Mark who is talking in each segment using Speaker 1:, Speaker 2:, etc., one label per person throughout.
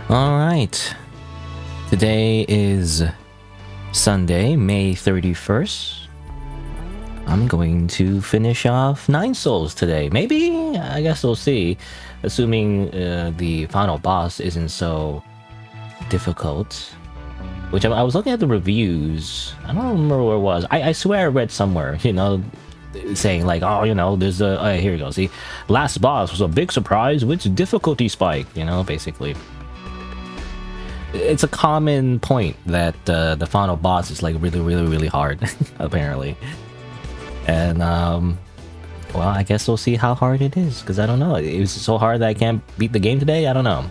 Speaker 1: All right. Today is Sunday, May 31st. I'm going to finish off 9 souls today. Maybe? I guess we'll see. Assuming the final boss isn't so difficult. Which I was looking at the reviews. I don't remember where it was. I swear I read somewhere, you know, saying like, oh, you know, there's a... Oh, here you go. See? Last boss was a big surprise with difficulty spike, you know, basically. It's a common point that the final boss is like really hard, apparently. And, well, I guess we'll see how hard it is, because I don't know. It was so hard that I can't beat the game today? I don't know.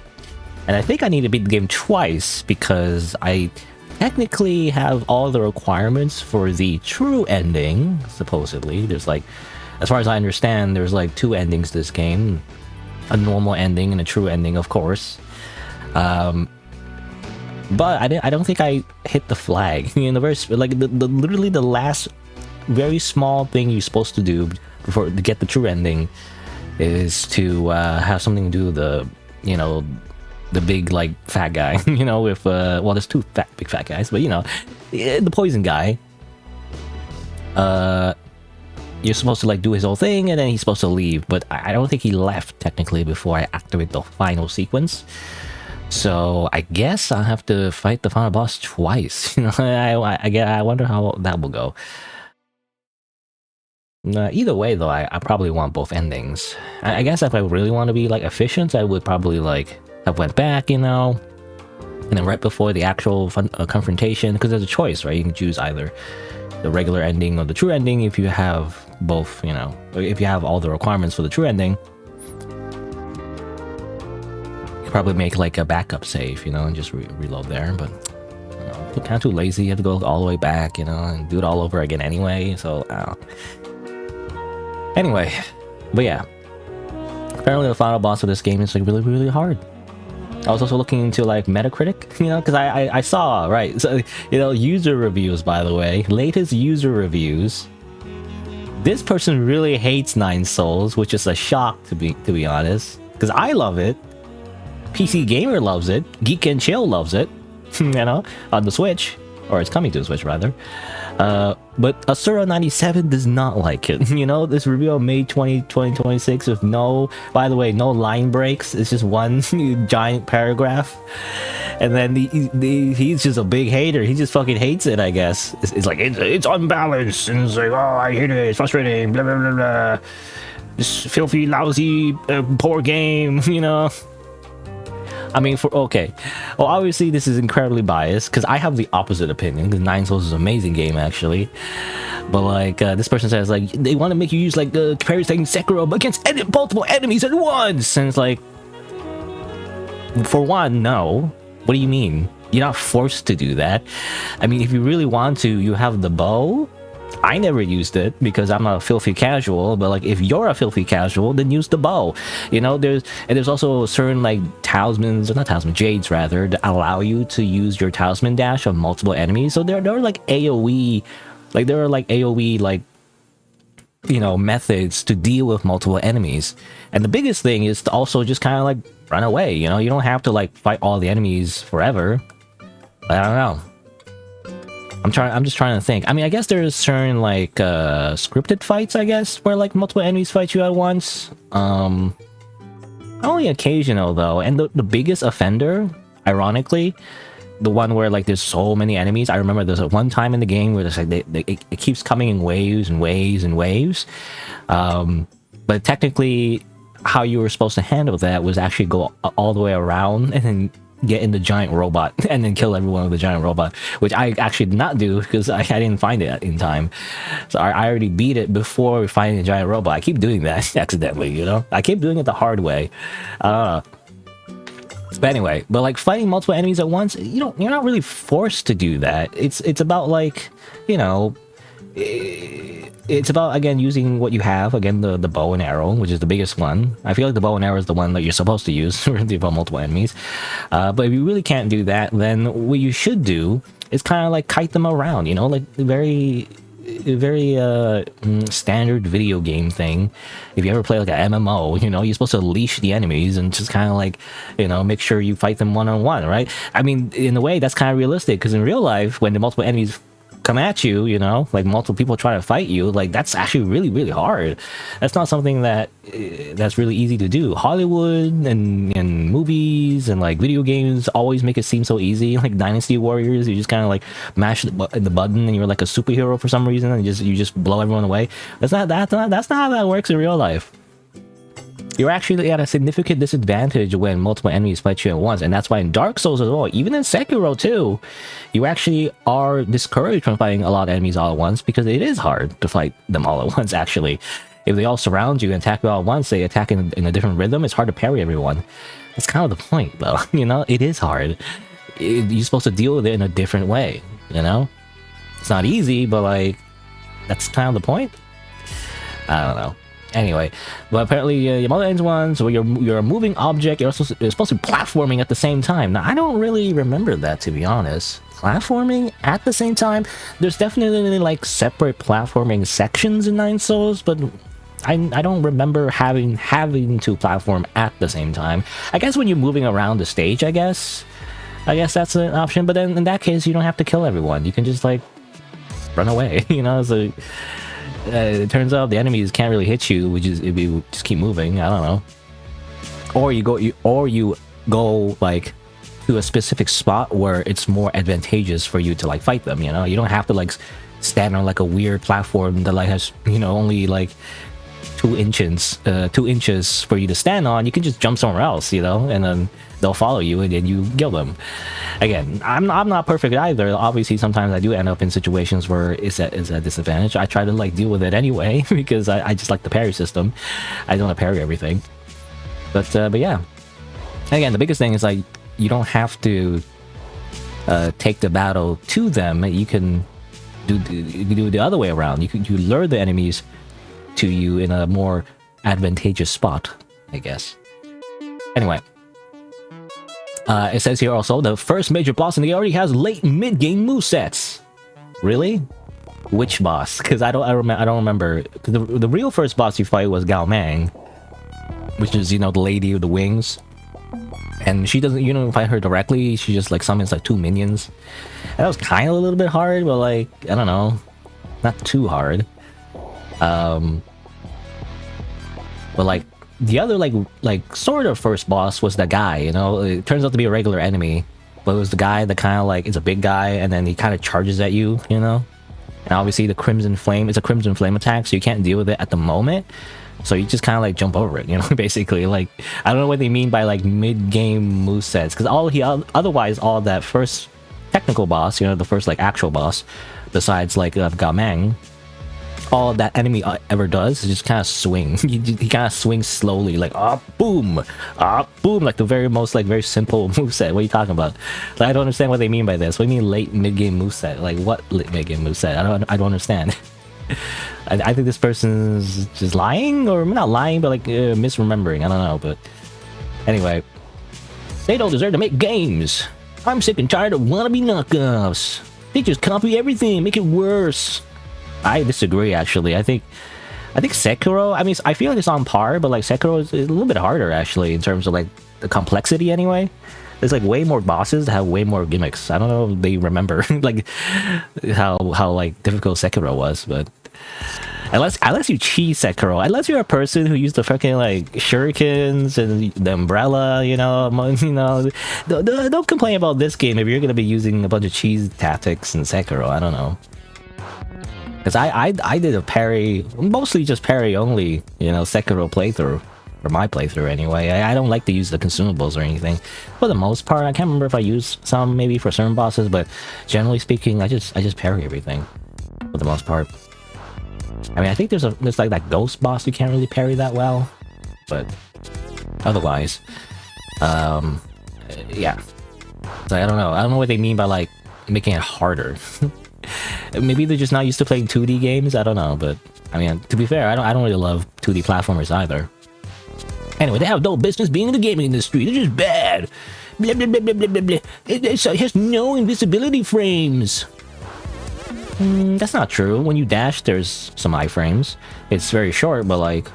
Speaker 1: And I think I need to beat the game twice, because I technically have all the requirements for the true ending, supposedly. There's like, as far as I understand, there's like 2 endings to this game. A normal ending and a true ending, of course. But I don't think I hit the flag. You know, literally the last very small thing you're supposed to do to get the true ending is to have something to do with the, you know, the big like fat guy. You know, with well, there's 2 big fat guys, but you know, the poison guy. You're supposed to like do his whole thing, and then he's supposed to leave. But I don't think he left technically before I activate the final sequence. So I guess I'll have to fight the final boss twice. You know, I wonder how that will go. Either way, though, I probably want both endings. I guess if I really want to be like efficient, I would probably like have went back, you know, and then right before the actual confrontation, because there's a choice, right? You can choose either the regular ending or the true ending if you have both, you know, or if you have all the requirements for the true ending. Probably make like a backup save, you know, and just reload there, but you know, kind of too lazy. You have to go all the way back, you know, and do it all over again anyway. So anyway, but yeah, apparently the final boss of this game is like really hard. I was also looking into like Metacritic, you know, because I saw, right, so you know, user reviews, by the way, latest user reviews. This person really hates 9 Souls, which is a shock to be honest, because I love it. PC Gamer loves it. Geek and Chill loves it, you know, on the Switch, or it's coming to the Switch rather. But Asura97 does not like it. You know, this review on May 2026 with no, by the way, no line breaks. It's just one giant paragraph, and then he's just a big hater. He just fucking hates it, I guess. It's like it's unbalanced, and it's like, oh, I hate it. It's frustrating. Blah blah blah blah. This filthy, lousy, poor game, you know. I mean, okay. Well, obviously this is incredibly biased because I have the opposite opinion. Because Nine Souls is an amazing game, actually. But like, this person says like they want to make you use like parrying Sekiro, but against multiple enemies at once, and it's like, for one, no. What do you mean? You're not forced to do that. I mean, if you really want to, you have the bow. I never used it because I'm not a filthy casual, but like if you're a filthy casual, then use the bow. You know, there's also certain like talismans, or not talismans, jades rather, that allow you to use your talisman dash on multiple enemies. So there are like AoE, like you know, methods to deal with multiple enemies. And the biggest thing is to also just kind of like run away. You know, you don't have to like fight all the enemies forever. I don't know. I'm just trying to think. I mean, I guess there's certain like scripted fights, I guess, where like multiple enemies fight you at once. Only occasional though. And the biggest offender, ironically, the one where like there's so many enemies. I remember there's one time in the game where there's like it keeps coming in waves and waves and waves. But technically, how you were supposed to handle that was actually go all the way around and then get in the giant robot and then kill everyone with the giant robot, which I actually did not do because I didn't find it in time. So I already beat it before finding the giant robot. I keep doing that accidentally, you know. I keep doing it the hard way. But anyway, but like fighting multiple enemies at once, you're not really forced to do that. It's about like, you know, it's about, again, using what you have. Again, the bow and arrow, which is the biggest one. I feel like the bow and arrow is the one that you're supposed to use to about multiple enemies. But if you really can't do that, then what you should do is kind of like kite them around, you know, like very standard video game thing. If you ever play like an MMO, you know, you're supposed to leash the enemies and just kind of like, you know, make sure you fight them one-on-one, right? I mean, in a way, that's kind of realistic, because in real life, when the multiple enemies come at you, you know, like multiple people try to fight you, like that's actually really, really hard. That's not something that's really easy to do. Hollywood and movies and like video games always make it seem so easy. Like Dynasty Warriors, you just kind of like mash the button and you're like a superhero for some reason, and you just blow everyone away. That's not how that works in real life. You're actually at a significant disadvantage when multiple enemies fight you at once, and that's why in Dark Souls as well, even in Sekiro too, you actually are discouraged from fighting a lot of enemies all at once, because it is hard to fight them all at once, actually. If they all surround you and attack you all at once, they attack in a different rhythm, it's hard to parry everyone. That's kind of the point, though. You know, it is hard. You're supposed to deal with it in a different way, you know? It's not easy, but like, that's kind of the point? I don't know. Anyway, but apparently your multiple enemies ones, where you're a moving object, you're supposed to be platforming at the same time. Now, I don't really remember that, to be honest. Platforming at the same time? There's definitely like separate platforming sections in Nine Souls, but I don't remember having to platform at the same time. I guess when you're moving around the stage, I guess that's an option. But then in that case, you don't have to kill everyone. You can just like run away, you know? So it turns out the enemies can't really hit you, which is if you just keep moving. I don't know. Or you go like to a specific spot where it's more advantageous for you to like fight them. You know, you don't have to like stand on like a weird platform that like has, you know, only like 2 inches for you to stand on. You can just jump somewhere else, you know, and then they'll follow you and then you kill them. Again, I'm not perfect either. Obviously, sometimes I do end up in situations where it's at a disadvantage. I try to like deal with it anyway because I just like the parry system. I don't want to parry everything. But yeah. Again, the biggest thing is like you don't have to take the battle to them. You can do the other way around. You lure the enemies to you in a more advantageous spot, I guess. Anyway, it says here also the first major boss in the game already has late and mid game movesets. Really? Which boss? Because I don't remember. The real first boss you fight was Gao Mang, which is, you know, the lady with the wings, and she doesn't, you don't fight her directly. She just like summons like 2 minions. And that was kind of a little bit hard, but like I don't know, not too hard. But like the other like sort of first boss was the guy, you know. It turns out to be a regular enemy, but it was the guy that kind of like is a big guy, and then he kind of charges at you, you know. And obviously the Crimson Flame is a Crimson Flame attack, so you can't deal with it at the moment. So you just kind of like jump over it, you know, basically. Like, I don't know what they mean by like mid-game movesets, because otherwise all that first technical boss, you know, the first like actual boss, besides like Gamang, all that enemy ever does is just kind of swing. He kind of swings slowly, like boom, boom, like the very very simple moveset. What are you talking about? Like, I don't understand what they mean by this. What do you mean late mid-game moveset? Like, what late mid-game moveset? I don't understand. I think this person's just lying, or not lying, but like misremembering. I don't know, but anyway, they don't deserve to make games. I'm sick and tired of wannabe knockoffs. They just copy everything, make it worse. I disagree, actually. I think Sekiro, I mean, I feel like it's on par, but like Sekiro is a little bit harder, actually, in terms of like the complexity anyway. There's like way more bosses that have way more gimmicks. I don't know if they remember like how like difficult Sekiro was, but unless you cheat Sekiro, unless you're a person who used the fucking like shurikens and the umbrella, you know, don't complain about this game if you're gonna be using a bunch of cheese tactics in Sekiro. I don't know. Because I did a parry, mostly just parry only, you know, Sekiro playthrough, or my playthrough anyway. I don't like to use the consumables or anything. For the most part, I can't remember if I used some maybe for certain bosses, but generally speaking, I just parry everything for the most part. I mean, I think there's like that ghost boss you can't really parry that well, but otherwise, yeah. So I don't know what they mean by like making it harder. Maybe they're just not used to playing 2D games. I don't know, but I mean, to be fair, I don't really love 2D platformers either. Anyway, they have no business being in the gaming industry. They're just bad. Blah blah blah blah blah blah blah. It has no invisibility frames. That's not true. When you dash, there's some iframes. It's very short, but like,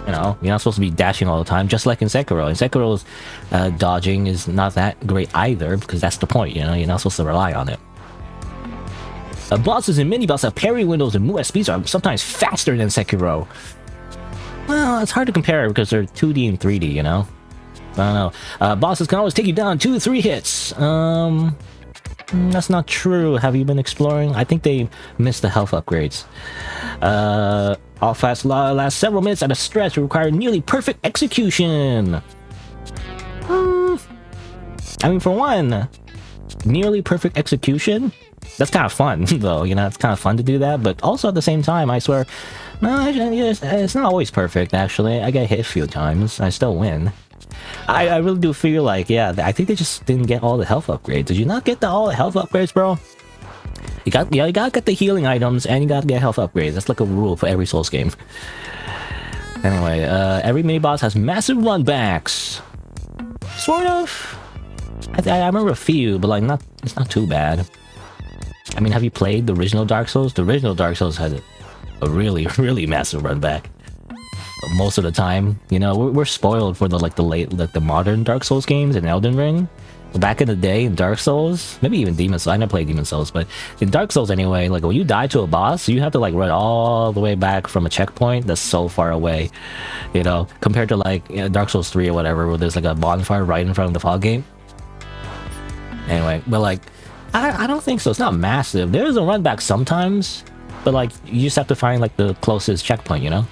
Speaker 1: you know, you're not supposed to be dashing all the time, just like in Sekiro. In Sekiro's dodging is not that great either, because that's the point, you know, you're not supposed to rely on it. Bosses and mini-boss have parry windows and move speeds are sometimes faster than Sekiro. Well, it's hard to compare because they're 2D and 3D, you know? I don't know. Bosses can always take you down 2 to 3 hits. That's not true. Have you been exploring? I think they missed the health upgrades. All fast last several minutes at a stretch require nearly perfect execution. I mean, for one, nearly perfect execution? That's kind of fun, though, you know, it's kind of fun to do that, but also at the same time, I swear, no, it's not always perfect, actually. I get hit a few times, I still win. I really do feel like, yeah, I think they just didn't get all the health upgrades. Did you not get all the health upgrades, bro? You gotta get the healing items, and you gotta get health upgrades. That's like a rule for every Souls game. Anyway, every mini-boss has massive runbacks. Sort of. I remember a few, but like, it's not too bad. I mean, have you played the original Dark Souls? The original Dark Souls had a really, really massive run back. Most of the time, you know, we're spoiled for the modern Dark Souls games in Elden Ring. But back in the day in Dark Souls, maybe even Demon Souls. I never played Demon Souls, but in Dark Souls anyway, like when you die to a boss, you have to like run all the way back from a checkpoint that's so far away, you know, compared to like, you know, Dark Souls 3 or whatever, where there's like a bonfire right in front of the fog gate. Anyway, but like, I don't think so. It's not massive. There's a run back sometimes, but like you just have to find like the closest checkpoint, you know.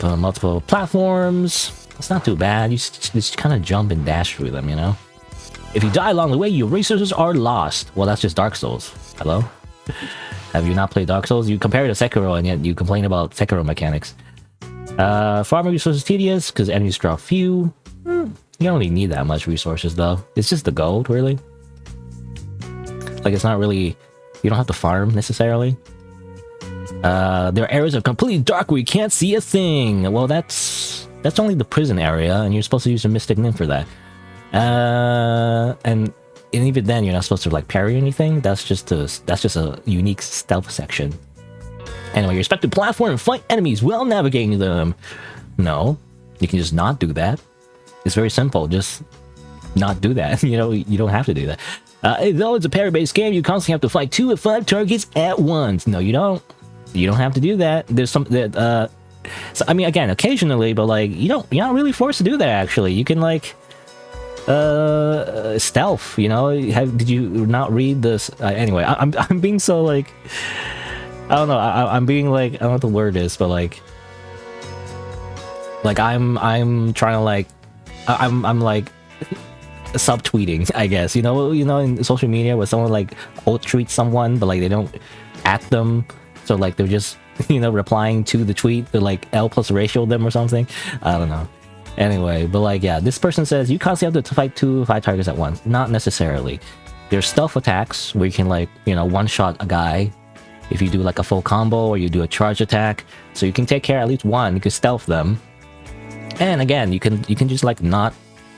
Speaker 1: Multiple platforms. It's not too bad. You just kind of jump and dash through them, you know. If you die along the way, your resources are lost. Well, that's just Dark Souls. Hello? Have you not played Dark Souls? You compare it to Sekiro, and yet you complain about Sekiro mechanics. Farming resources tedious because enemies drop few. You don't really need that much resources though. It's just the gold, really. Like, it's not really, you don't have to farm necessarily. There are areas of completely dark where you can't see a thing. Well, that's only the prison area, and you're supposed to use a mystic nymph for that. And even then, you're not supposed to like parry anything. That's just a unique stealth section. Anyway, you're expected to platform and fight enemies while navigating them. No, you can just not do that. It's very simple. Just not do that. You know, you don't have to do that. Though it's a parry-based game, you constantly have to fight 2 to 5 targets at once. No, you don't. You don't have to do that. There's some that. So I mean, again, occasionally, but like you're not really forced to do that. Actually, you can like stealth. You know, did you not read this? Anyway, I'm being so like. I don't know. I'm being like, I don't know what the word is, but like I'm trying to like, I'm like subtweeting, I guess. You know, in social media where someone like quote tweets someone, but like they don't at them, so like they're just replying to the tweet. They're like L plus ratio them or something. I don't know. Anyway, but like yeah, this person says you constantly have to fight 2 5 targets at once. Not necessarily. There's stealth attacks where you can like one shot a guy if you do like a full combo or you do a charge attack. So you can take care of at least one. You can stealth them. And again, you can just like not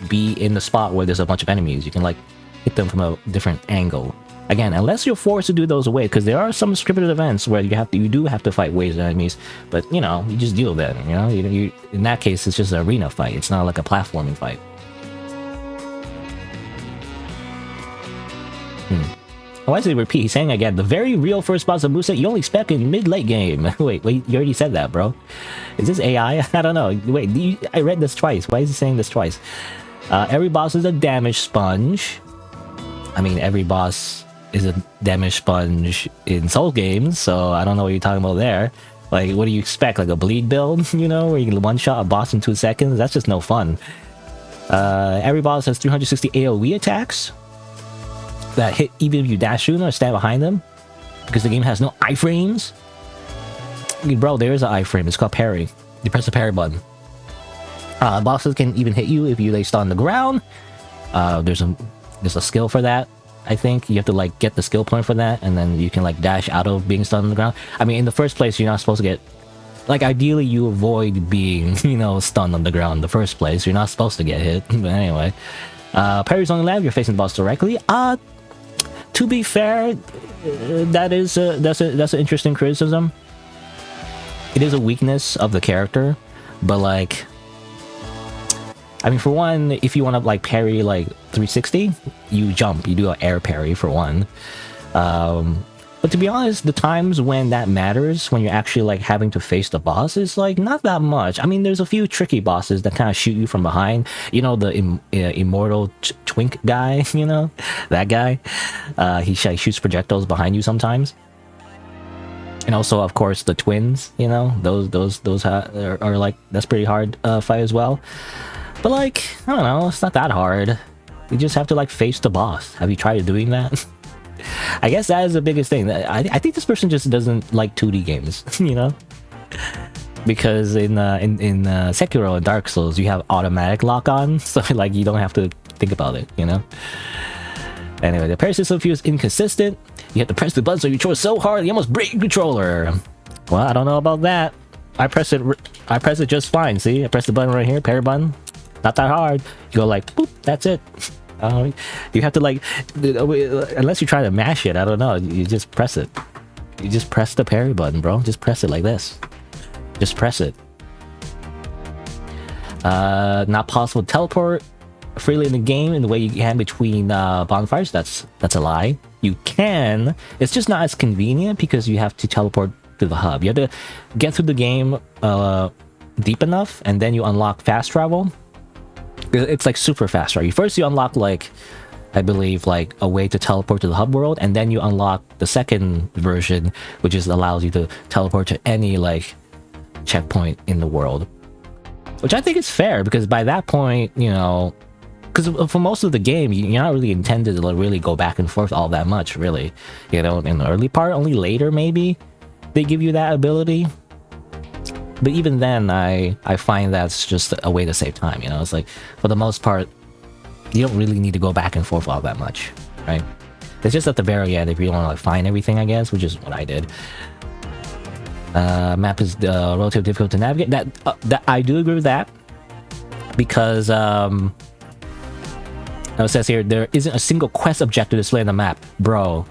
Speaker 1: be in the spot where there's a bunch of enemies. You can like hit them from a different angle. Again, unless you're forced to do those away, because there are some scripted events where you do have to fight waves of enemies, but you just deal with that. You in that case, it's just an arena fight. It's not like a platforming fight. Why does he repeat? He's saying again, the very real first boss of moveset you only expect in mid-late game. wait, you already said that, bro. Is this AI? I don't know. Wait, I read this twice. Why is he saying this twice? Every boss is a damage sponge. I mean, every boss is a damage sponge in Soul games, so I don't know what you're talking about there. Like, what do you expect? Like a bleed build, where you can one-shot a boss in 2 seconds? That's just no fun. Every boss has 360 AoE attacks that hit even if you dash through them or stand behind them, because the game has no iframes. I mean, bro, there is an iframe. It's called parry. You press the parry button. Bosses can even hit you if you lay stun on the ground. There's a skill for that. I think you have to like get the skill point for that, and then you can like dash out of being stunned on the ground. I mean, in the first place, you're not supposed to get, like, ideally you avoid being stunned on the ground in the first place. You're not supposed to get hit. But anyway, parries only land if you're facing the boss directly. To be fair, that's an interesting criticism. It is a weakness of the character, but like, I mean, for one, if you want to like parry like 360, you jump, you do an air parry for one. But to be honest, the times when that matters, when you're actually like having to face the boss, is like not that much. I mean, there's a few tricky bosses that kind of shoot you from behind. The immortal twink guy, that guy. He shoots projectiles behind you sometimes. And also, of course, the twins. Those are like, that's pretty hard fight as well. But like, I don't know, it's not that hard. You just have to like face the boss. Have you tried doing that? I guess that is the biggest thing. I think this person just doesn't like 2D games, because in Sekiro and Dark Souls you have automatic lock-on, so like you don't have to think about it, Anyway, the parry system feels inconsistent. You have to press the button so you control so hard you almost break your controller. Well, I don't know about that. I press it just fine. See, I press the button right here, parry button. Not that hard. You go like, boop, that's it. You have to like, unless you try to mash it, I don't know. You just press it. You just press the parry button, bro. Just press it like this. Just press it. Not possible to teleport freely in the game in the way you can between bonfires. That's a lie. You can. It's just not as convenient because you have to teleport to the hub. You have to get through the game deep enough, and then you unlock fast travel. It's like super fast, right? First you unlock like, I believe, like a way to teleport to the hub world, and then you unlock the second version, which allows you to teleport to any like checkpoint in the world, which I think is fair, because by that point, because for most of the game you're not really intended to really go back and forth all that much, really. In the early part, only later maybe they give you that ability. But even then, I find that's just a way to save time, It's like, for the most part, you don't really need to go back and forth all that much, right? It's just at the very end if you want to like find everything, I guess, which is what I did. Map is relatively difficult to navigate. That I do agree with that, because it says here there isn't a single quest objective displayed on the map, bro.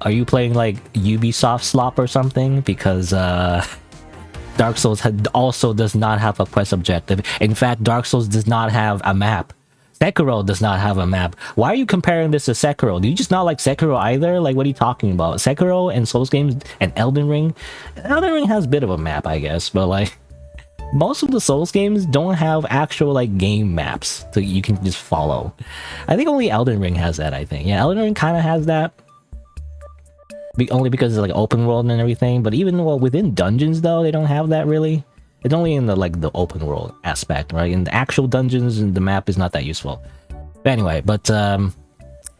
Speaker 1: Are you playing like Ubisoft slop or something? Because Dark Souls also does not have a quest objective. In fact, Dark Souls does not have a map. Sekiro does not have a map. Why are you comparing this to Sekiro? Do you just not like Sekiro either? Like, what are you talking about? Sekiro and Souls games and Elden Ring? Elden Ring has a bit of a map, I guess, but like, most of the Souls games don't have actual like game maps so you can just follow. I think only Elden Ring has that, I think. Yeah, Elden Ring kind of has that. only because it's like open world and everything. But even within dungeons though, they don't have that really. It's only in the the open world aspect, right? In the actual dungeons, and the map is not that useful. But anyway,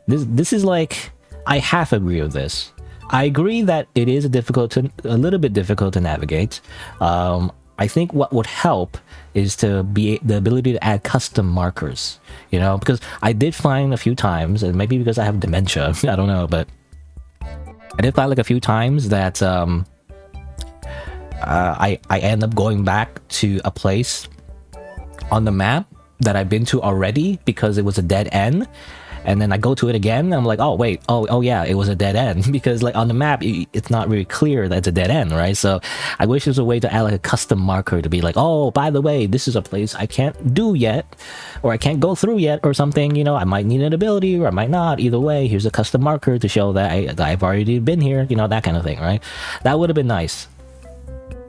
Speaker 1: this is like, I half agree with this. I agree that it is a little bit difficult to navigate. I think what would help is to be the ability to add custom markers, you know, because I did find a few times, and maybe because I have dementia, I don't know, but I did find like a few times that I end up going back to a place on the map that I've been to already because it was a dead end. And then I go to it again, and I'm like, oh wait, oh yeah, it was a dead end. Because like on the map, it's not really clear that it's a dead end, right? So I wish there's a way to add like a custom marker to be like, oh, by the way, this is a place I can't do yet, or I can't go through yet, or something, you know, I might need an ability, or I might not. Either way, here's a custom marker to show that I've already been here, you know, that kind of thing, right? That would have been nice.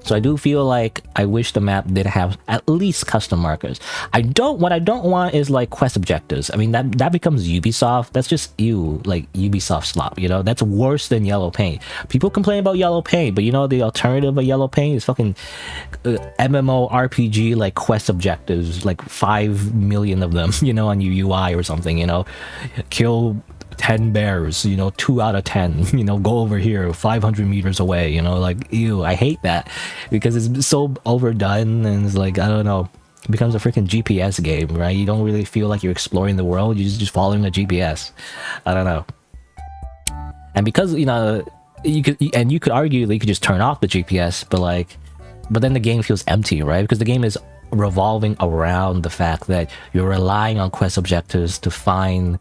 Speaker 1: So I do feel like I wish the map did have at least custom markers. What I don't want is like quest objectives. I mean, that becomes Ubisoft. That's just like Ubisoft slop, you know? That's worse than yellow paint. People complain about yellow paint, but you know, the alternative of yellow paint is fucking MMORPG, like quest objectives, like 5 million of them, you know, on your UI or something, you know? Kill 10 bears, you know, 2 out of 10, you know, go over here 500 meters away, you know, like, ew, I hate that because it's so overdone, and it's like, I don't know, it becomes a freaking GPS game, right? You don't really feel like you're exploring the world, you're just following the GPS. I don't know. And because, you know, you could argue that you could just turn off the GPS, but then the game feels empty, right? Because the game is revolving around the fact that you're relying on quest objectives to find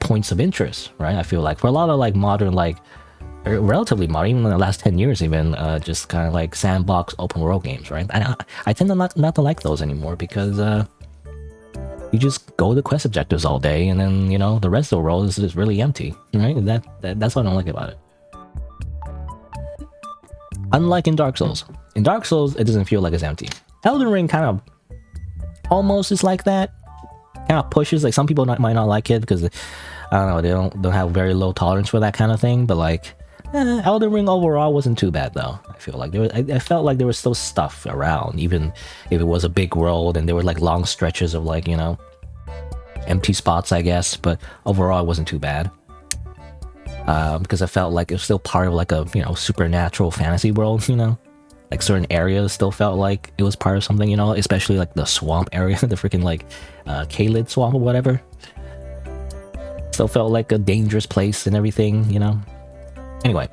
Speaker 1: points of interest, right? I feel like for a lot of like modern, like relatively modern, even in the last 10 years, even just kind of like sandbox open world games, right? And I tend to not to like those anymore because you just go to quest objectives all day, and then, you know, the rest of the world is just really empty, right? That's what I don't like about it. Unlike in Dark Souls. In Dark Souls, it doesn't feel like it's empty. Elden Ring kind of almost is like that. Kind of pushes, like some people might not like it because I don't know, they don't have very low tolerance for that kind of thing, but like Elden Ring overall wasn't too bad though. I feel like I felt like there was still stuff around, even if it was a big world and there were like long stretches of like, you know, empty spots, I guess, but overall it wasn't too bad. Because I felt like it was still part of like a, you know, supernatural fantasy world, you know? Like certain areas still felt like it was part of something, you know, especially like the swamp area, the freaking like Kaled swamp or whatever. Still felt like a dangerous place and everything, you know. Anyway,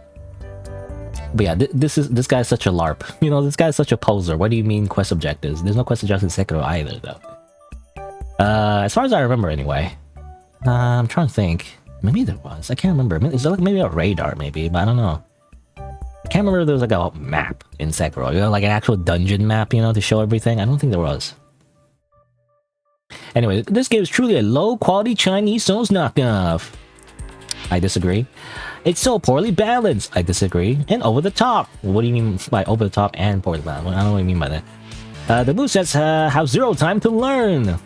Speaker 1: but yeah, this guy's such a LARP, you know. This guy's such a poser. What do you mean quest objectives? There's no quest objectives in Sekiro either, though. As far as I remember, anyway. I'm trying to think. Maybe there was. I can't remember. Is there like maybe a radar, maybe, but I don't know. I can't remember if there was like a map in Sekiro, you know, like an actual dungeon map, you know, to show everything. I don't think there was. Anyway, this game is truly a low-quality Chinese Souls knockoff. I disagree. It's so poorly balanced. I disagree. And over the top. What do you mean by over the top and poorly balanced? I don't know what you mean by that. The movesets have zero time to learn.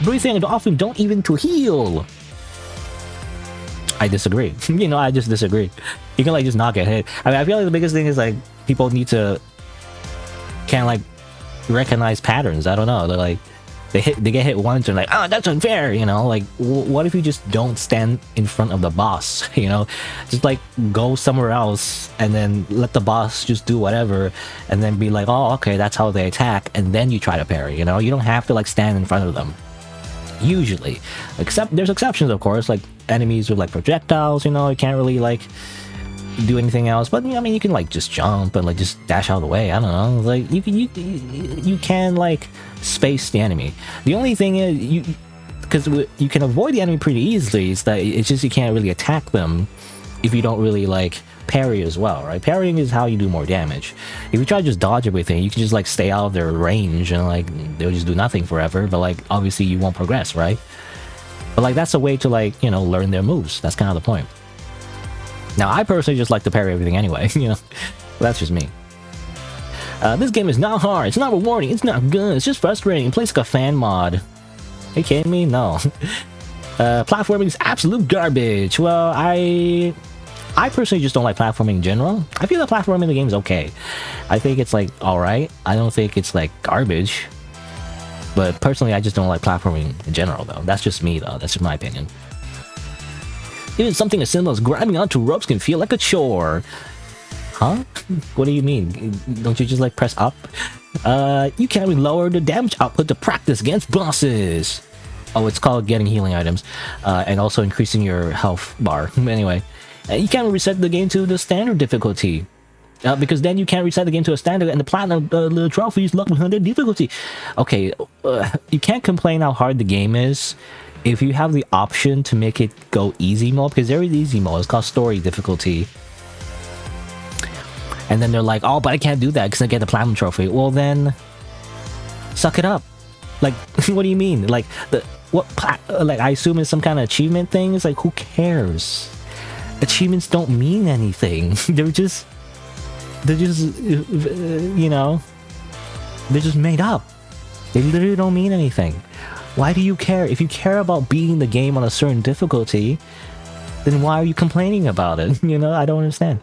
Speaker 1: Breathing and often don't even to heal. I disagree. You know, I just disagree. You can like just knock it hit. I mean, I feel like the biggest thing is like people need to can't like recognize patterns. I don't know. They're like they get hit once and like, oh, that's unfair. You know, like what if you just don't stand in front of the boss? You know, just like go somewhere else and then let the boss just do whatever, and then be like, oh, okay, that's how they attack, and then you try to parry. You know, you don't have to like stand in front of them. Usually, except there's exceptions, of course, like enemies with like projectiles. You know, you can't really like do anything else, but I mean, you can like just jump and like just dash out of the way. I don't know, like you can like space the enemy. The only thing is because you can avoid the enemy pretty easily, is that it's just you can't really attack them if you don't really like parry as well, right? Parrying is how you do more damage. If you try to just dodge everything, you can just like stay out of their range and like they'll just do nothing forever, but like obviously you won't progress, right? But like that's a way to like, you know, learn their moves. That's kind of the point. Now I personally just like to parry everything anyway, you know. That's just me. This game is not hard, it's not rewarding, it's not good, it's just frustrating. It plays like a fan mod. Are you kidding me? No. Platforming is absolute garbage. Well, I I personally just don't like platforming in general. I feel the platforming in the game is okay. I think it's like alright. I don't think it's like garbage. But personally, I just don't like platforming in general, though. That's just me, though. That's just my opinion. Even something as simple as grabbing onto ropes can feel like a chore. Huh? What do you mean? Don't you just like press up? You can't even lower the damage output to practice against bosses. Oh, it's called getting healing items. And also increasing your health bar. Anyway, you can't reset the game to the standard difficulty. Because then you can't reset the game to a standard and the platinum the trophies locked behind the difficulty. Okay, you can't complain how hard the game is if you have the option to make it go easy mode, because there is easy mode. It's called story difficulty. And then they're like, oh, but I can't do that because I get the platinum trophy. Well, then suck it up. Like, what do you mean? Like, like I assume it's some kind of achievement thing. It's like, who cares? Achievements don't mean anything. They're just, you know, they're just made up. They literally don't mean anything. Why do you care? If you care about beating the game on a certain difficulty, then why are you complaining about it? You know, I don't understand.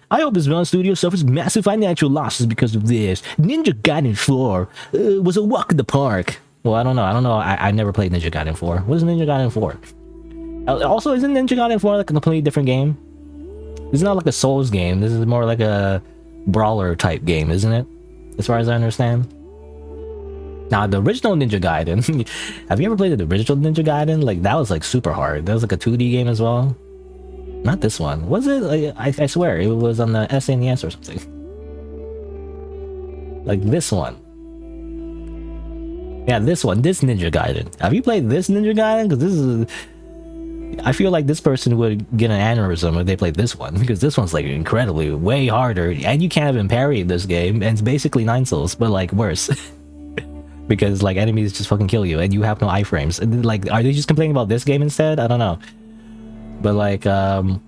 Speaker 1: I hope this studio suffers massive financial losses because of this. Ninja Gaiden 4 was a walk in the park. Well, I don't know. I never played Ninja Gaiden 4. What is Ninja Gaiden 4? Also, isn't Ninja Gaiden 4 like a completely different game? It's not like a Souls game. This is more like a brawler type game, isn't it? As far as I understand. Now, the original Ninja Gaiden. Have you ever played the original Ninja Gaiden? Like, that was like super hard. That was like a 2D game as well. Not this one. Was it? I swear, it was on the SNES or something. Like this one. Yeah, this one. This Ninja Gaiden. Have you played this Ninja Gaiden? Because this is... I feel like this person would get an aneurysm if they played this one, because this one's like incredibly way harder, and you can't even parry in this game, and it's basically 9 souls, but like worse. Because like enemies just fucking kill you, and you have no iframes. Like, are they just complaining about this game instead? I don't know. But like, I don't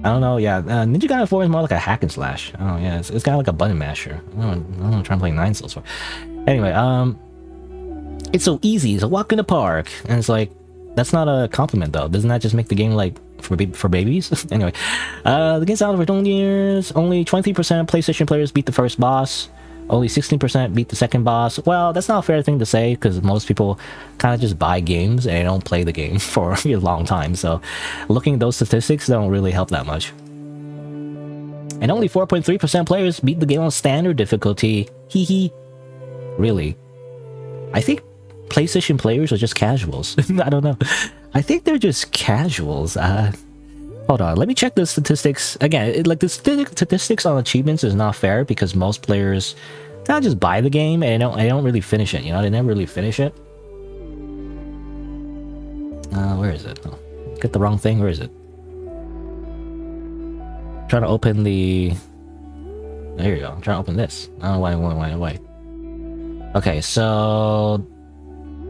Speaker 1: know. Yeah, Ninja Gaiden 4 is more like a hack and slash. Oh yeah, it's kind of like a button masher. I don't know. I'm trying to play 9 souls for. Anyway, it's so easy. It's a walk in the park, and it's like. That's not a compliment though. Doesn't that just make the game like for babies? Anyway, the game's out for 20 years. Only 23% of PlayStation players beat the first boss. Only 16% beat the second boss. Well, that's not a fair thing to say because most people kind of just buy games and they don't play the game for a long time. So looking at those statistics don't really help that much. And only 4.3% players beat the game on standard difficulty. Hee hee. Really? I think PlayStation players are just casuals. I don't know. I think they're just casuals. Hold on. Let me check the statistics. Again, like the statistics on achievements is not fair because most players kind of just buy the game and they don't really finish it. You know, they never really finish it. Where is it? Oh, get the wrong thing. Where is it? I'm trying to open the... There you go. I'm trying to open this. I don't know why. Okay, so...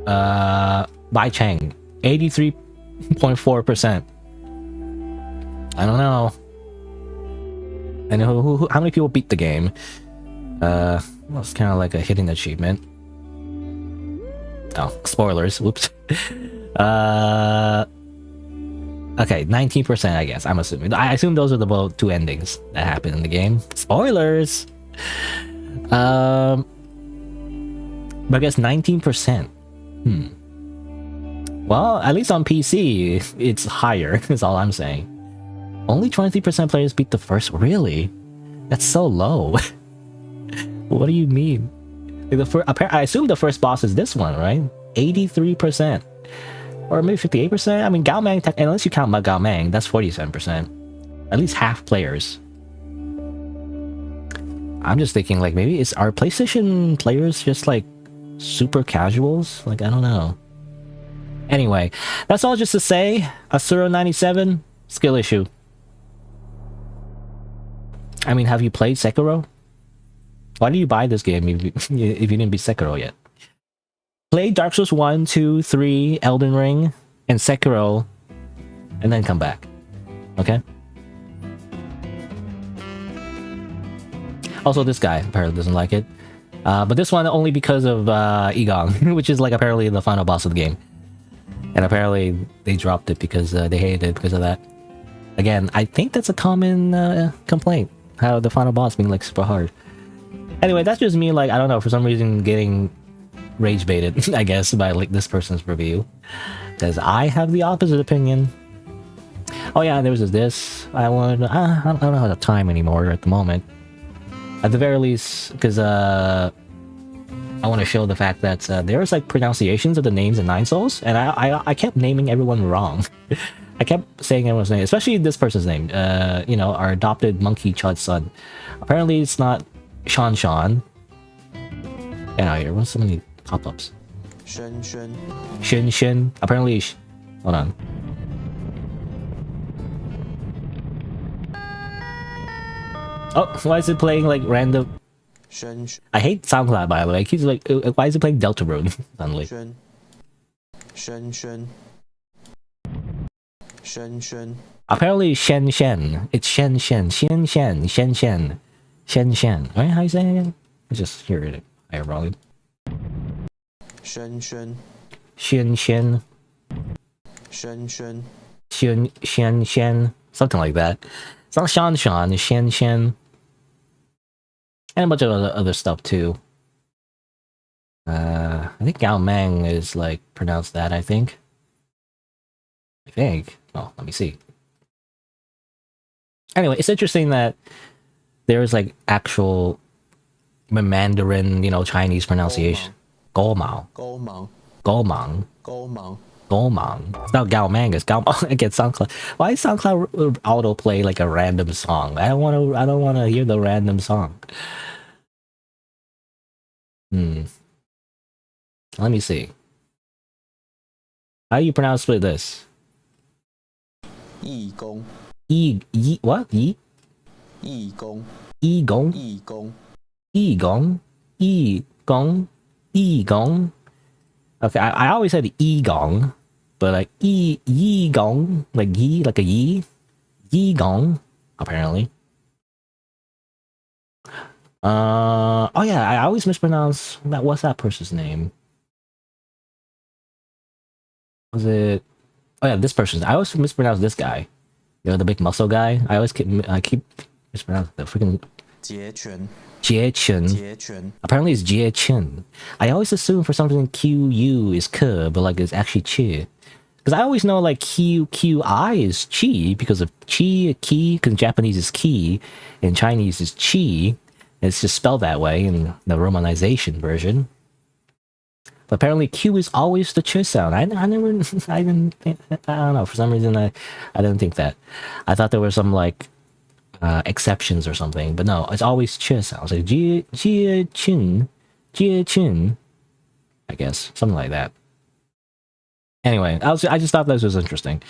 Speaker 1: Bai Chang, 83.4%. I don't know. I know how many people beat the game. Well, it's kind of like a hidden achievement. Oh, spoilers. Whoops. Okay, 19%, I guess. I'm assuming. I assume those are the both 2 endings that happen in the game. Spoilers. But I guess 19%. Well, at least on PC, it's higher, is all I'm saying. Only 23% players beat the first... Really? That's so low. What do you mean? Like I assume the first boss is this one, right? 83%. Or maybe 58%? I mean, Gao Mang, unless you count Gao Mang, that's 47%. At least half players. I'm just thinking, like, maybe are PlayStation players just, like, super casuals? Like, I don't know. Anyway, that's all just to say, Asuro97, skill issue. I mean, have you played Sekiro? Why do you buy this game if you didn't beat Sekiro yet? Play Dark Souls 1, 2, 3, Elden Ring, and Sekiro, and then come back. Okay? Also, this guy apparently doesn't like it. But this one only because of Igong, which is like apparently the final boss of the game. And apparently they dropped it because they hated it because of that. Again, I think that's a common complaint. How the final boss being like super hard. Anyway, that's just me, like, I don't know, for some reason getting rage baited, I guess, by like this person's review. Because I have the opposite opinion. Oh yeah, there was this. I don't have the time anymore at the moment. At the very least, because I want to show the fact that there's like pronunciations of the names in Nine Souls, and I kept naming everyone wrong. I kept saying everyone's name, especially this person's name. You know, our adopted monkey Chud's son. Apparently, it's not Sean Sean. Yeah, here, what's so many pop-ups?
Speaker 2: Shen Shen.
Speaker 1: Shin Shin. Apparently, hold on. Oh, why is it playing like random?
Speaker 2: Shen
Speaker 1: I hate SoundCloud, by the way. He's like, why is it playing Deltarune suddenly?
Speaker 2: Shen. Shen Shen. Shen Shen.
Speaker 1: Apparently, Shen Shen. It's Shen Shen. Shen Shen. Shen Shen. Shen Shen. Right? How you saying it again? Let's just hear it. I probably.
Speaker 2: Shen Shen.
Speaker 1: Shen Shen.
Speaker 2: Shen Shen.
Speaker 1: Shen Shen Shen. Something like that. It's not Shan Shan. It's Shen Shen. And a bunch of other stuff too. I think Gao Mang is like pronounced that, I think. Oh, let me see. Anyway, it's interesting that there's like actual Mandarin, you know, Chinese pronunciation. Gomao.
Speaker 2: Gomang.
Speaker 1: Gomang.
Speaker 2: Gomang.
Speaker 1: Gomang. It's not Gao Mang, it's Gao Mang. Again, SoundCloud. Why is SoundCloud autoplay like a random song? I don't want to hear the random song. Let me see. How do you pronounce this?
Speaker 2: Yi Gong.
Speaker 1: What? Yi
Speaker 2: Gong.
Speaker 1: Yi Gong.
Speaker 2: Yi Gong.
Speaker 1: Yi Gong. Yi Gong. Yi Gong. Okay, I always said Yi Gong, but like Yi Gong, like Yi, like a Yi. Yi Gong, apparently. Oh yeah, I always mispronounce that. What's that person's name? Was it? Oh yeah, this person's. I always mispronounce this guy. You know, the big muscle guy. I keep mispronouncing the freaking.
Speaker 2: Jie Quan.
Speaker 1: Jie Chen.
Speaker 2: Jie Quan.
Speaker 1: Apparently it's Jie Chen. I always assume for something QU is Ke, but like it's actually Chi. Because I always know like QI is Chi because of Chi, Ki, because Japanese is Ki, and Chinese is Chi. It's just spelled that way in the Romanization version. But apparently Q is always the Ch sound. I don't know, for some reason I didn't think that. I thought there were some like exceptions or something, but no, it's always Ch sounds. Like Jie Chin, I guess, something like that. Anyway, I just thought this was interesting.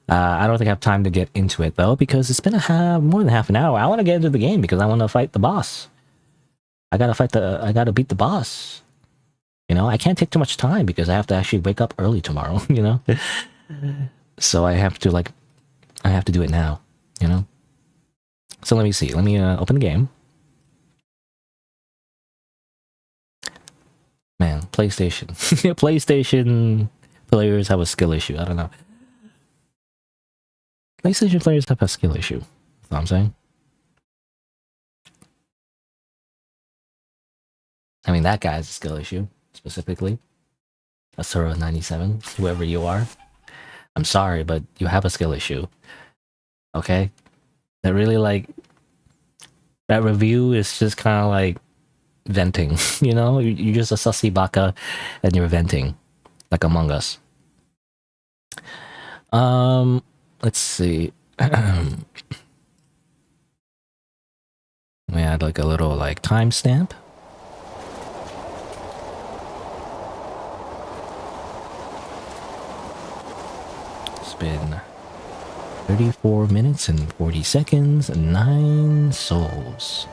Speaker 1: I don't think I have time to get into it though, because it's been more than half an hour. I want to get into the game because I want to fight the boss. I gotta beat the boss. You know, I can't take too much time because I have to actually wake up early tomorrow, you know? So I have to do it now, you know? So let me see. Let me open the game. Man, PlayStation. PlayStation players have a skill issue. I don't know. PlayStation players have a skill issue. That's what I'm saying. I mean, that guy's a skill issue, specifically. Asura97, whoever you are. I'm sorry, but you have a skill issue. Okay? That really, like... That review is just kind of like... venting, you know? You're just a sussy baka, and you're venting. Like Among Us. Let's see. We add like a little like timestamp. It's been 34 minutes and 40 seconds and 9 souls.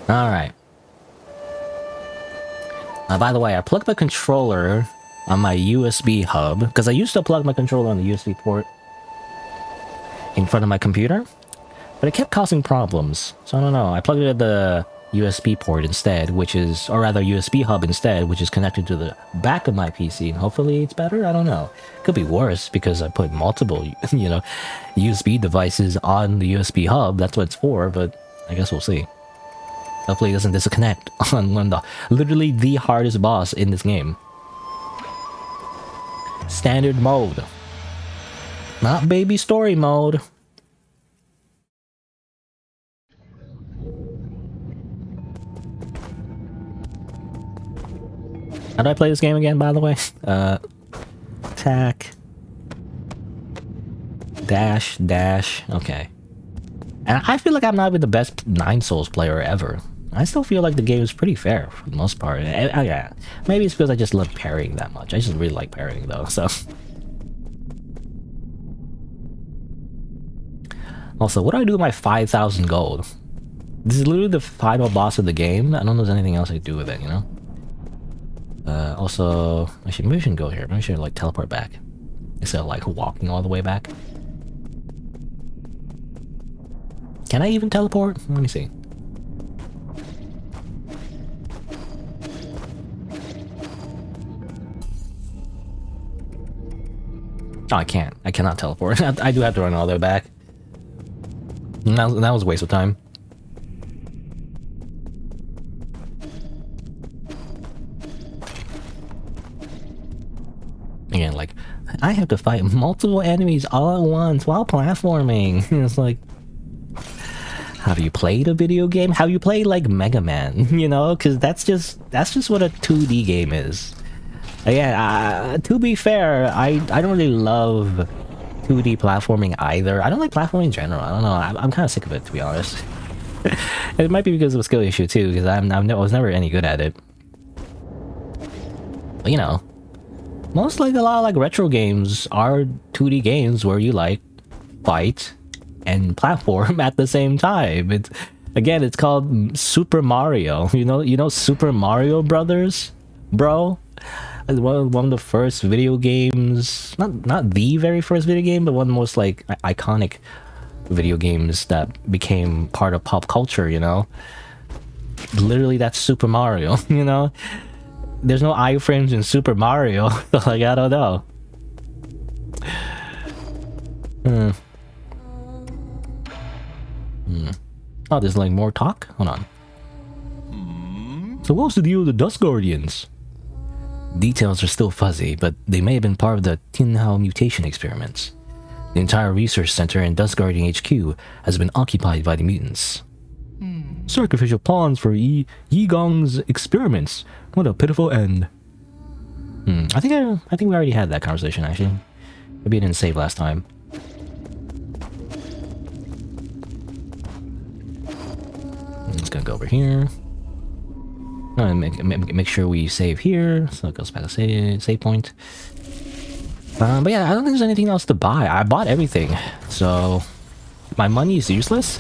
Speaker 1: Alright. By the way, I plugged my controller on my USB hub, because I used to plug my controller on the USB port in front of my computer, but it kept causing problems. So I don't know. I plugged it at the USB port instead, which is, or rather USB hub instead, which is connected to the back of my PC, and hopefully it's better. I don't know. Could be worse because I put multiple, USB devices on the USB hub. That's what it's for, but I guess we'll see. Hopefully it doesn't disconnect on the literally the hardest boss in this game. Standard mode, not baby story mode. How do I play this game again, by the way? Attack. Dash. Okay. And I feel like I'm not even the best 9 Souls player ever. I still feel like the game is pretty fair for the most part. Yeah. Maybe it's because I just love parrying that much. I just really like parrying though, so. Also, what do I do with my 5,000 gold? This is literally the final boss of the game. I don't know if there's anything else I can do with it, you know? Also, actually, maybe I shouldn't go here. Maybe I should, like, teleport back. Instead of, like, walking all the way back. Can I even teleport? Let me see. Oh, I can't. I cannot teleport. I do have to run all the way back. That was a waste of time. Again, like, I have to fight multiple enemies all at once while platforming. It's like, have you played a video game? Have you played like Mega Man? You know, because that's just what a 2D game is. Again, to be fair, I don't really love 2D platforming either. I don't like platforming in general. I don't know. I'm kind of sick of it, to be honest. It might be because of a skill issue too, because I was never any good at it. But you know. Most like a lot of like retro games are 2D games where you like fight and platform at the same time. It's called Super Mario. You know Super Mario Brothers, bro. One of the first video games, not the very first video game, but one of the most like iconic video games that became part of pop culture. You know, literally that's Super Mario. You know. There's no iframes in Super Mario, so like, I don't know. Oh, there's like more talk? Hold on. So what's the deal with the Dust Guardians? Details are still fuzzy, but they may have been part of the Tinhao mutation experiments. The entire research center in Dust Guardian HQ has been occupied by the mutants. Sacrificial pawns for Yigong's experiments. What a pitiful end. I think we already had that conversation actually. Maybe it didn't save last time. I'm just gonna go over here. And make sure we save here, so it goes back to save point. But yeah, I don't think there's anything else to buy. I bought everything, so my money is useless.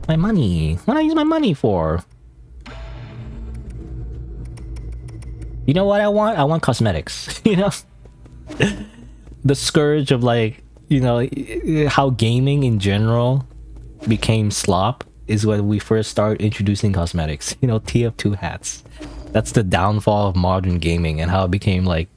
Speaker 1: My money. What do I use my money for? You know what I want? I want cosmetics. You know? The scourge of like, you know, how gaming in general became slop is when we first started introducing cosmetics. You know, TF2 hats. That's the downfall of modern gaming and how it became like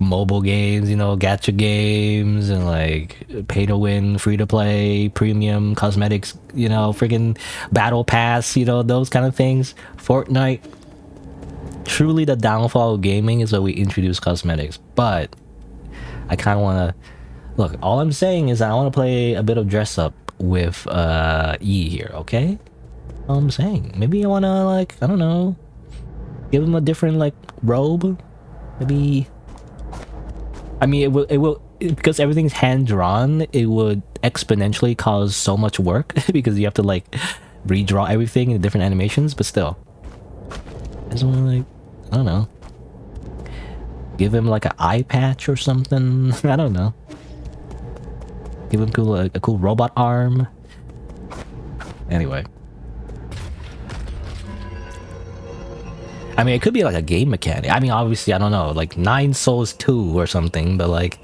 Speaker 1: mobile games, you know, gacha games and like pay to win, free to play, premium cosmetics, you know, freaking battle pass, you know, those kind of things. Fortnite. Truly the downfall of gaming is when we introduce cosmetics, but I kind of want to look, all I'm saying is I want to play a bit of dress up with E here, okay? All I'm saying, maybe I want to like, I don't know, give him a different like robe, maybe. I mean, it will because everything's hand drawn. It would exponentially cause so much work because you have to like redraw everything in different animations. But still, I just want to like, I don't know, give him like an eye patch or something. I don't know. Give him a cool robot arm. Anyway. I mean, it could be like a game mechanic. I mean, obviously, I don't know, like 9 Souls 2 or something, but like,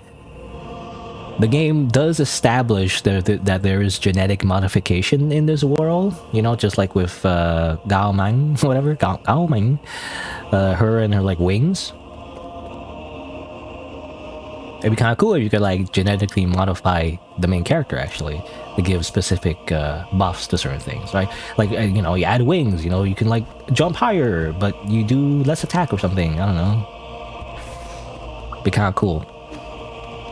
Speaker 1: The game does establish that there is genetic modification in this world, you know, just like with Gao Mang, whatever, Gao Mang, her and her like wings. It'd be kind of cool if you could like genetically modify the main character actually to give specific buffs to certain things, right? Like you know, you add wings, you know, you can like jump higher, but you do less attack or something. I don't know. Be kind of cool.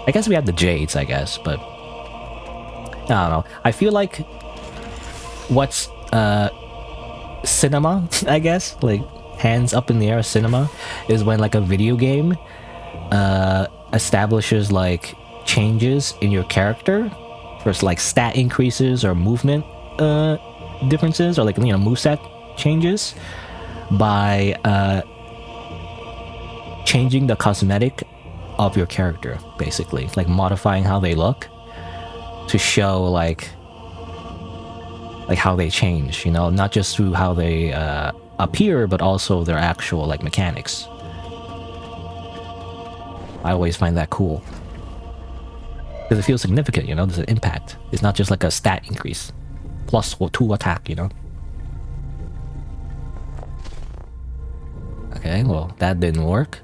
Speaker 1: I guess we have the Jades, I guess, but I don't know. I feel like what's cinema, I guess, like hands up in the air cinema, is when like a video game establishes like changes in your character for like stat increases or movement differences, or like, you know, moveset changes by changing the cosmetic of your character, basically, like modifying how they look to show like how they change, you know, not just through how they appear, but also their actual like mechanics. I always find that cool because it feels significant, you know. There's an impact. It's not just like a stat increase plus 2 attack, you know. Okay, well, that didn't work.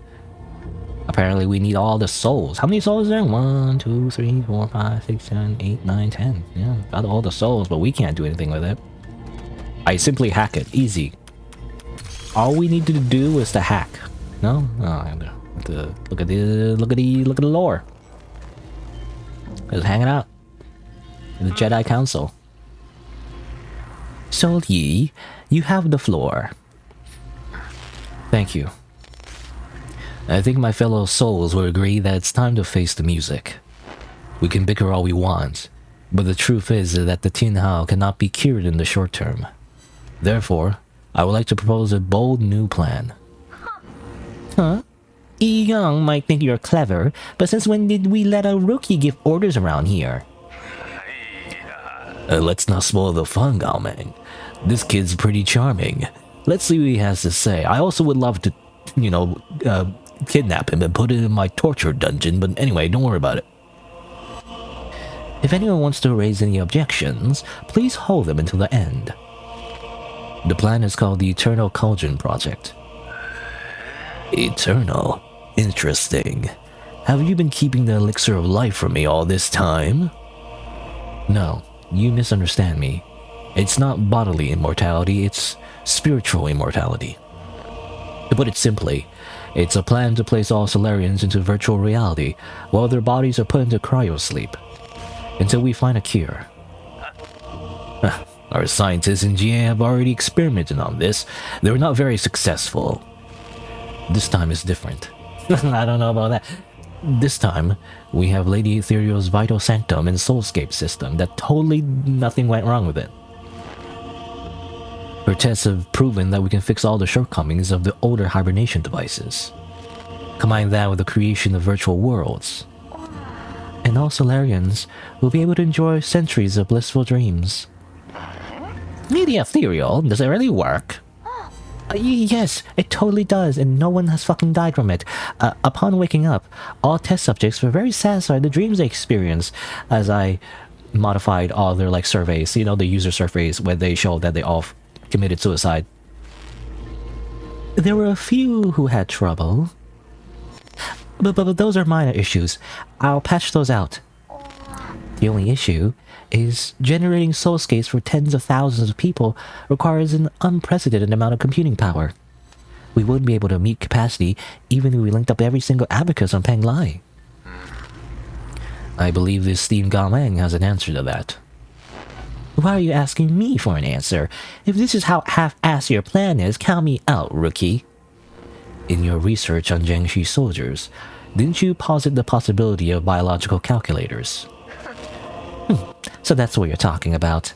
Speaker 1: Apparently we need all the souls. How many souls is there? 1, 2, 3, 4, 5, 6, 7, 8, 9, 10. Yeah, got all the souls, but we can't do anything with it. I simply hack it. Easy. All we need to do is to hack. No? Oh, I have to look at the lore. Just hanging out. The Jedi Council. Sol Yi, you have the floor. Thank you. I think my fellow souls will agree that it's time to face the music. We can bicker all we want, but the truth is that the Tin Hao cannot be cured in the short term. Therefore, I would like to propose a bold new plan. Huh? Yi Yang might think you're clever, but since when did we let a rookie give orders around here? Let's not spoil the fun, Gao Meng. This kid's pretty charming. Let's see what he has to say. I also would love to, you know, kidnap him and put him in my torture dungeon, but anyway, don't worry about it. If anyone wants to raise any objections, please hold them until the end. The plan is called the Eternal Cauldron Project. Eternal? Interesting. Have you been keeping the elixir of life from me all this time? No, you misunderstand me. It's not bodily immortality, it's spiritual immortality. To put it simply, it's a plan to place all Solarians into virtual reality while their bodies are put into cryosleep until we find a cure. Our scientists in GA have already experimented on this. They were not very successful. This time is different. I don't know about that. This time, we have Lady Ethereal's Vital Sanctum and Soulscape system that totally nothing went wrong with it. Her tests have proven that we can fix all the shortcomings of the older hibernation devices. Combine that with the creation of virtual worlds, and all Solarians will be able to enjoy centuries of blissful dreams. Lady Ethereal, does it really work? Yes, it totally does, and no one has fucking died from it. Upon waking up, all test subjects were very satisfied with the dreams they experienced as I modified all their like surveys, you know, the user surveys where they showed that they all committed suicide. There were a few who had trouble. But those are minor issues. I'll patch those out. The only issue is generating soulscapes for tens of thousands of people requires an unprecedented amount of computing power. We wouldn't be able to meet capacity even if we linked up every single abacus on Peng Lai. I believe this esteemed Gao Meng has an answer to that. Why are you asking me for an answer? If this is how half-assed your plan is, count me out, rookie. In your research on Jiangxi soldiers, didn't you posit the possibility of biological calculators? So that's what you're talking about.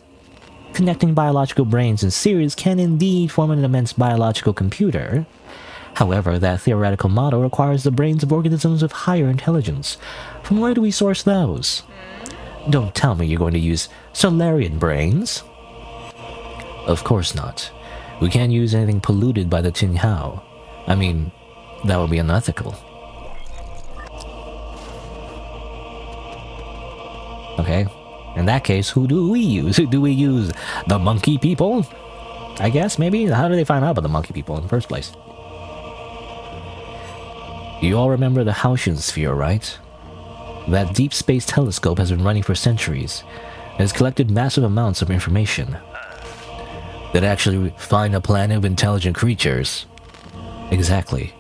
Speaker 1: Connecting biological brains in series can indeed form an immense biological computer. However, that theoretical model requires the brains of organisms with higher intelligence. From where do we source those? Don't tell me you're going to use Solarian brains. Of course not. We can't use anything polluted by the Tin Hao. I mean, that would be unethical. Okay. In that case, who do we use? Do we use the monkey people? I guess, maybe? How do they find out about the monkey people in the first place? You all remember the Haotian sphere, right? That deep space telescope has been running for centuries and has collected massive amounts of information. Did it actually find a planet of intelligent creatures? Exactly.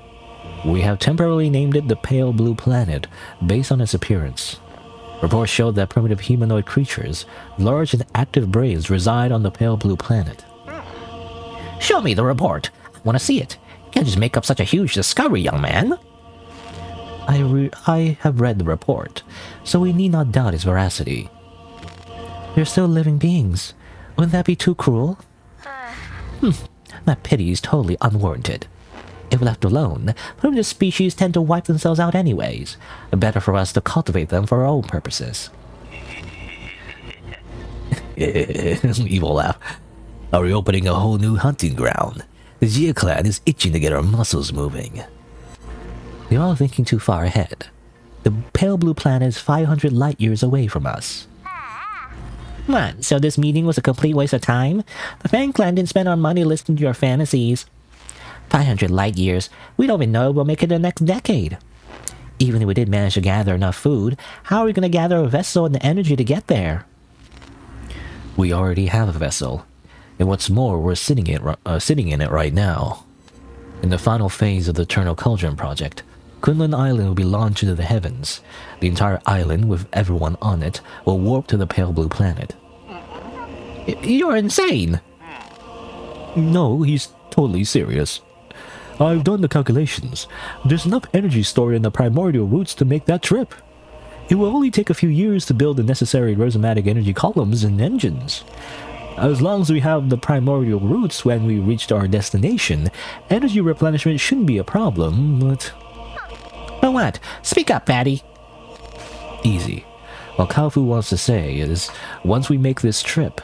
Speaker 1: We have temporarily named it the Pale Blue Planet, based on its appearance. Reports show that primitive humanoid creatures, large and active brains, reside on the Pale Blue Planet. Show me the report. I want to see it. You can't just make up such a huge discovery, young man. I have read the report, so we need not doubt its veracity. They're still living beings. Wouldn't that be too cruel? That pity is totally unwarranted. If left alone, primitive species tend to wipe themselves out anyways. Better for us to cultivate them for our own purposes. Evil laugh. Are we opening a whole new hunting ground? The Jia clan is itching to get our muscles moving. You're all thinking too far ahead. The Pale Blue Planet is 500 light years away from us. What, so this meeting was a complete waste of time? The Fan Clan didn't spend our money listening to your fantasies. 500 light years, we don't even know if we'll make it the next decade. Even if we did manage to gather enough food, how are we going to gather a vessel and the energy to get there? We already have a vessel. And what's more, we're sitting in it right now. In the final phase of the Eternal Cauldron project, Kunlun Island will be launched into the heavens. The entire island, with everyone on it, will warp to the Pale Blue Planet. You're insane! No, he's totally serious. I've done the calculations. There's enough energy stored in the primordial roots to make that trip. It will only take a few years to build the necessary rhizomatic energy columns and engines. As long as we have the primordial roots when we reach our destination, energy replenishment shouldn't be a problem, but... But what? Speak up, Patty! Easy. What Kaofu wants to say is, once we make this trip,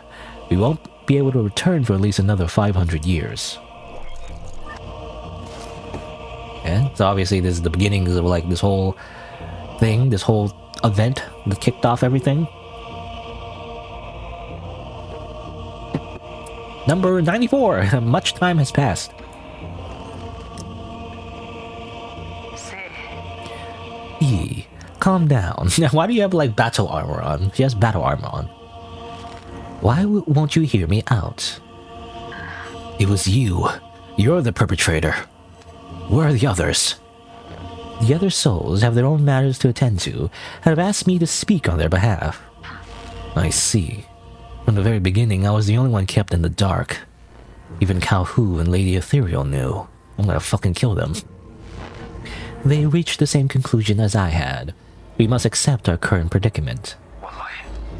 Speaker 1: we won't be able to return for at least another 500 years. Yeah, so obviously this is the beginnings of like this whole thing, this whole event that kicked off everything. Number 94. Much time has passed. E, calm down. Why do you have like battle armor on? She has battle armor on. Why won't you hear me out? It was you. You're the perpetrator. Where are the others? The other souls have their own matters to attend to and have asked me to speak on their behalf. I see. From the very beginning, I was the only one kept in the dark. Even Kaohu and Lady Ethereal knew. I'm gonna fucking kill them. They reached the same conclusion as I had. We must accept our current predicament.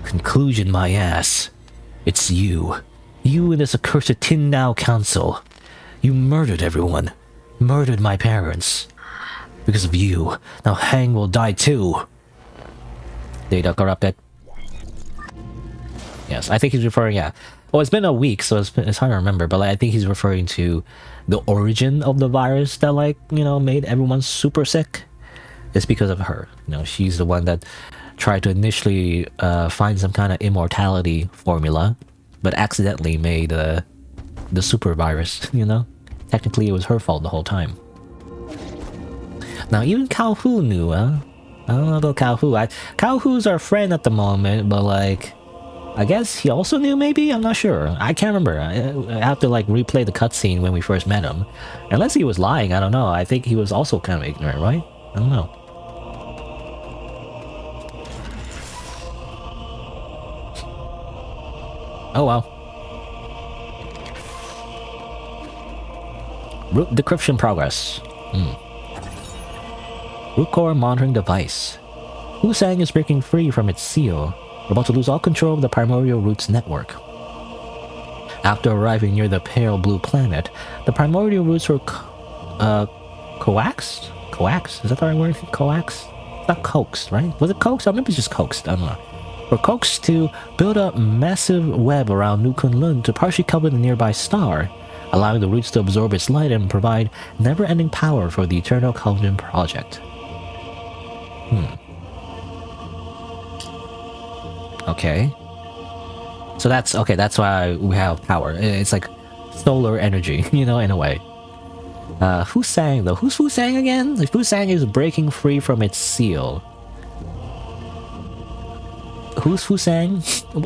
Speaker 1: Conclusion, my ass. It's you. You and this accursed Tindao Council. You murdered everyone. Murdered my parents. Because of you, now Hang will die too. Data corrupted. Yes, I think he's referring, yeah. Well, it's been a week, so it's hard to remember, but like, I think he's referring to the origin of the virus that, like, you know, made everyone super sick. It's because of her. You know, she's the one that tried to initially find some kind of immortality formula, but accidentally made the super virus, you know? Technically, it was her fault the whole time. Now, even Kaohu knew, huh? I don't know about Kaohu. Kaohu's our friend at the moment, but like... I guess he also knew, maybe? I'm not sure. I can't remember. I have to like replay the cutscene when we first met him. Unless he was lying, I don't know. I think he was also kind of ignorant, right? I don't know. Oh well. Root decryption progress. Root core monitoring device. Husang is breaking free from its seal. We're about to lose all control of the primordial roots network. After arriving near the Pale Blue Planet, the primordial roots were coaxed? Coaxed? Is that the right word? Coaxed? Not coaxed, right? Was it coaxed? Or maybe it's just coaxed. I don't know. Were coaxed to build a massive web around New Kunlun to partially cover the nearby star, allowing the roots to absorb its light and provide never-ending power for the Eternal Cauldron project. Okay. So that's okay. That's why we have power. It's like solar energy, you know, in a way. Fusang though. Who's Fusang again? Like, Fusang is breaking free from its seal. Who's Fusang?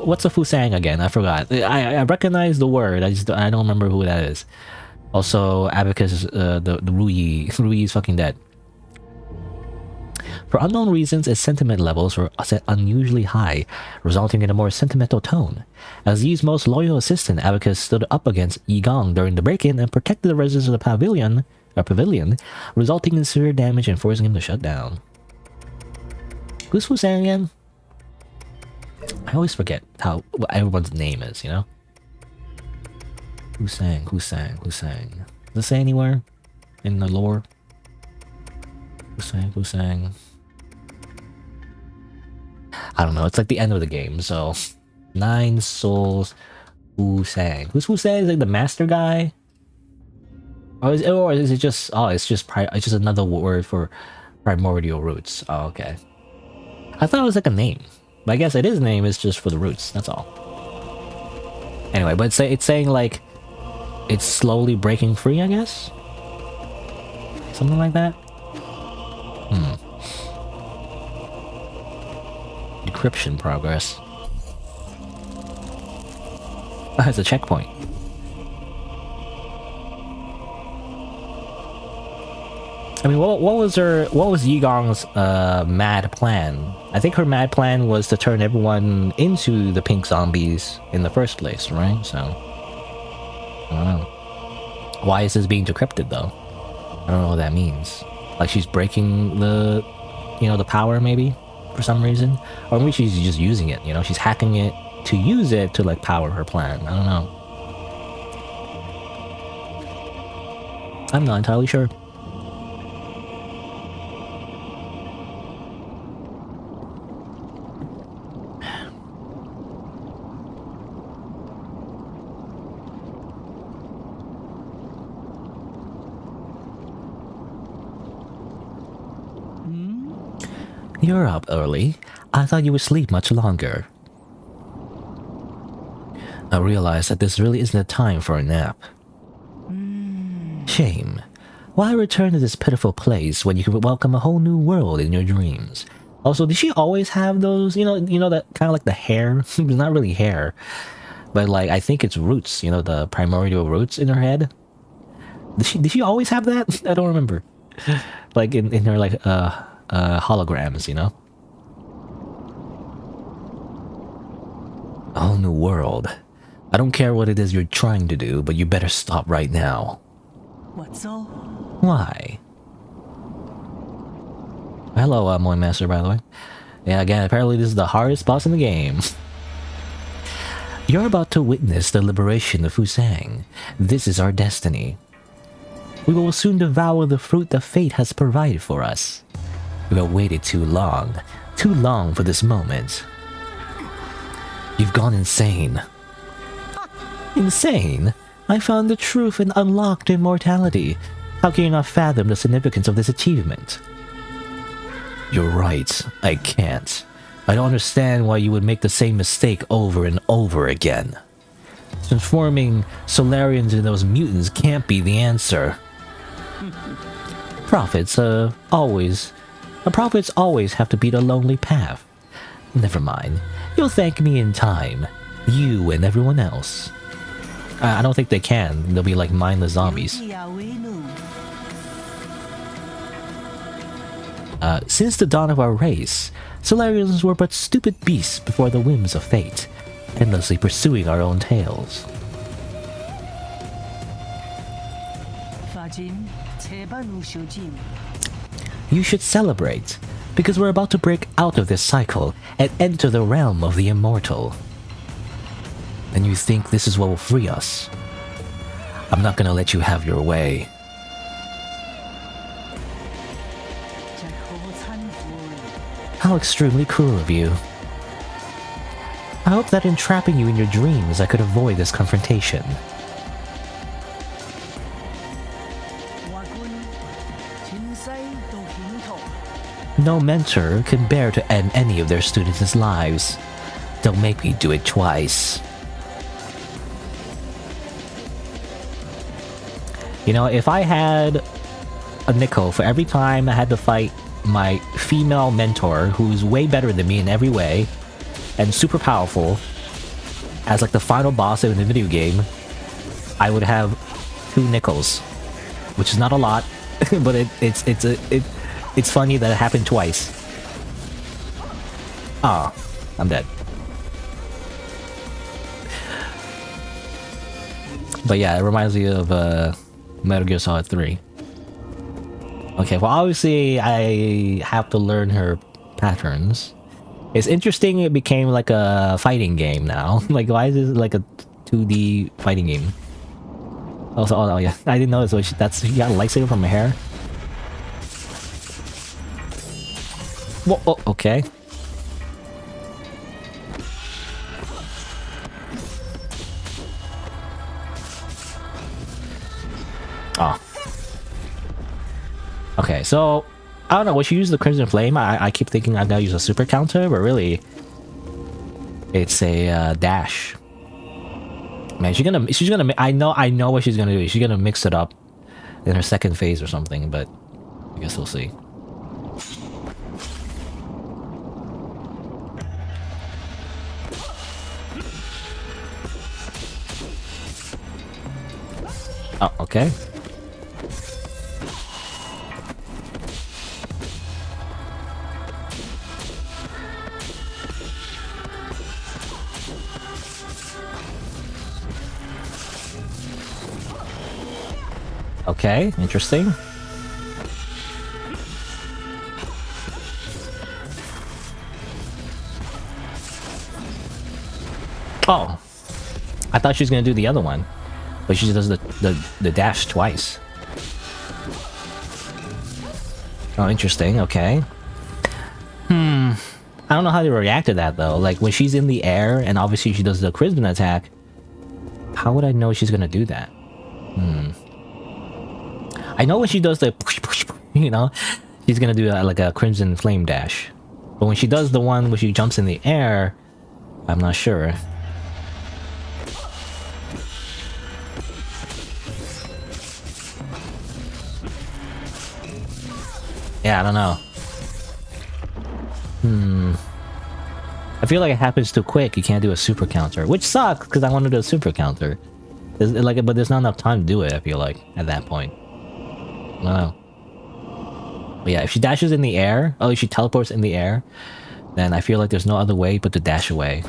Speaker 1: What's a Fusang again? I forgot. I recognize the word. I don't remember who that is. Also, Abacus, the Ruyi. Ruyi is fucking dead. For unknown reasons, its sentiment levels were set unusually high, resulting in a more sentimental tone. As Yi's most loyal assistant, Abacus stood up against Yi Gong during the break-in and protected the residents of the pavilion, resulting in severe damage and forcing him to shut down. Who's Fusang again? I always forget what everyone's name is, you know? Fusang? Does it say anywhere in the lore? Fusang. I don't know, it's like the end of the game, so 9 souls. Fusang. Who's Fusang? Is like the master guy? Or is it just it's just another word for primordial roots. Oh, okay. I thought it was like a name. But I guess it is a name, it's just for the roots, that's all. Anyway, but it's saying like it's slowly breaking free, I guess? Something like that? Decryption progress. Oh, it's a checkpoint. I mean, what was Yi Gong's mad plan? I think her mad plan was to turn everyone into the pink zombies in the first place, right? So, I don't know. Why is this being decrypted though? I don't know what that means. Like she's breaking the, the power maybe for some reason, or maybe she's just using it. You know, she's hacking it to use it to like power her plan. I don't know. I'm not entirely sure. You're up early. I thought you would sleep much longer. I realize that this really isn't a time for a nap. Shame. Why return to this pitiful place when you could welcome a whole new world in your dreams? Also, did she always have those, that kind of like the hair? It's not really hair, but like I think it's roots, the primordial roots in her head. Did she always have that? I don't remember. Like in her like holograms, A whole new world. I don't care what it is you're trying to do, but you better stop right now.
Speaker 3: What's all?
Speaker 1: Why? Hello, Moin Master, by the way. Yeah, again, apparently this is the hardest boss in the game. You're about to witness the liberation of Fusang. This is our destiny. We will soon devour the fruit that fate has provided for us. We have waited too long for this moment. You've gone insane. Insane? I found the truth and unlocked immortality. How can you not fathom the significance of this achievement? You're right, I can't. I don't understand why you would make the same mistake over and over again. Transforming Solarians into those mutants can't be the answer. Prophets always have to beat a lonely path. Never mind. You'll thank me in time. You and everyone else. I don't think they can. They'll be like mindless zombies. Since the dawn of our race, Solarians were but stupid beasts before the whims of fate, endlessly pursuing our own tails. You should celebrate, because we're about to break out of this cycle and enter the realm of the immortal. And you think this is what will free us? I'm not gonna let you have your way. How extremely cruel of you. I hope that in trapping you in your dreams I could avoid this confrontation. No mentor can bear to end any of their students' lives. Don't make me do it twice. You know, if I had a nickel for every time I had to fight my female mentor, who's way better than me in every way, and super powerful, as like the final boss in the video game, I would have 2 nickels, which is not a lot, but it's funny that it happened twice. Ah, I'm dead. But yeah, it reminds me of Metal Gear Solid 3. Okay, well obviously I have to learn her patterns. It's interesting it became like a fighting game now. Like, why is it like a 2D fighting game? Also, oh yeah, I didn't know so she got a lightsaber from her hair. Whoa, oh, okay. Oh. Okay, so I don't know. When she used the Crimson Flame, I keep thinking I gotta use a super counter, but really, it's a dash. Man, she's gonna. I know what she's gonna do. She's gonna mix it up in her second phase or something. But I guess we'll see. Oh, okay. Okay, interesting. Oh, I thought she was gonna do the other one, but she does the dash twice. Oh, interesting. Okay. I don't know how to react to that though. Like when she's in the air and obviously she does the Crimson attack. How would I know she's gonna do that? I know when she does the you know, she's gonna do like a Crimson Flame dash. But when she does the one where she jumps in the air, I'm not sure. Yeah, I don't know. I feel like it happens too quick. You can't do a super counter, which sucks because I want to do a super counter. But there's not enough time to do it. I feel like at that point. I don't know. But yeah, if she dashes in the air, if she teleports in the air, then I feel like there's no other way but to dash away.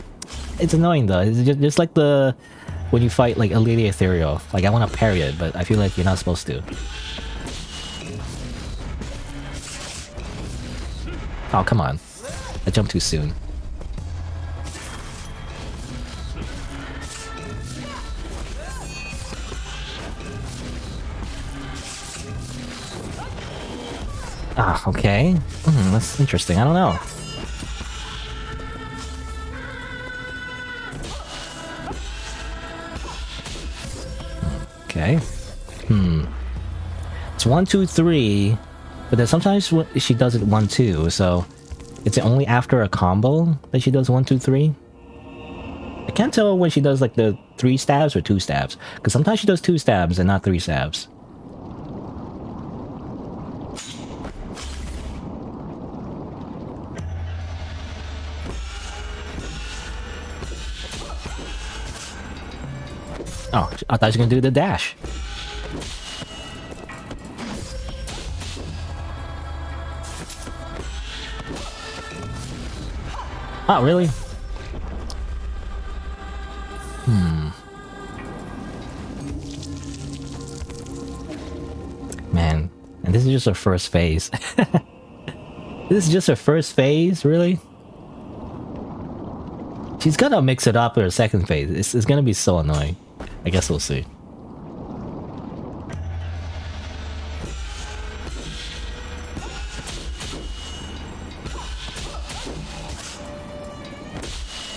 Speaker 1: It's annoying though. It's just like when you fight like Lady Ethereal. Like I want to parry it, but I feel like you're not supposed to. Oh, come on. I jumped too soon. Ah, okay. That's interesting. I don't know. Okay. It's 1, 2, 3. But then sometimes she does it 1, 2, so it's only after a combo that she does 1, 2, 3. I can't tell when she does like the 3 stabs or 2 stabs, because sometimes she does 2 stabs and not 3 stabs. Oh, I thought she was gonna do the dash. Oh, really? Man, and this is just her first phase. This is just her first phase, really? She's gonna mix it up in her second phase. It's gonna be so annoying. I guess we'll see.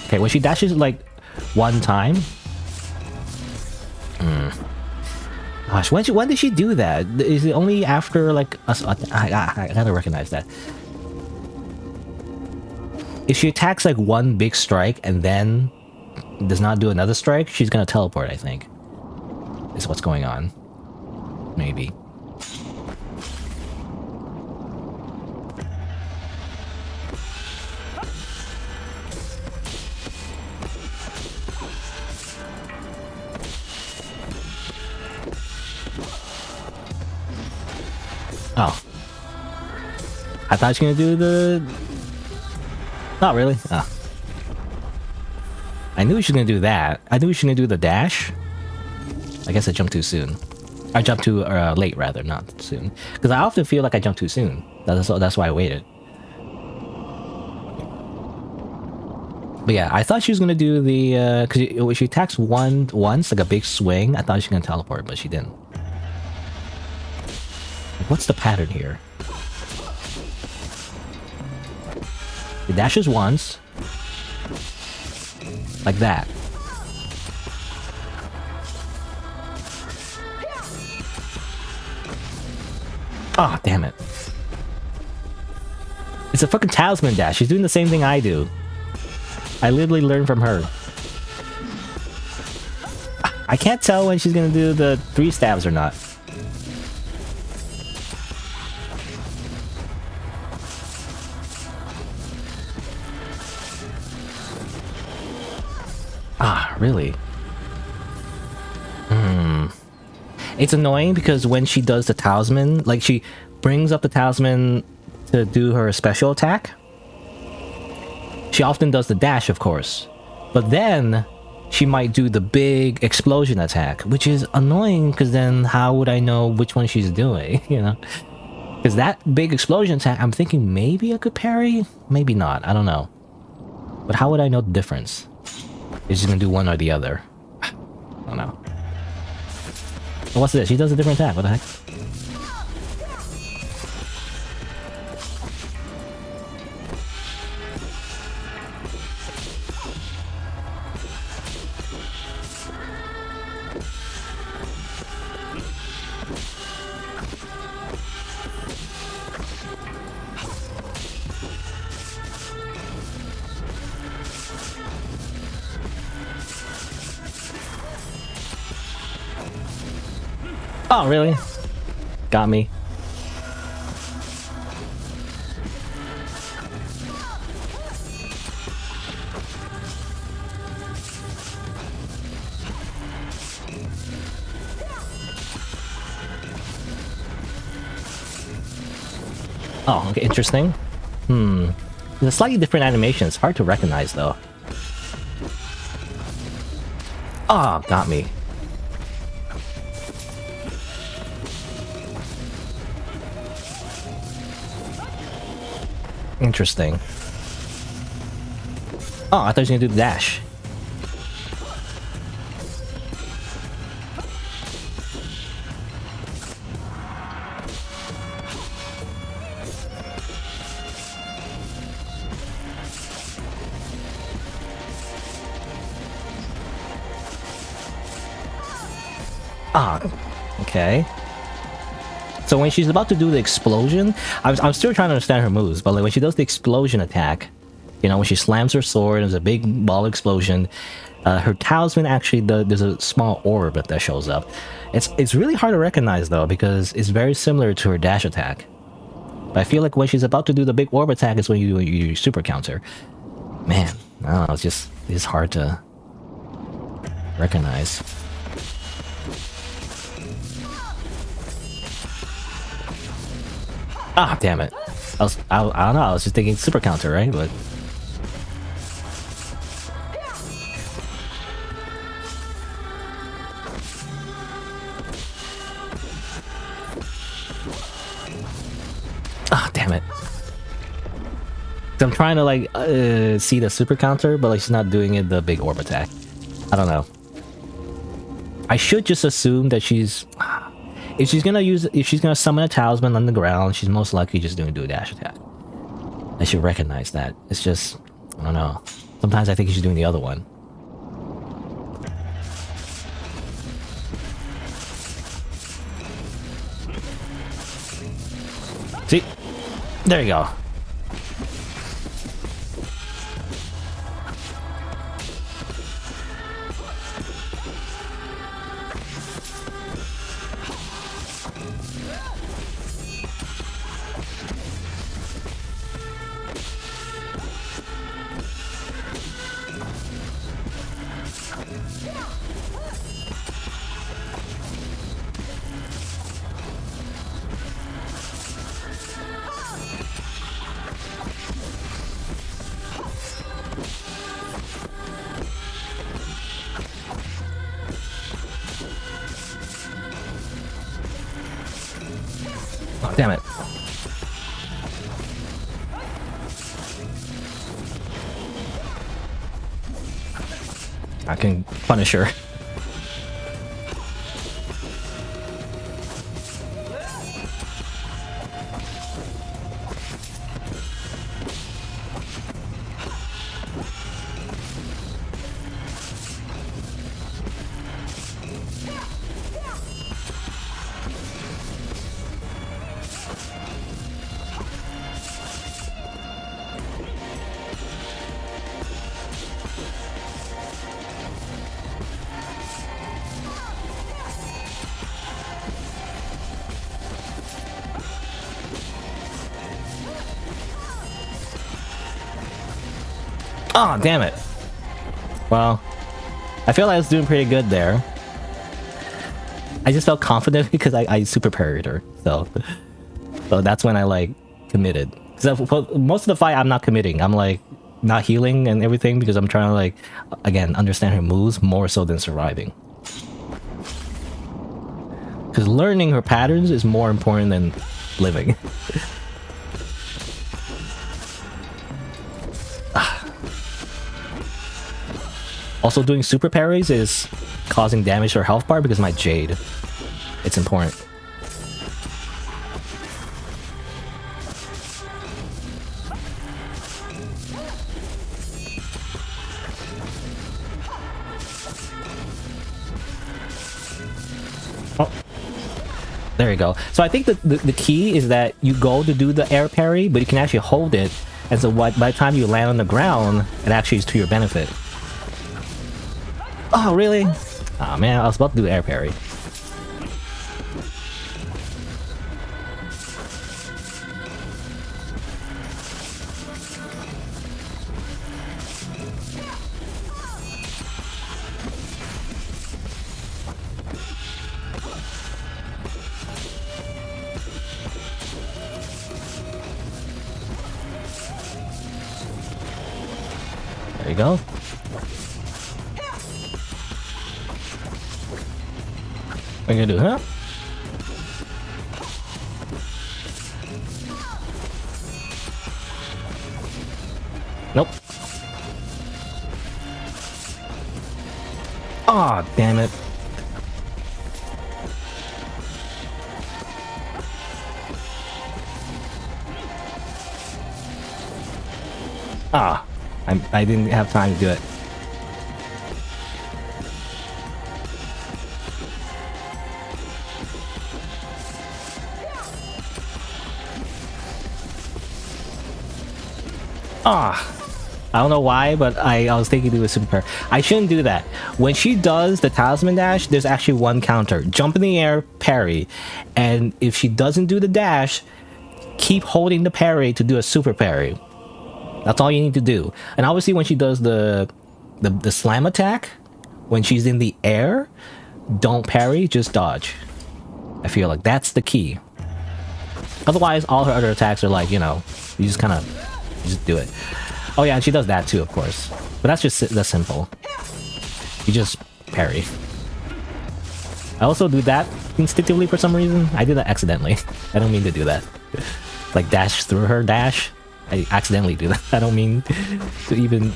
Speaker 1: Okay, when she dashes like 1 time. Gosh, when did she do that? Is it only after like us? I gotta recognize that. if she attacks like one big strike and then does not do another strike, she's gonna teleport, I think. Is what's going on. Maybe. Oh. I thought she was gonna do the... Not really. Oh. I knew she was gonna do that. I knew she was gonna do the dash. I guess I jumped too soon. I jumped too late, rather, not soon. Because I often feel like I jumped too soon. That's why I waited. But yeah, I thought she was gonna do the... Because she attacks once, like a big swing. I thought she was gonna teleport, but she didn't. What's the pattern here? It dashes once. Like that. Oh, damn it. It's a fucking talisman dash. She's doing the same thing I do. I literally learned from her. I can't tell when she's gonna do the 3 stabs or not. Ah, really? It's annoying because when she does the talisman, like she brings up the talisman to do her special attack, she often does the dash, of course. But then she might do the big explosion attack, which is annoying because then how would I know which one she's doing, you know? Because that big explosion attack, I'm thinking maybe I could parry, maybe not, I don't know. But how would I know the difference? Is she gonna do one or the other? I don't know. But what's this? She does a different attack. What the heck? Oh, really? Got me. Oh, okay, interesting. It's a slightly different animation. It's hard to recognize, though. Oh, got me. Interesting. Oh, I thought he was gonna do the dash. Ah, okay. So when she's about to do the explosion, I'm still trying to understand her moves, but like when she does the explosion attack, you know, when she slams her sword, there's a big ball explosion. Her talisman actually, there's a small orb that shows up. It's really hard to recognize though, because it's very similar to her dash attack. But I feel like when she's about to do the big orb attack is when you do your super counter. Man, I don't know, it's hard to recognize. Ah, damn it. I don't know, I was just thinking super counter, right? But... Ah, damn it. I'm trying to, like, see the super counter, but, like, she's not doing it the big orb attack. I don't know. I should just assume that she's... If she's gonna summon a talisman on the ground, she's most likely just going to do a dash attack. I should recognize that. It's just, I don't know. Sometimes I think she's doing the other one. See? There you go. Damn it. I can punish her. Oh, damn it. Well, I feel like I was doing pretty good there. I just felt confident because I super parried her. So that's when I like committed. Because most of the fight I'm not committing. I'm like not healing and everything because I'm trying to like, again, understand her moves more so than surviving. Because learning her patterns is more important than living. Also, doing super parries is causing damage to her health bar because of my Jade. It's important. Oh. There you go. So I think the key is that you go to do the air parry, but you can actually hold it. And so by the time you land on the ground, it actually is to your benefit. Oh, really? Oh man, I was about to do air parry. There you go. What are you gonna do, huh? Nope. Aw, oh, damn it. Ah, I didn't have time to do it. Ah, I don't know why, but I was thinking to do a super parry. I shouldn't do that. When she does the talisman dash, there's actually one counter. Jump in the air, parry. And if she doesn't do the dash, keep holding the parry to do a super parry. That's all you need to do. And obviously when she does the slam attack, when she's in the air, don't parry, just dodge. I feel like that's the key. Otherwise, all her other attacks are like, you know, you just kind of... just do it. Oh yeah, and she does that too, of course. But that's simple. You just parry. I also do that instinctively for some reason. I did that accidentally. I don't mean to do that. Like dash through her dash. I accidentally do that. I don't mean to even...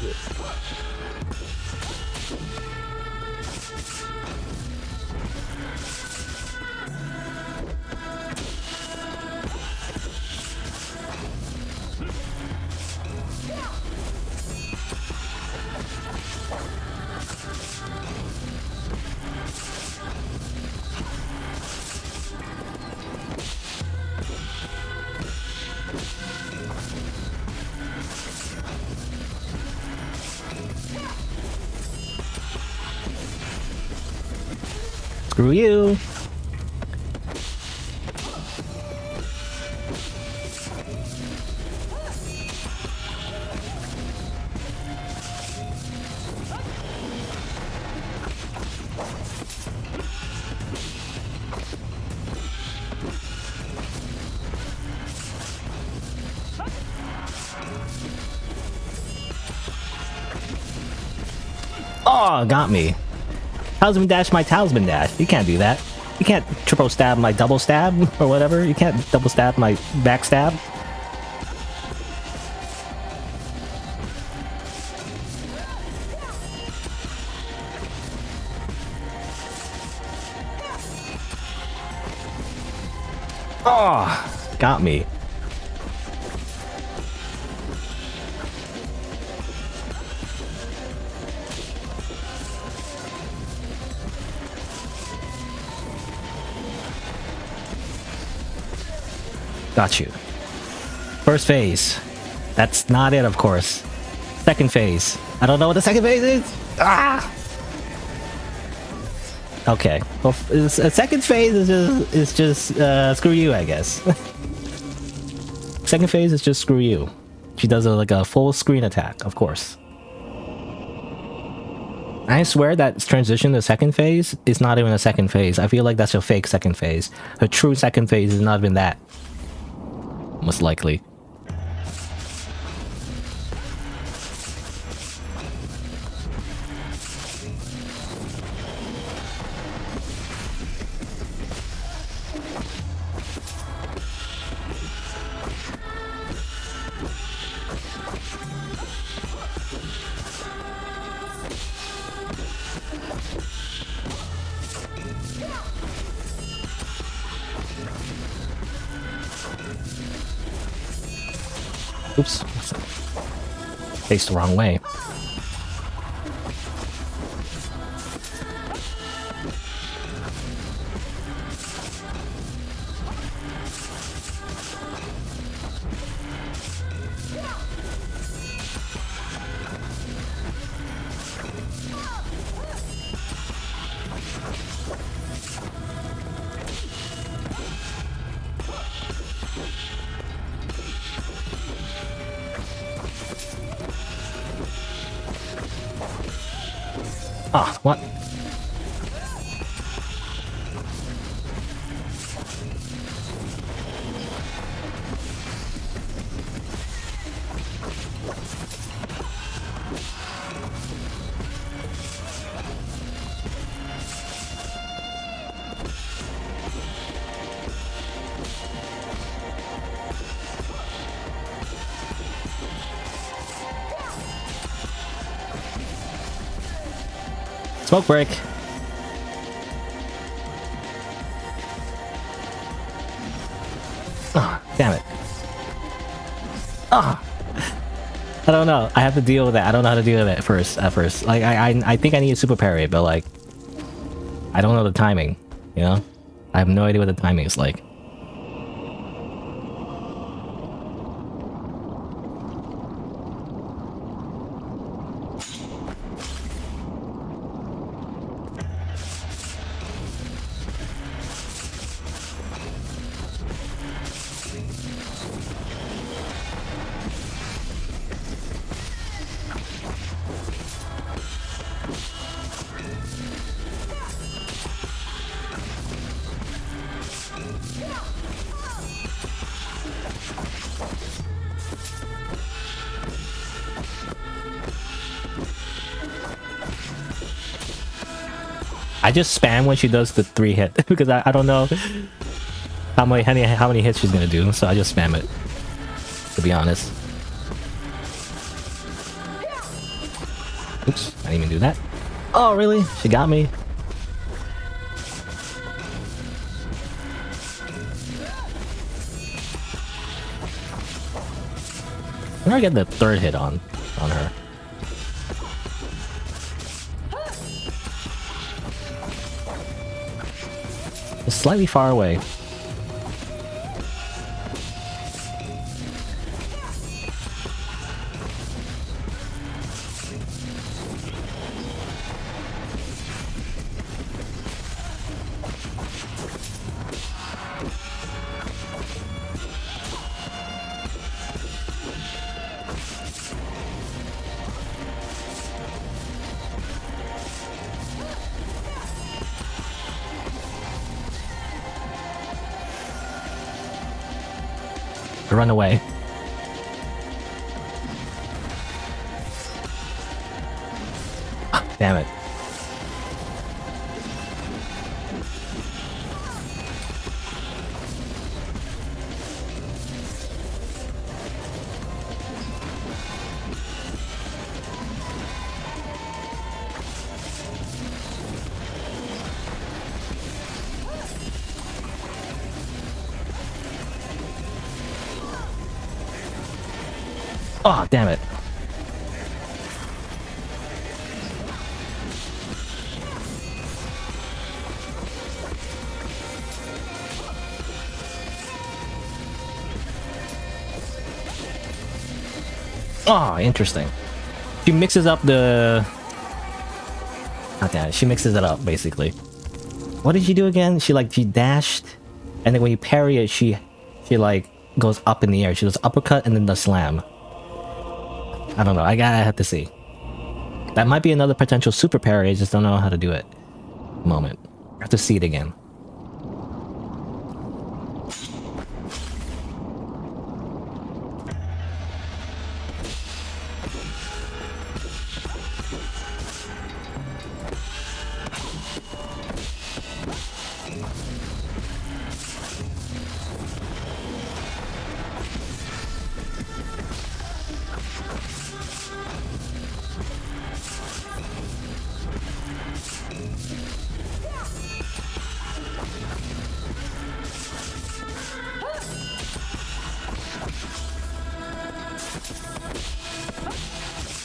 Speaker 1: Screw you! Oh, got me. Talisman dash my talisman dash. You can't do that. You can't triple stab my double stab or whatever. You can't double stab my backstab. Oh, got me. Got you. First phase. That's not it, of course. Second phase. I don't know what the second phase is. Ah! Okay. Well, second phase is just screw you, I guess. Second phase is just screw you. She does like a full screen attack, of course. I swear that transition to second phase is not even a second phase. I feel like that's a fake second phase. Her true second phase is not even that. Most likely. Oops. Faced the wrong way. Ah, what? Smoke break. Ah, oh, damn it. Ah. Oh. I don't know. I have to deal with that. I don't know how to deal with it at first. Like I think I need a super parry, but like I don't know the timing, you know? I have no idea what the timing is like. I just spam when she does the 3 hit because I don't know how many hits she's gonna do, so I just spam it, to be honest. Oops, I didn't even do that. Oh really? She got me. When do I get the 3rd hit on her? It's slightly far away. Run away. Ah, damn it. Oh, damn it. Oh, interesting. She mixes up the... Oh, damn it. She mixes it up, basically. What did she do again? She dashed, and then when you parry it, she like goes up in the air. She does uppercut and then the slam. I don't know. I have to see. That might be another potential super parry. I just don't know how to do it. Moment. I have to see it again.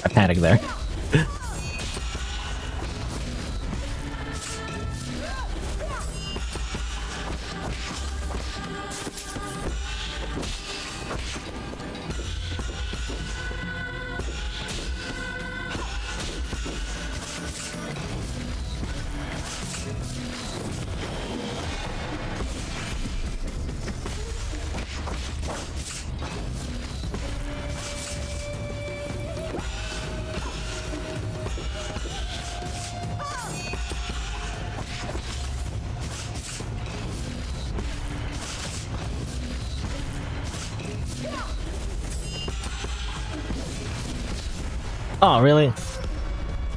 Speaker 1: I panicked there. Oh, really?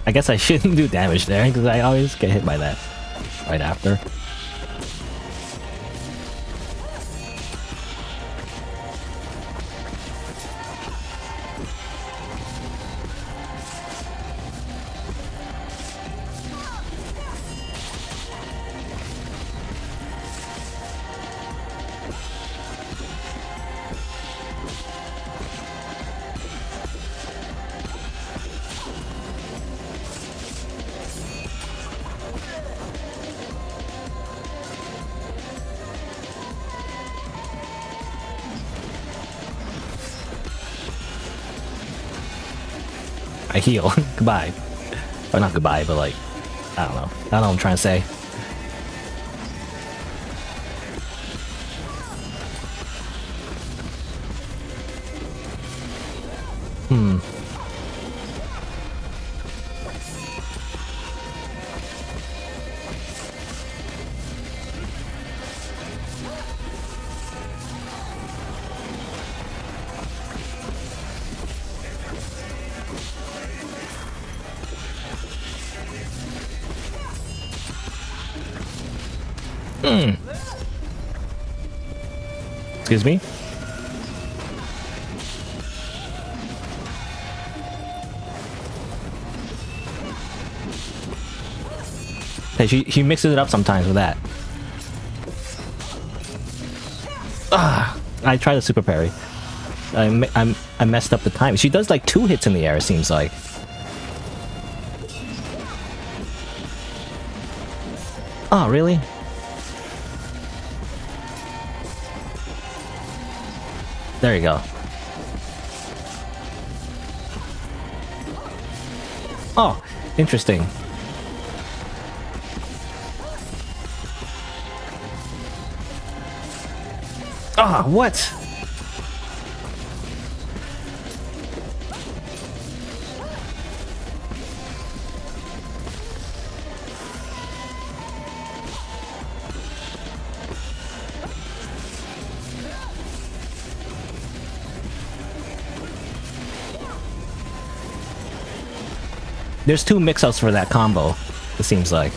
Speaker 1: I guess I shouldn't do damage there, because I always get hit by that right after. I heal. Goodbye. Or not goodbye, but like, I don't know. I don't know what I'm trying to say. Excuse me? Hey, she mixes it up sometimes with that. Ah, I tried a super parry. I messed up the time. She does like 2 hits in the air, it seems like. Oh, really? There you go. Oh, interesting. Ah, what? There's 2 mix-ups for that combo, it seems like.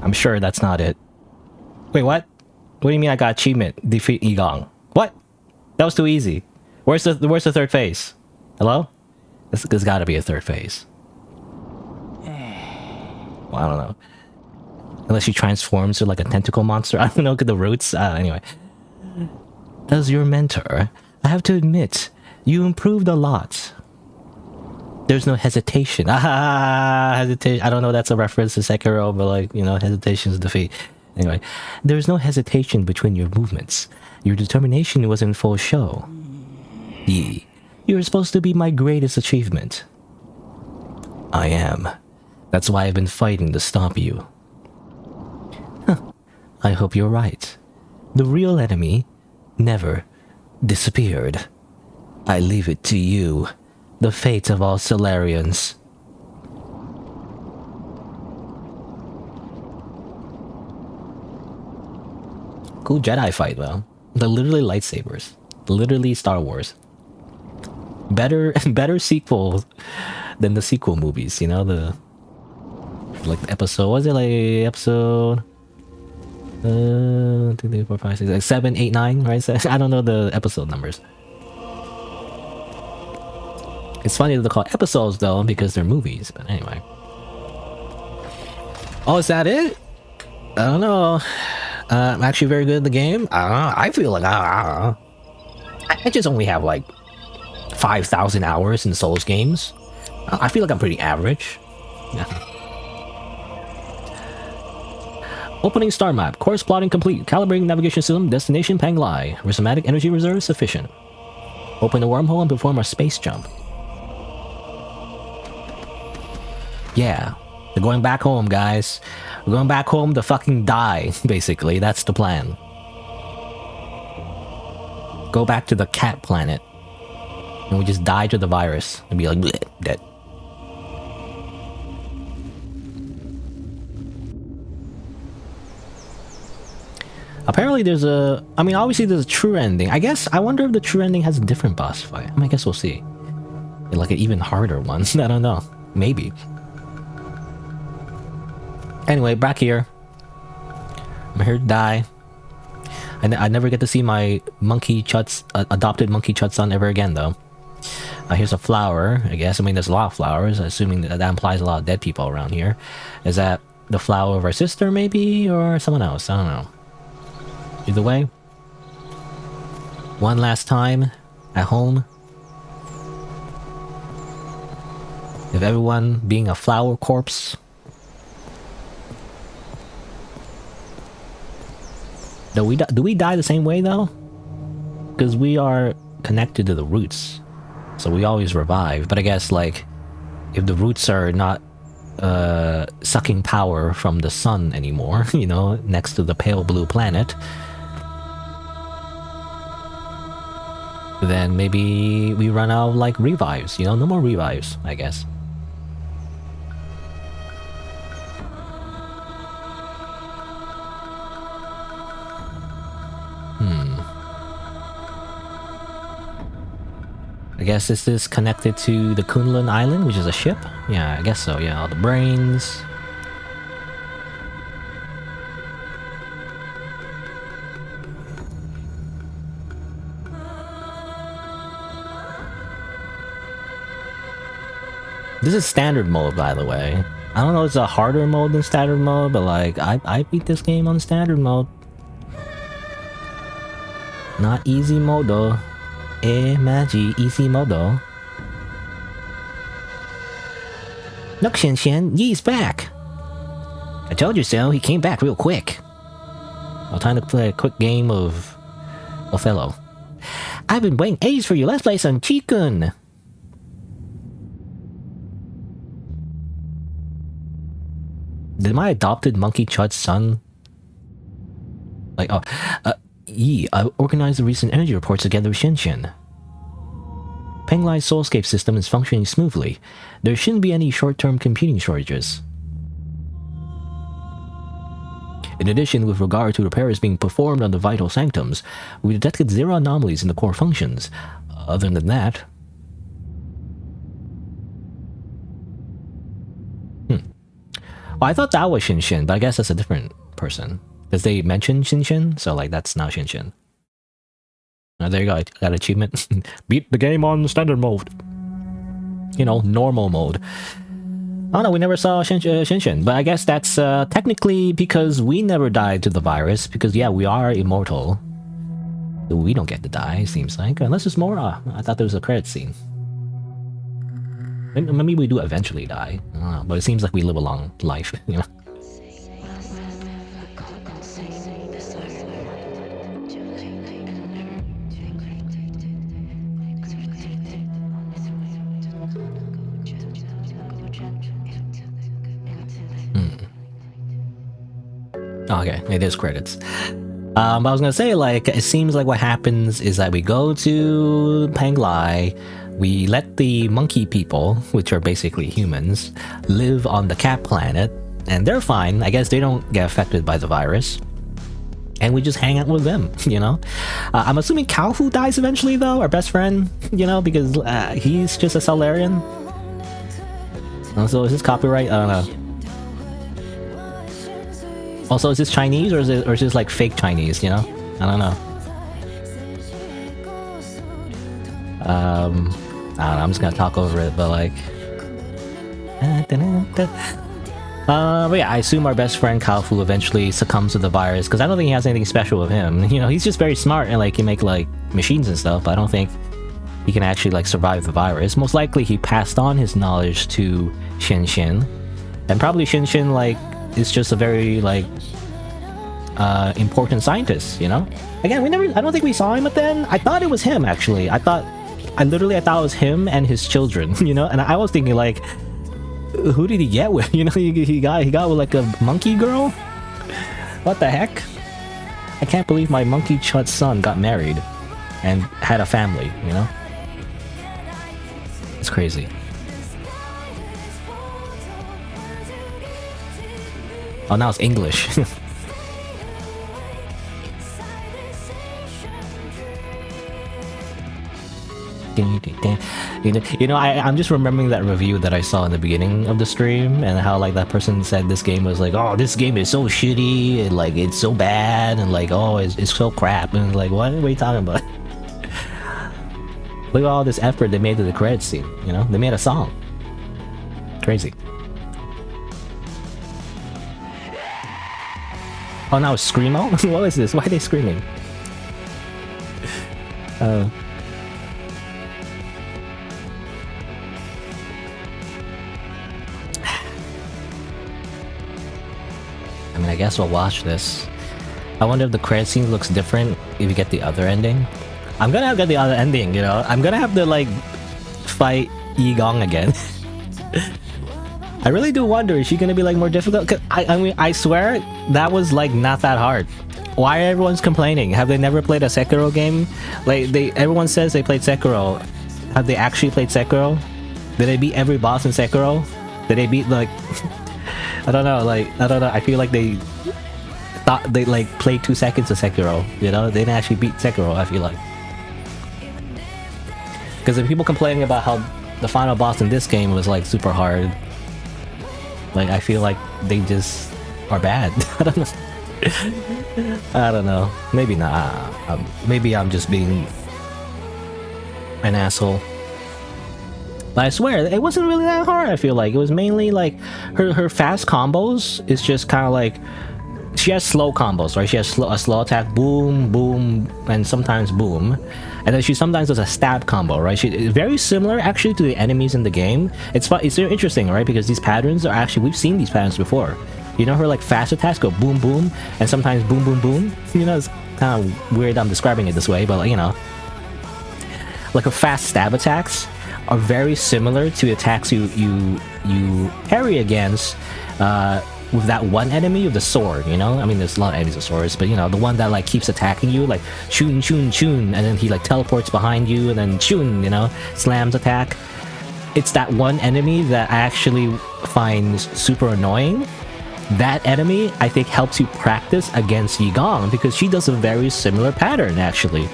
Speaker 1: I'm sure that's not it. Wait, what? What do you mean I got achievement? Defeat Igong. What? That was too easy. Where's the third phase? Hello? There's got to be a third phase. Well, I don't know. Unless she transforms to like a tentacle monster. I don't know, get the roots. Anyway. As your mentor, I have to admit, you improved a lot. There's no hesitation. Hesitation. I don't know, that's a reference to Sekiro, but like, you know, hesitation is defeat. Anyway, there's no hesitation between your movements. Your determination was in full show. Yi, you're supposed to be my greatest achievement. I am. That's why I've been fighting to stop you. I hope you're right. The real enemy never disappeared. I leave it to you, the fate of all Solarians. Cool Jedi fight, though. They're literally lightsabers. Literally Star Wars. Better sequel than the sequel movies, you know, the episode, was it like episode 2, 3, 4, 5, 6, like 7, 8, 9, right? I don't know the episode numbers. It's funny that they call episodes though because they're movies, but anyway. Oh, is that it? I don't know. I'm actually very good at the game. I feel like I just only have like 5,000 hours in Souls games. I feel like I'm pretty average. Yeah. Opening star map. Course plotting complete. Calibrating navigation system. Destination Panglai. Rhizomatic energy reserve sufficient. Open the wormhole and perform a space jump. Yeah. We're going back home, guys. We're going back home to fucking die, basically. That's the plan. Go back to the cat planet. And we just die to the virus. And be like, bleh, dead. Apparently there's a... I mean, obviously there's a true ending. I guess... I wonder if the true ending has a different boss fight. I mean, I guess we'll see. Like an even harder one. I don't know. Maybe. Anyway, back here. I'm here to die. I never get to see my monkey Chut's... adopted monkey Chut son ever again, though. Here's a flower, I guess. I mean, there's a lot of flowers. Assuming that implies a lot of dead people around here. Is that the flower of our sister, maybe? Or someone else? I don't know. Either way, one last time at home. If everyone being a flower corpse. Do we die the same way though? Because we are connected to the roots, so we always revive. But I guess like if the roots are not sucking power from the sun anymore, you know, next to the pale blue planet, then maybe we run out of like revives, you know, no more revives, I guess. I guess this is connected to the Kunlun Island, which is a ship? Yeah, I guess so, yeah, all the brains. This is standard mode, by the way. I don't know if it's a harder mode than standard mode, but like, I beat this game on standard mode. Not easy mode though. Magi easy mode though. Look, Shen, Yi's back! I told you so, he came back real quick. Well, time to play a quick game of Othello. I've been waiting ages for you, let's play some Chikun! Did my adopted monkey Chud's son... Like, Yi, I organized the recent energy reports together with Shen. Penglai's soulscape system is functioning smoothly. There shouldn't be any short-term computing shortages. In addition, with regard to repairs being performed on the vital sanctums, we detected 0 anomalies in the core functions. Other than that... Well, I thought that was Shen, but I guess that's a different person. Because they mentioned Shinshin, so like that's now Shinshin. Oh, there you go, I got achievement. Beat the game on standard mode. You know, normal mode. Oh no, we never saw Shinshin, but I guess that's technically because we never died to the virus, because yeah, we are immortal. We don't get to die, it seems like. Unless there's more. I thought there was a credit scene. Maybe we do eventually die. I don't know, but it seems like we live a long life, you know? Okay, it is credits. But I was gonna say, like, it seems like what happens is that we go to Panglai, we let the monkey people, which are basically humans, live on the cat planet, and they're fine. I guess they don't get affected by the virus. And we just hang out with them, you know? I'm assuming Kaofu dies eventually, though, our best friend, you know, because he's just a Solarian. So is this copyright? I don't know. Also, is this Chinese or is this like fake Chinese, you know? I don't know. I don't know, I'm just gonna talk over it, but like... but yeah, I assume our best friend Kaofu eventually succumbs to the virus, because I don't think he has anything special with him. You know, he's just very smart and like he make like machines and stuff, but I don't think he can actually like survive the virus. Most likely he passed on his knowledge to Shinshin, and probably Shinshin like is just a very like important scientist, you know? Again, I don't think we saw him at the end. I thought it was him, actually. I thought it was him and his children, you know? And I was thinking like, who did he get with? You know, he got with like a monkey girl? What the heck? I can't believe my monkey chut's son got married and had a family, you know? It's crazy. Oh, now it's English. You know, I'm just remembering that review that I saw in the beginning of the stream, and how like that person said this game was like, oh, this game is so shitty, and like it's so bad, and like, oh, it's so crap, and like, what are you talking about? Look at all this effort they made to the credits scene, you know? They made a song. Crazy. Oh, now it's Screamo? What is this? Why are they screaming? I mean, I guess we'll watch this. I wonder if the credit scene looks different if you get the other ending. I'm gonna get the other ending, you know? I'm gonna have to, like, fight Yi Gong again. I really do wonder, is she gonna be like more difficult? 'Cause I mean, I swear that was like not that hard. Why are everyone's complaining? Have they never played a Sekiro game? Like everyone says they played Sekiro. Have they actually played Sekiro? Did they beat every boss in Sekiro? Did they beat like I don't know. I feel like they thought they like played 2 seconds of Sekiro. You know, they didn't actually beat Sekiro. I feel like because the people complaining about how the final boss in this game was like super hard. Like, I feel like they just are bad. I don't know. I don't know. Maybe not. Maybe I'm just being an asshole. But I swear, it wasn't really that hard, I feel like. It was mainly like her fast combos is just kind of like... She has slow combos, right? She has a slow attack, boom, boom, and sometimes boom. And then she sometimes does a stab combo, right? It's very similar, actually, to the enemies in the game. It's very interesting, right? Because these patterns are actually... We've seen these patterns before. You know, her, like, fast attacks go boom, boom, and sometimes boom, boom, boom. You know, it's kind of weird I'm describing it this way, but, like, you know. Like, her fast stab attacks are very similar to the attacks you parry against, with that one enemy with the sword, you know? I mean, there's a lot of enemies with swords, but, you know, the one that, like, keeps attacking you, like, choon, choon, choon, and then he, like, teleports behind you, and then choon, you know? Slams attack. It's that one enemy that I actually find super annoying. That enemy, I think, helps you practice against Yi Gong, because she does a very similar pattern, actually.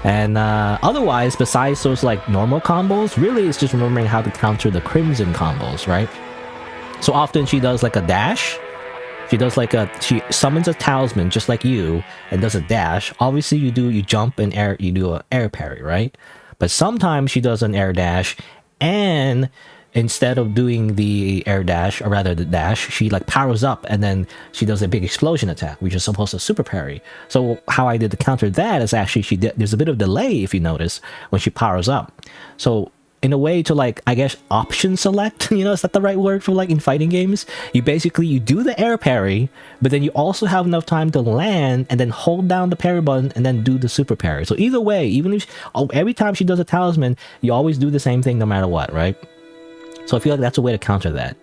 Speaker 1: And, otherwise, besides those, like, normal combos, really it's just remembering how to counter the Crimson combos, right? So often she does like a dash. She does like she summons a talisman just like you and does a dash. Obviously you jump and air, you do an air parry, right? But sometimes she does an air dash, and instead of doing the air dash, or rather the dash, she like powers up and then she does a big explosion attack, which is supposed to super parry. So how I did to counter that is actually there's a bit of delay, if you notice, when she powers up. So in a way to like, I guess, option select, you know, is that the right word for like in fighting games? You do the air parry, but then you also have enough time to land and then hold down the parry button and then do the super parry. So either way, even if every time she does a talisman, you always do the same thing no matter what, right? So I feel like that's a way to counter that.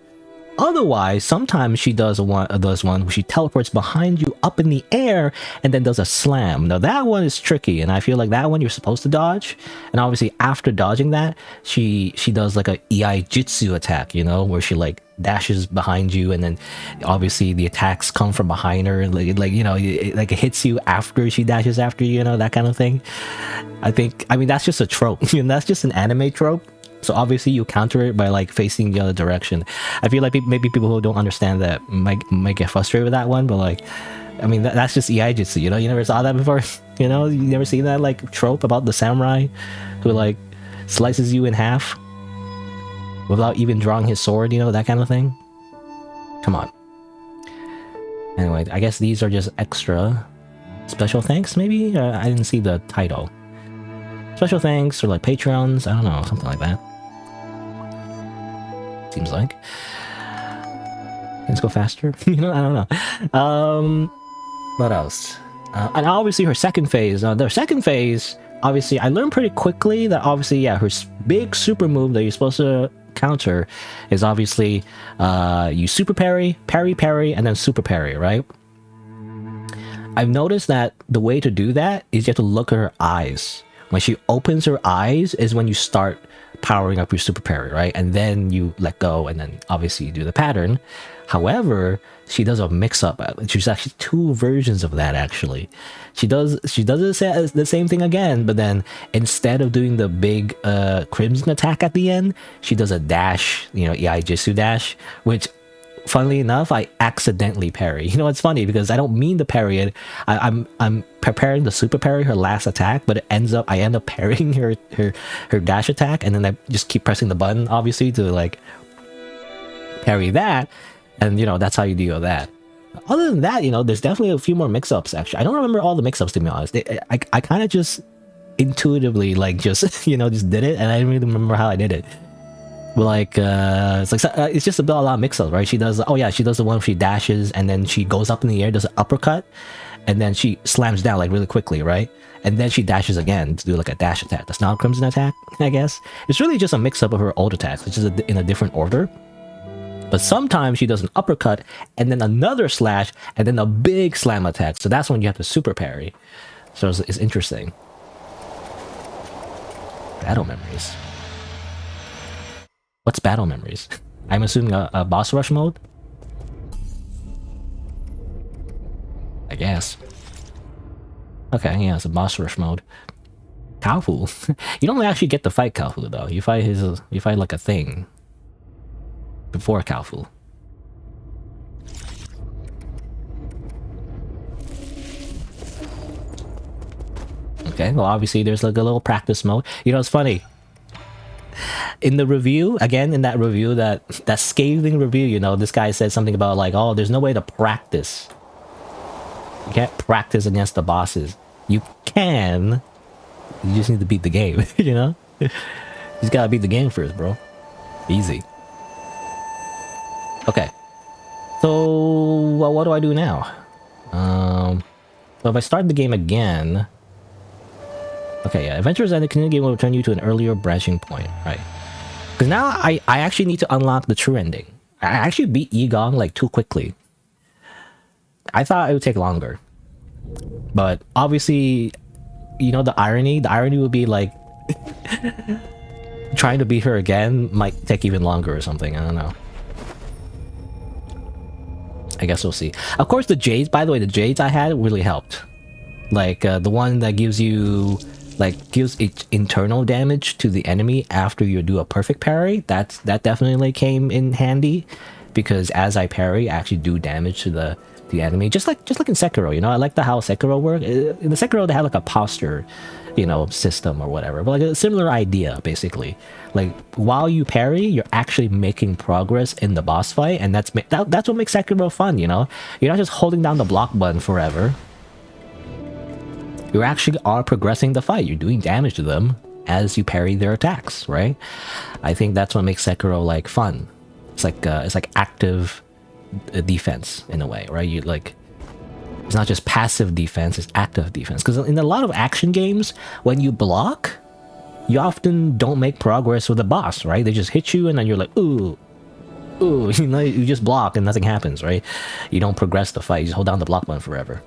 Speaker 1: Otherwise, sometimes she does one where she teleports behind you up in the air and then does a slam. Now that one is tricky, and I feel like that one you're supposed to dodge. And obviously after dodging that, she does like a EI Jitsu attack, you know, where she like dashes behind you, and then obviously the attacks come from behind her, like you know, it hits you after she dashes after you, you know, that kind of thing. I mean that's just a trope. You know, that's just an anime trope. So obviously you counter it by like facing the other direction. I feel like maybe people who don't understand that might get frustrated with that one, but like, I mean that's just EI Jitsu, you know. You never saw that before. You know, you never seen that like trope about the samurai who like slices you in half without even drawing his sword, you know, that kind of thing. Come on. Anyway, I guess these are just extra special thanks, maybe. I didn't see the title. Special thanks or like Patreons, I don't know, something like that. Seems like. Let's go faster. You know, I don't know. What else? And obviously her second phase. Their second phase, obviously, I learned pretty quickly that obviously, yeah, her big super move that you're supposed to counter is obviously you super parry, parry, and then super parry, right? I've noticed that the way to do that is you have to look at her eyes. When she opens her eyes is when you start powering up your super parry, right? And then you let go, and then obviously you do the pattern. However, she does a mix-up. She's actually two versions of that, actually. She does the same thing again, but then instead of doing the big crimson attack at the end, she does a dash, you know, EI Jitsu dash, which funnily enough, I accidentally parry. You know, it's funny because I don't mean to parry it. I'm preparing the super parry, her last attack, but I end up parrying her dash attack, and then I just keep pressing the button, obviously, to like parry that, and you know, that's how you deal with that. Other than that, you know, there's definitely a few more mix-ups, actually. I don't remember all the mix-ups, to be honest. I kind of just intuitively, like, just, you know, just did it, and I didn't really remember how I did it. But like, it's just a lot of mix-ups, right? She does the one where she dashes, and then she goes up in the air, does an uppercut, and then she slams down like really quickly, right? And then she dashes again to do like a dash attack. That's not a crimson attack, I guess. It's really just a mix-up of her old attacks, which is in a different order. But sometimes she does an uppercut, and then another slash, and then a big slam attack. So that's when you have to super parry. So it's interesting. Battle memories. What's battle memories? I'm assuming a boss rush mode? I guess. Okay, yeah, it's a boss rush mode. Kaofu. You don't actually get to fight Kaofu though. You fight like a thing before Kaofu. Okay, well obviously there's like a little practice mode. You know, it's funny. In the review, again, in that review, that scathing review, you know, this guy said something about like, oh, there's no way to practice. You can't practice against the bosses. You can. You just need to beat the game, you know? You just gotta beat the game first, bro. Easy. Okay. So, well, what do I do now? So if I start the game again... Okay, yeah. Adventure's End, the continuing game will return you to an earlier branching point, right? Because now I actually need to unlock the true ending. I actually beat Yigong like too quickly. I thought it would take longer. But obviously, you know, the irony would be like trying to beat her again might take even longer or something. I don't know. I guess we'll see. Of course, the jades, by the way, the jades I had really helped. Like the one that gives you gives internal damage to the enemy after you do a perfect parry. That definitely came in handy. because as I parry, I actually do damage to the enemy, just like in Sekiro. You know, I like the how Sekiro work. In the Sekiro, they have like a posture, you know, system or whatever, but like a similar idea basically. Like while you parry, you're actually making progress in the boss fight, and that's what makes Sekiro fun. You know, you're not just holding down the block button forever. You actually are progressing the fight. You're doing damage to them as you parry their attacks, right? I think that's what makes Sekiro like fun. It's like active defense in a way, right? You like, it's not just passive defense, it's active defense. Because in a lot of action games, when you block, you often don't make progress with the boss, right? They just hit you and then you're like, ooh, you know, you just block and nothing happens, right? You don't progress the fight, you just hold down the block button forever.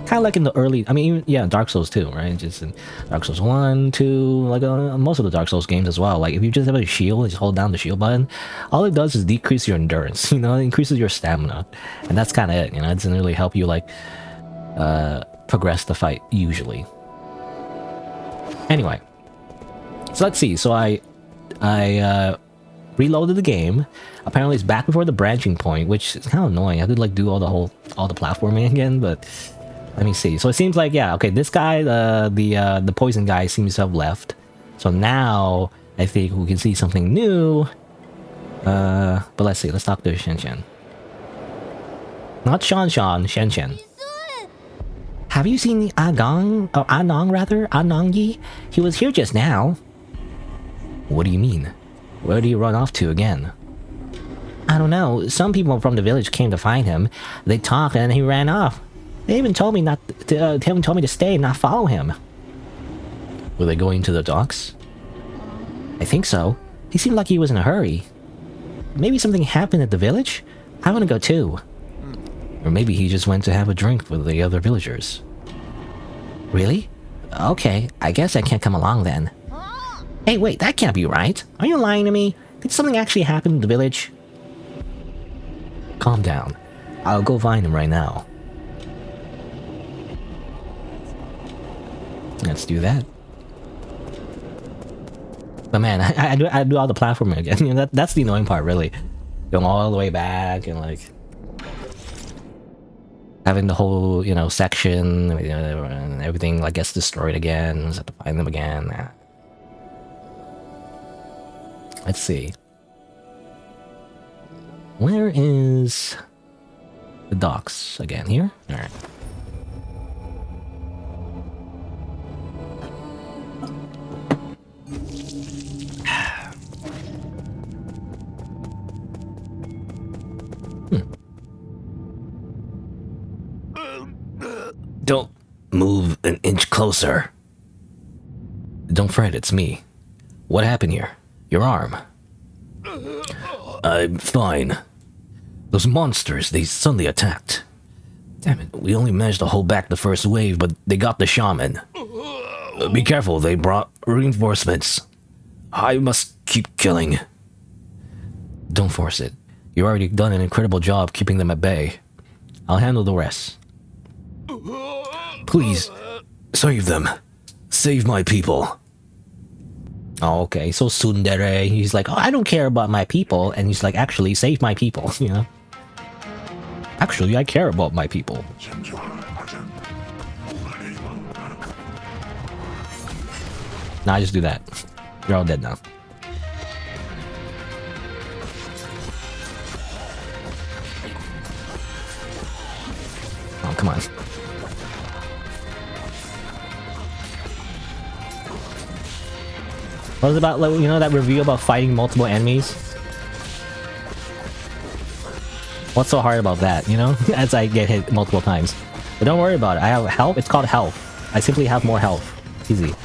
Speaker 1: Kind of like in the early, I mean, yeah, Dark Souls 2, right? Just in Dark Souls 1, 2, like most of the Dark Souls games as well. Like if you just have a shield, just hold down the shield button, all it does is decrease your endurance, you know, it increases your stamina. And that's kind of it, you know, it doesn't really help you like progress the fight usually. Anyway, so let's see. So I reloaded the game. Apparently it's back before the branching point, which is kind of annoying. I had to like do all the platforming again, but let me see. So it seems like, yeah, okay, this guy, the poison guy seems to have left. So now I think we can see something new. But let's see. Let's talk to Shen Shen. Not Shen Shen. Have you seen Agong, or Anong rather? Anongyi? He was here just now. What do you mean? Where did he run off to again? I don't know. Some people from the village came to find him. They talked and he ran off. They even told me to stay and not follow him. Were they going to the docks? I think so. He seemed like he was in a hurry. Maybe something happened at the village? I want to go too. Or maybe he just went to have a drink with the other villagers. Really? Okay, I guess I can't come along then. Hey, wait, that can't be right. Are you lying to me? Did something actually happen in the village? Calm down. I'll go find him right now. Let's do that. But man, I do all the platforming again. You know, that's the annoying part, really. Going all the way back and like having the whole, you know, section and everything like gets destroyed again. Just have to find them again. Let's see. Where is the docks again? Here? All right. Don't move an inch closer. Don't fret, it's me. What happened here? Your arm. I'm fine. Those monsters, they suddenly attacked. Damn it, we only managed to hold back the first wave, but they got the shaman. Be careful, they brought reinforcements. I must keep killing. Don't force it. You've already done an incredible job keeping them at bay. I'll handle the rest. Please, save them. Save my people. Oh, okay, so tsundere, he's like, oh, I don't care about my people, and he's like, actually, save my people, you know? Actually, I care about my people. Nah, just do that. You're all dead now. Oh, come on. What was about, like, you know, that review about fighting multiple enemies? What's so hard about that, you know? As I get hit multiple times. But don't worry about it. I have health. It's called health. I simply have more health. Easy.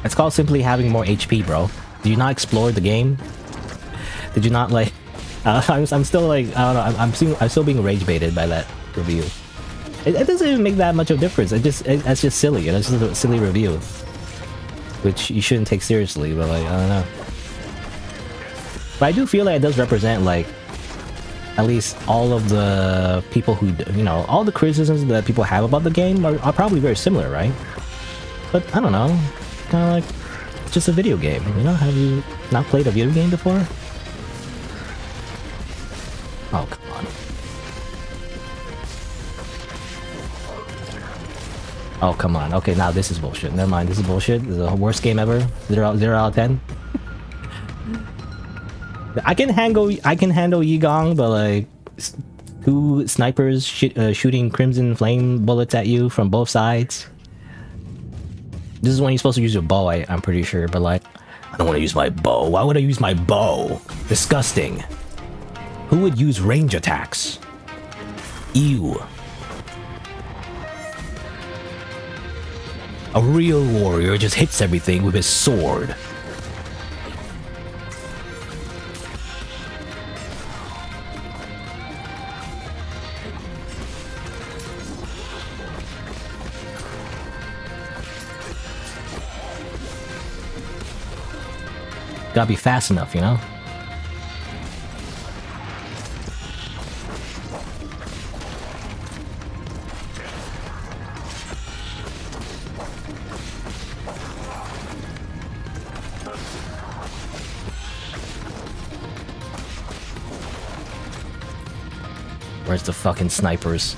Speaker 1: It's called simply having more HP, bro. Did you not explore the game? Did you not, like... I'm still, like, I don't know. I'm still being rage baited by that review. It doesn't even make that much of a difference. That's just silly. You know, it's just a silly review, which you shouldn't take seriously. But like, I don't know. But I do feel like it does represent, like, at least all of the people who, you know, all the criticisms that people have about the game are probably very similar, right? But I don't know. Kind of like, just a video game. You know, have you not played a video game before? Oh, come on. Oh, come on. Okay, now this is bullshit. Never mind, this is bullshit. This is the worst game ever. 0 out of 10. I can handle Yigong, but like 2 snipers shooting crimson flame bullets at you from both sides. This is when you're supposed to use your bow, I'm pretty sure, but like, I don't want to use my bow. Why would I use my bow? Disgusting. Who would use range attacks? Ew. A real warrior just hits everything with his sword. Gotta be fast enough, you know? Where's the fucking snipers?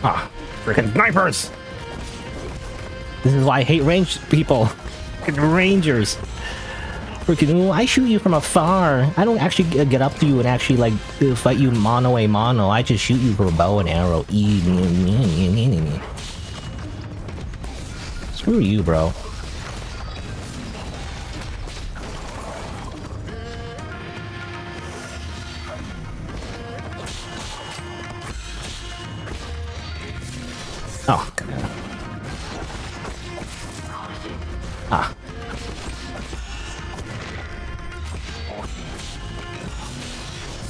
Speaker 1: Ah, freaking snipers! This is why I hate ranged people. Freaking rangers. Freaking, I shoot you from afar. I don't actually get up to you and actually like fight you mano a mano. I just shoot you from a bow and arrow. Screw you, bro. Oh, God. Ah.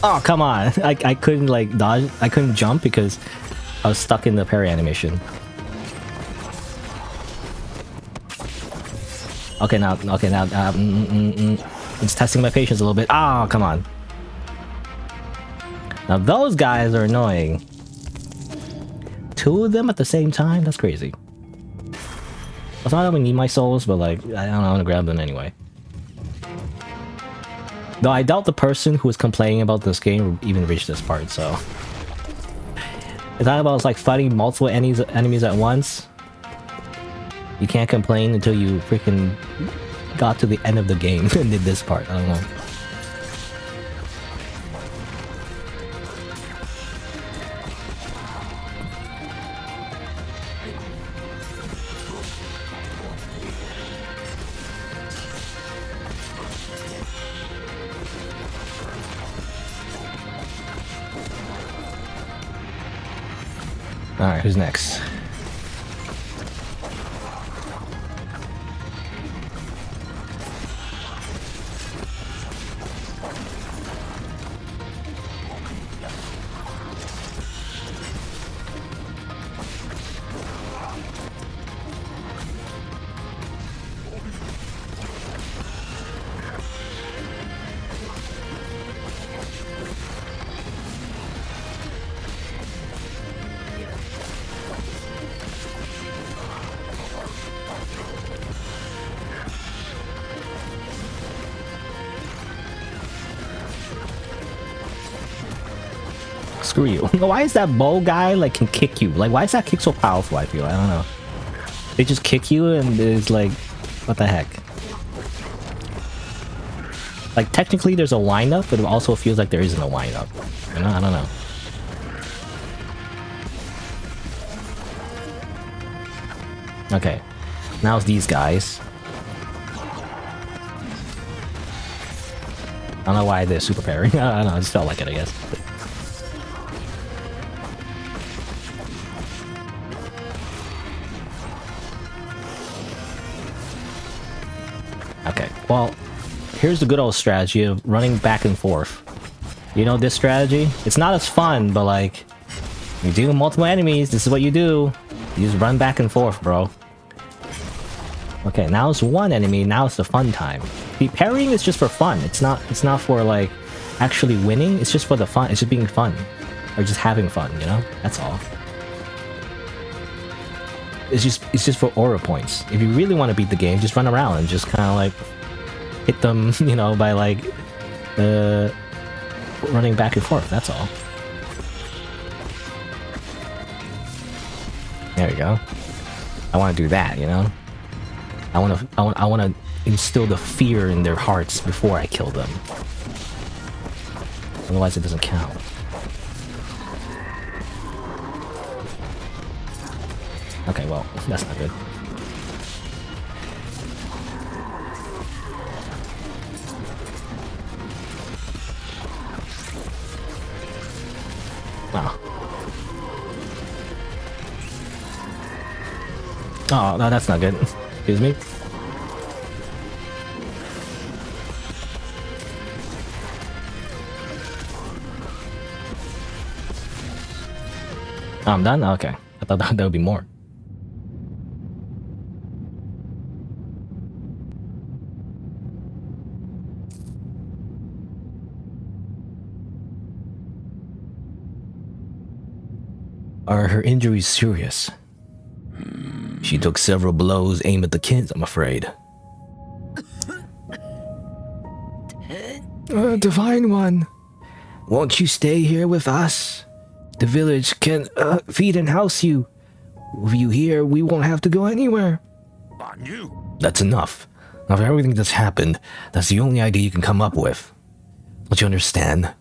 Speaker 1: Oh, come on. I couldn't like dodge. I couldn't jump because I was stuck in the parry animation. Okay, now, it's testing my patience a little bit. Ah, oh, come on. Now those guys are annoying. 2 of them at the same time? That's crazy. It's not that we need my souls, but like, I don't know, I'm gonna grab them anyway. Though I doubt the person who was complaining about this game even reached this part, so... It's not about like fighting multiple enemies at once. You can't complain until you freaking got to the end of the game and did this part, I don't know. Alright, who's next? Screw you. Why is that bow guy like can kick you? Like, why is that kick so powerful? I feel, I don't know. They just kick you and it's like, what the heck? Like, technically there's a wind-up, but it also feels like there isn't a wind-up. You know? I don't know. Okay. Now it's these guys. I don't know why they're super parry. I don't know, I just felt like it, I guess. Okay, well, here's the good old strategy of running back and forth. You know this strategy? It's not as fun, but like, you deal with multiple enemies, this is what you do. You just run back and forth, bro. Okay, now it's one enemy, now it's the fun time. The parrying is just for fun. It's not for like actually winning, it's just for the fun. It's just being fun. Or just having fun, you know? That's all. It's just for aura points. If you really want to beat the game, just run around and just kind of like hit them, you know, by like running back and forth. That's all. There we go. I want to do that, you know. I want to instill the fear in their hearts before I kill them. Otherwise, it doesn't count. Okay, well, that's not good. Oh. Oh, no, that's not good. Excuse me. Oh, I'm done? Okay. I thought there would be more. Are her injuries serious? She took several blows aimed at the kids, I'm afraid. Divine One, won't you stay here with us? The village can feed and house you. With you here, we won't have to go anywhere. That's enough. After everything that's happened, that's the only idea you can come up with. Don't you understand?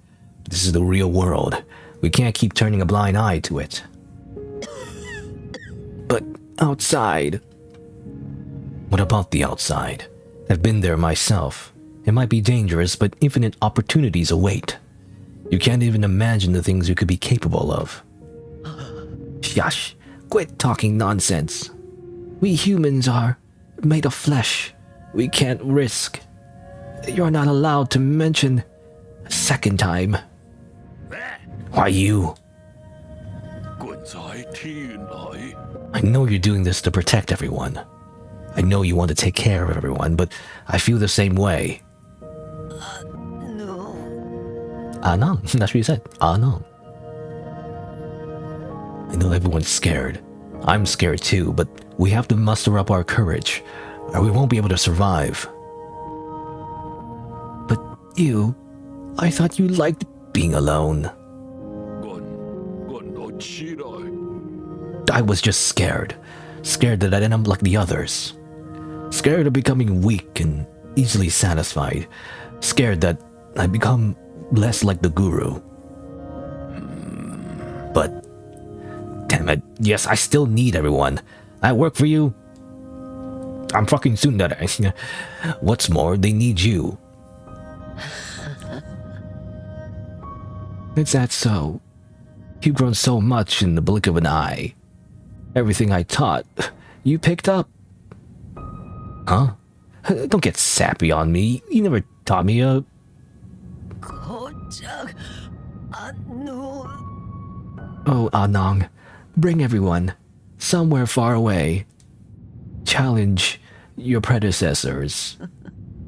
Speaker 1: This is the real world. We can't keep turning a blind eye to it. But outside... What about the outside? I've been there myself. It might be dangerous, but infinite opportunities await. You can't even imagine the things you could be capable of. Shush! Quit talking nonsense. We humans are made of flesh. We can't risk. You're not allowed to mention a second time. Why you? I know you're doing this to protect everyone. I know you want to take care of everyone, but I feel the same way. No. That's what you said. No. I know everyone's scared. I'm scared too, but we have to muster up our courage, or we won't be able to survive. But you... I thought you liked being alone. I was just scared. Scared that I'd end up like the others. Scared of becoming weak and easily satisfied. Scared that I'd become less like the guru. But... damn it, yes, I still need everyone. I work for you. I'm fucking tsundere. What's more, they need you. Is that so? You've grown so much in the blink of an eye. Everything I taught, you picked up. Huh? Don't get sappy on me. You never taught me a... Oh, Anong, bring everyone. Somewhere far away. Challenge your predecessors.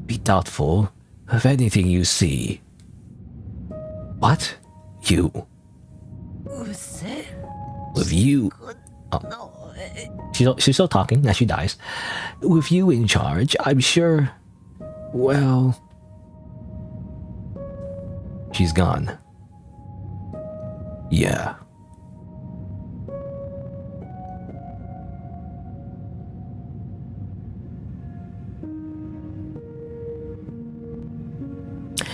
Speaker 1: Be doubtful of anything you see. What? You. With you... Oh. She's still talking as she dies. With you in charge, I'm sure... Well... She's gone. Yeah.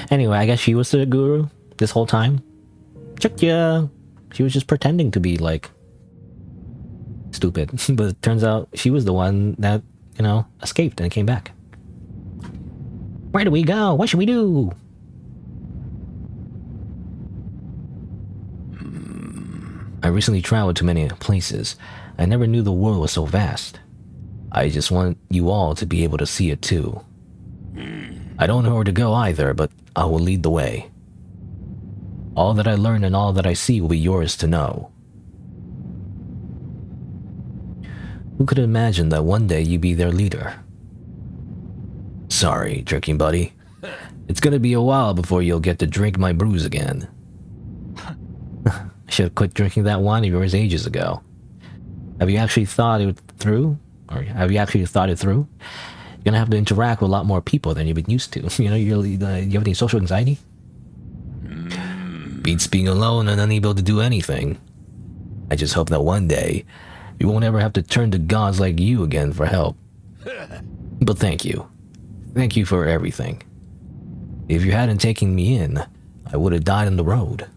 Speaker 1: Anyway, I guess she was the guru this whole time. Yeah. She was just pretending to be, like, stupid. But it turns out she was the one that, you know, escaped and came back. Where do we go? What should we do? I recently traveled to many places. I never knew the world was so vast. I just want you all to be able to see it too. I don't know where to go either, but I will lead the way. All that I learn and all that I see will be yours to know. Who could imagine that one day you'd be their leader? Sorry, drinking buddy. It's gonna be a while before you'll get to drink my brews again. I should have quit drinking that wine of yours ages ago. Have you actually thought it through? Or have you actually thought it through? You're gonna have to interact with a lot more people than you've been used to. You know, you have any social anxiety? Beats being alone and unable to do anything. I just hope that one day, you won't ever have to turn to gods like you again for help. But thank you. Thank you for everything. If you hadn't taken me in, I would have died on the road.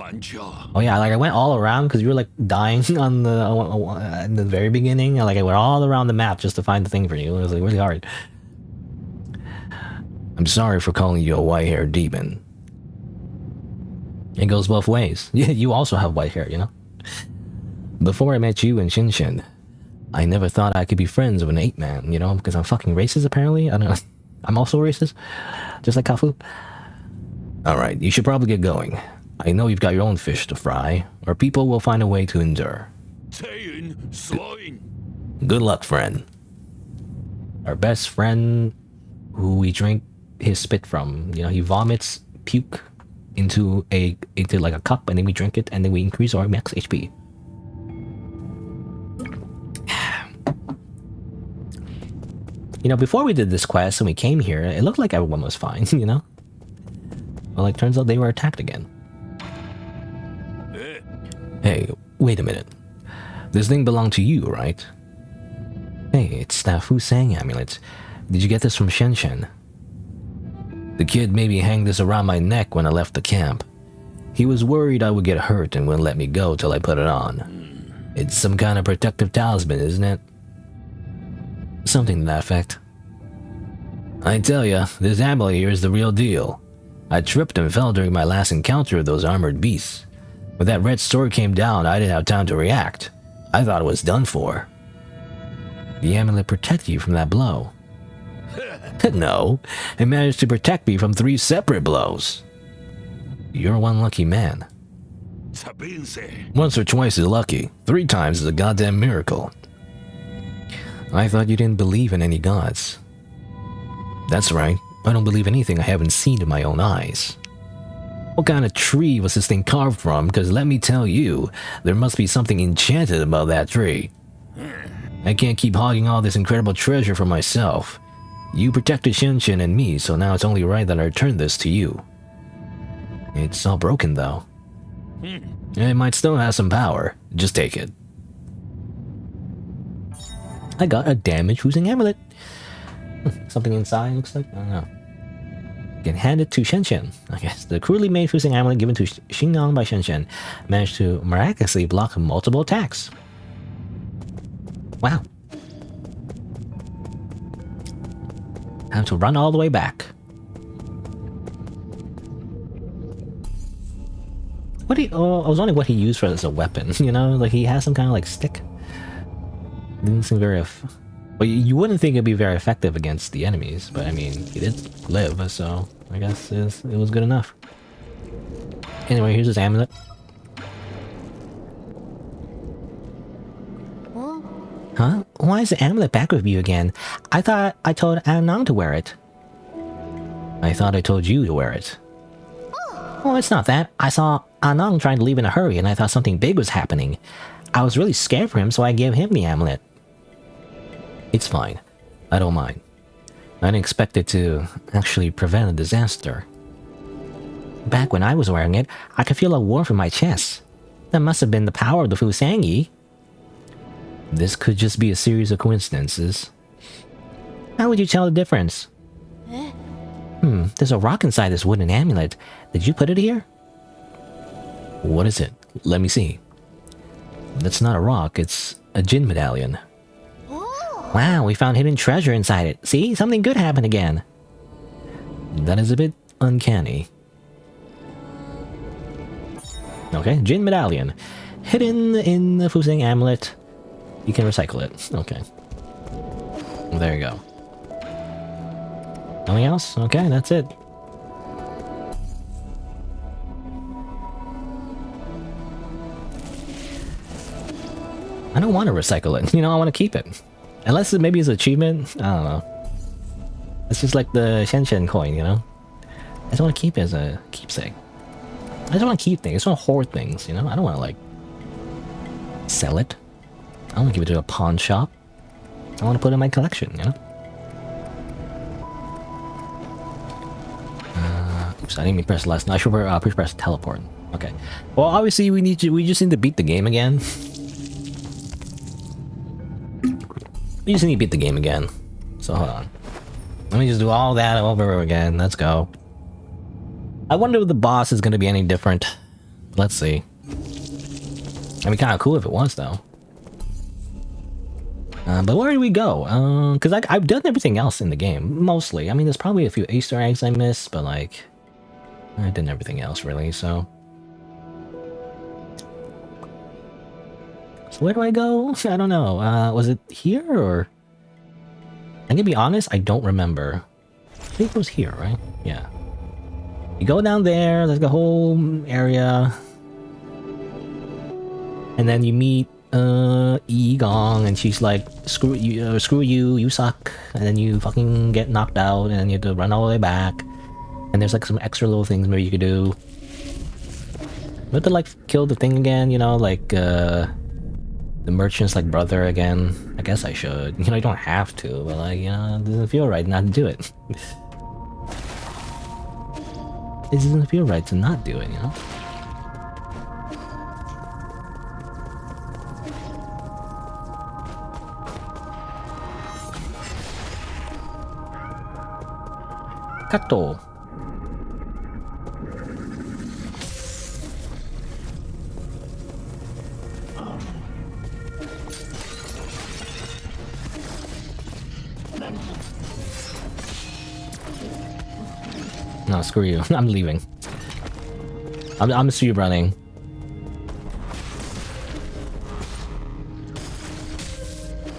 Speaker 1: Oh yeah, like I went all around because you were like dying on the in the very beginning. Like I went all around the map just to find the thing for you. It was like really hard. I'm sorry for calling you a white-haired demon. It goes both ways. Yeah, you also have white hair, you know? Before I met you and Shinshin, I never thought I could be friends with an ape-man, you know? Because I'm fucking racist, apparently. I don't know. I'm also racist. Just like Kafu. Alright, you should probably get going. I know you've got your own fish to fry, or people will find a way to endure. Good luck, friend. Our best friend, who we drink his spit from, you know, he vomits puke into like a cup, and then we drink it, and then we increase our max HP. You know, before we did this quest and we came here, it looked like everyone was fine, you know? Well, like, turns out they were attacked again. Hey, wait a minute. This thing belonged to you, right? Hey, it's that Fu Sang amulet. Did you get this from Shenshen? The kid made me hang this around my neck when I left the camp. He was worried I would get hurt and wouldn't let me go till I put it on. It's some kind of protective talisman, isn't it? Something to that effect. I tell ya, this amulet here is the real deal. I tripped and fell during my last encounter with those armored beasts. When that red sword came down, I didn't have time to react. I thought it was done for. The amulet protected you from that blow. No, it managed to protect me from 3 separate blows. You're one lucky man. Once or twice is lucky, 3 times is a goddamn miracle. I thought you didn't believe in any gods. That's right, I don't believe anything I haven't seen in my own eyes. What kind of tree was this thing carved from? Because let me tell you, there must be something enchanted about that tree. I can't keep hogging all this incredible treasure for myself. You protected Shinshin and me, so now it's only right that I return this to you. It's all broken though. It might still have some power. Just take it. I got a damage-using amulet. Something inside looks like? I don't know. You can hand it to Shenshin. I guess the crudely made fusing amulet given to Xingyang by Shenshin managed to miraculously block multiple attacks. Wow. Have to run all the way back. What do you, oh, I was wondering what he used for as a weapon, you know? Like he has some kind of like stick. Didn't seem very well, you wouldn't think it'd be very effective against the enemies, but I mean, he did live, so I guess it was good enough. Anyway, here's his amulet. Huh? Why is the amulet back with you again? I thought I told Anang to wear it. I thought I told you to wear it. Oh, it's not that. I saw Anang trying to leave in a hurry and I thought something big was happening. I was really scared for him, so I gave him the amulet. It's fine. I don't mind. I didn't expect it to actually prevent a disaster. Back when I was wearing it, I could feel a warmth in my chest. That must have been the power of the Fu Sangi. This could just be a series of coincidences. How would you tell the difference? There's a rock inside this wooden amulet. Did you put it here? What is it? Let me see. That's not a rock, it's a Jin medallion. Wow, we found hidden treasure inside it. See? Something good happened again. That is a bit uncanny. Okay, Jin medallion. Hidden in the Fusang amulet. You can recycle it. Okay. There you go. Nothing else? Okay, that's it. I don't want to recycle it. You know, I want to keep it. Unless it maybe is an achievement. I don't know. It's just like the Shenshen coin, you know? I just want to keep it as a keepsake. I just want to keep things. I just want to hoard things, you know? I don't want to, like, sell it. I don't want to give it to a pawn shop. I want to put it in my collection, you know? Oops, I didn't mean press less. No, I should press teleport. Okay. Well, obviously we just need to beat the game again. We just need to beat the game again. So hold on. Let me just do all that over again. Let's go. I wonder if the boss is going to be any different. Let's see. It'd be kind of cool if it was, though. But where do we go? Because I've done everything else in the game, mostly. I mean, there's probably a few Easter eggs I missed, but like, I did everything else really. So where do I go? I don't know. Was it here or? I'm gonna be honest, I don't remember. I think it was here, right? Yeah. You go down there. There's the whole area, and then you meet Yi Gong, and she's like, screw you, you suck, and then you fucking get knocked out, and then you have to run all the way back, and there's like some extra little things maybe you could do. You have to like kill the thing again, you know, like the merchant's like brother again. I guess I should, you know, you don't have to, but like, you know, it doesn't feel right not to do it. It doesn't feel right to not do it, you know? Kato. No, screw you. I'm leaving. I'm speed running.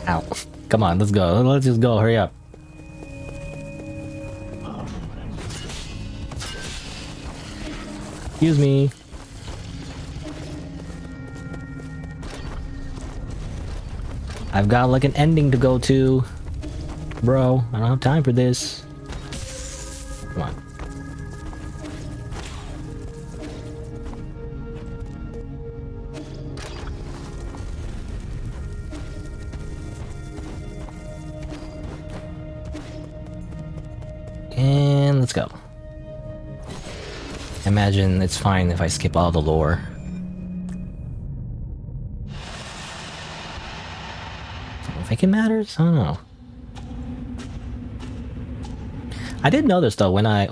Speaker 1: Ow. Come on, let's go. Let's just go. Hurry up. Excuse me. I've got like an ending to go to. Bro, I don't have time for this. Come on. And let's go. Imagine it's fine if I skip all the lore. I don't think it matters? I don't know. I did notice though when I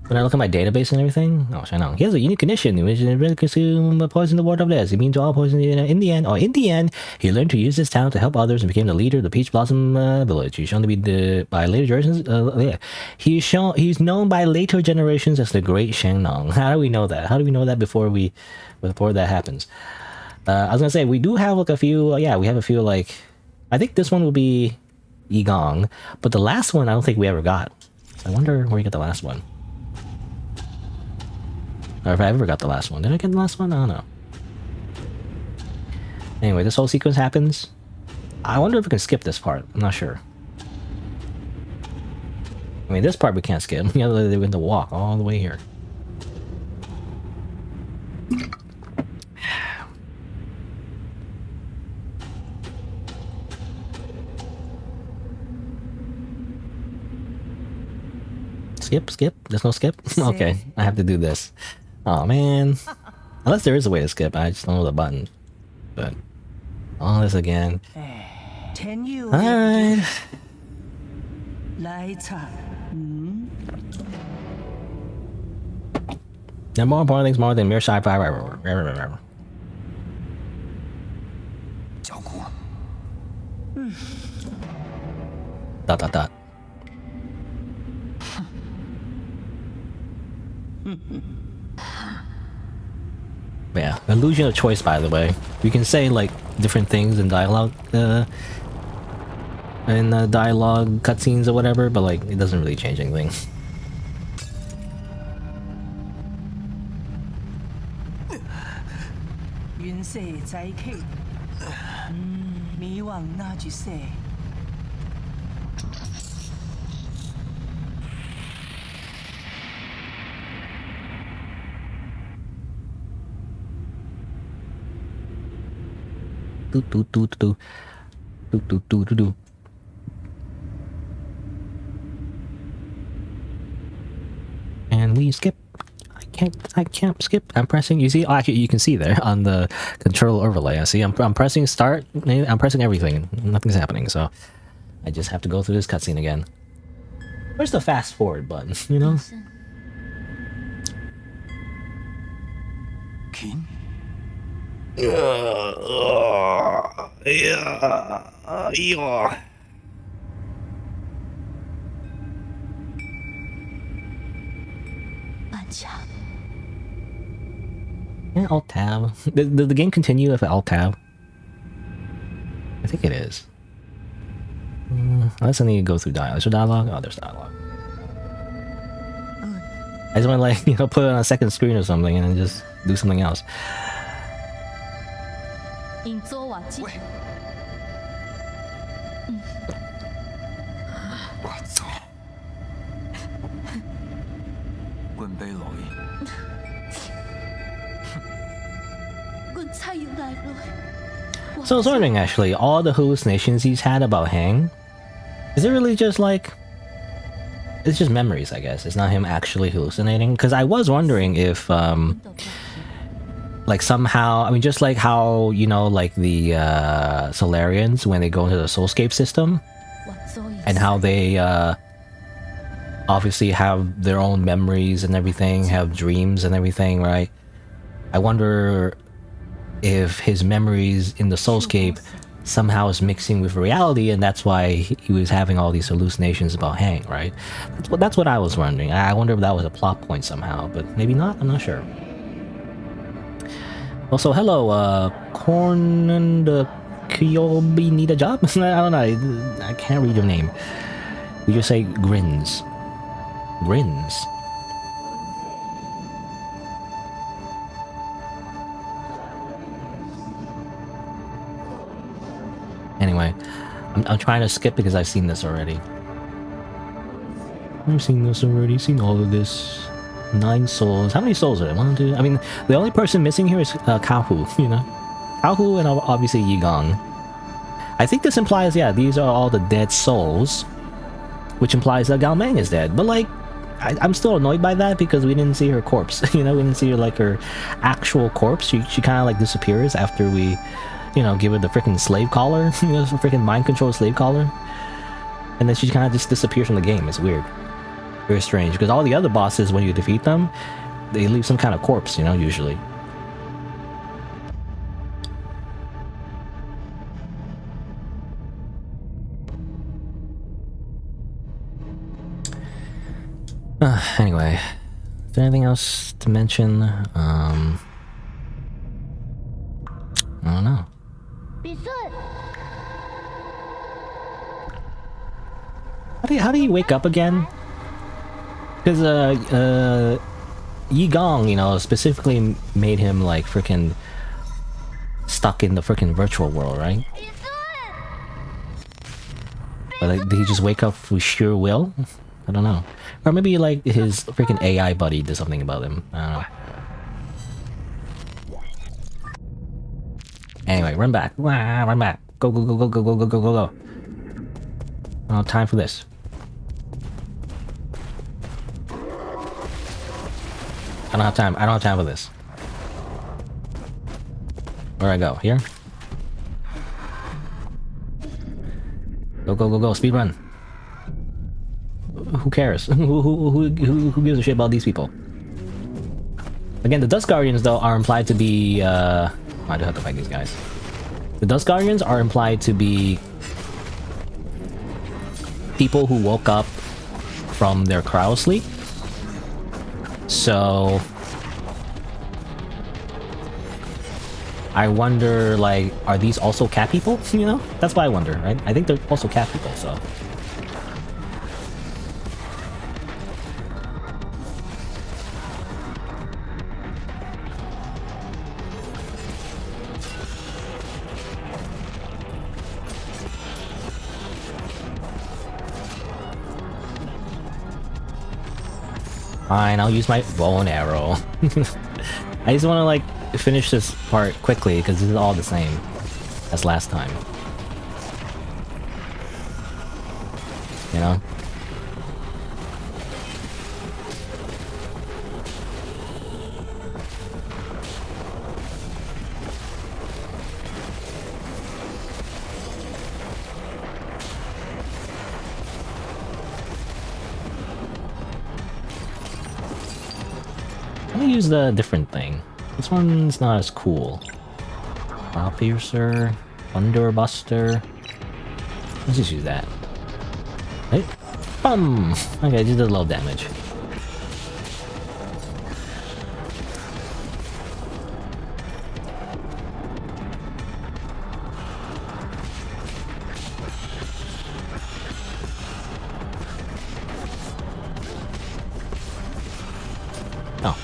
Speaker 1: look at my database and everything. Oh, I know. He has a unique condition which is really consume poison the ward of this. It means all poison in the end. He learned to use his talent to help others and became the leader of the Peach Blossom village. He's shown to be by later generations. He's known by later generations as the Great Shengnong. How do we know that? How do we know that before that happens? I was gonna say we do have like a few. Yeah, we have a few like. I think this one will be Yi Gong, but the last one I don't think we ever got. I wonder where you get the last one. Or if I ever got the last one. Did I get the last one? I don't know. Anyway, this whole sequence happens. I wonder if we can skip this part. I'm not sure. I mean, this part we can't skip. You know, they went to walk all the way here. Skip. There's no skip? Okay, I have to do this. Oh man. Unless there is a way to skip, I just don't know the button. But all this again. Alright. There are more important things more than mere sci-fi. Dot. Yeah, illusion of choice, by the way. You can say like different things in dialogue, dialogue cutscenes or whatever, but like it doesn't really change anything. Do do do do do do do do do. And we skip. I can't skip. I'm pressing. You see? Oh, actually, you can see there on the control overlay. I see. I'm pressing start. I'm pressing everything. Nothing's happening. So I just have to go through this cutscene again. Where's the fast forward button? You know?
Speaker 3: King?
Speaker 1: Yeah. Yeah, Alt Tab. Did the game continue if Alt Tab? I think it is. Unless I need to go through dialogue. Is there dialogue? Oh, there's dialogue. I just want to like, you know, put it on a second screen or something and then just do something else. So I was wondering, actually, all the hallucinations he's had about Hang, is it really just like... It's just memories, I guess. It's not him actually hallucinating. Because I was wondering if, like somehow... I mean, just like how, you know, like the Solarians, when they go into the Soulscape system, and how they obviously have their own memories and everything, have dreams and everything, right? I wonder if his memories in the Soulscape somehow is mixing with reality, and that's why he was having all these hallucinations about Hang, right? That's what I was wondering. I wonder if that was a plot point somehow, but maybe not. I'm not sure. Also, hello, Corn and Kyobi need a job? I don't know. I can't read your name. You just say grins. Grins. Anyway, I'm trying to skip because I've seen this already. I've seen this already, seen all of this. 9 souls. How many souls are there? 1, 2... I mean, the only person missing here is Kaohu, you know? Kaohu and obviously Yigong. I think this implies, yeah, these are all the dead souls, which implies that Gao Meng is dead. But, like, I'm still annoyed by that because we didn't see her corpse, you know? We didn't see her, like, her actual corpse. She kind of, like, disappears after we... You know, give her the freaking slave collar, you know, freaking mind control slave collar, and then she kind of just disappears from the game. It's weird, very strange. Because all the other bosses, when you defeat them, they leave some kind of corpse, you know, usually. Anyway, is there anything else to mention? I don't know. How do you wake up again? Because Yigong, you know, specifically made him like freaking stuck in the freaking virtual world, right? But like, did he just wake up with sheer will? I don't know. Or maybe like his freaking AI buddy did something about him. I don't know. Anyway, run back. Run back. Go, go, go, go, go, go, go, go, go, go. I don't have time for this. I don't have time. I don't have time for this. Where I go? Here? Go, go, go, go. Speed run. Who cares? Who gives a shit about these people? Again, the Dust Guardians, though, are implied to be... I do have to fight these guys. The Dust Guardians are implied to be... people who woke up from their cryo sleep. So... I wonder, like, are these also cat people? You know? That's what I wonder, right? I think they're also cat people, so... Fine, I'll use my bow and arrow. I just want to, like, finish this part quickly, because this is all the same. as last time. You know? Let me use the different thing. This one's not as cool. Wow Piercer, Thunder Buster. Let's just use that. Hey, bum! Okay, just did a little damage. Oh.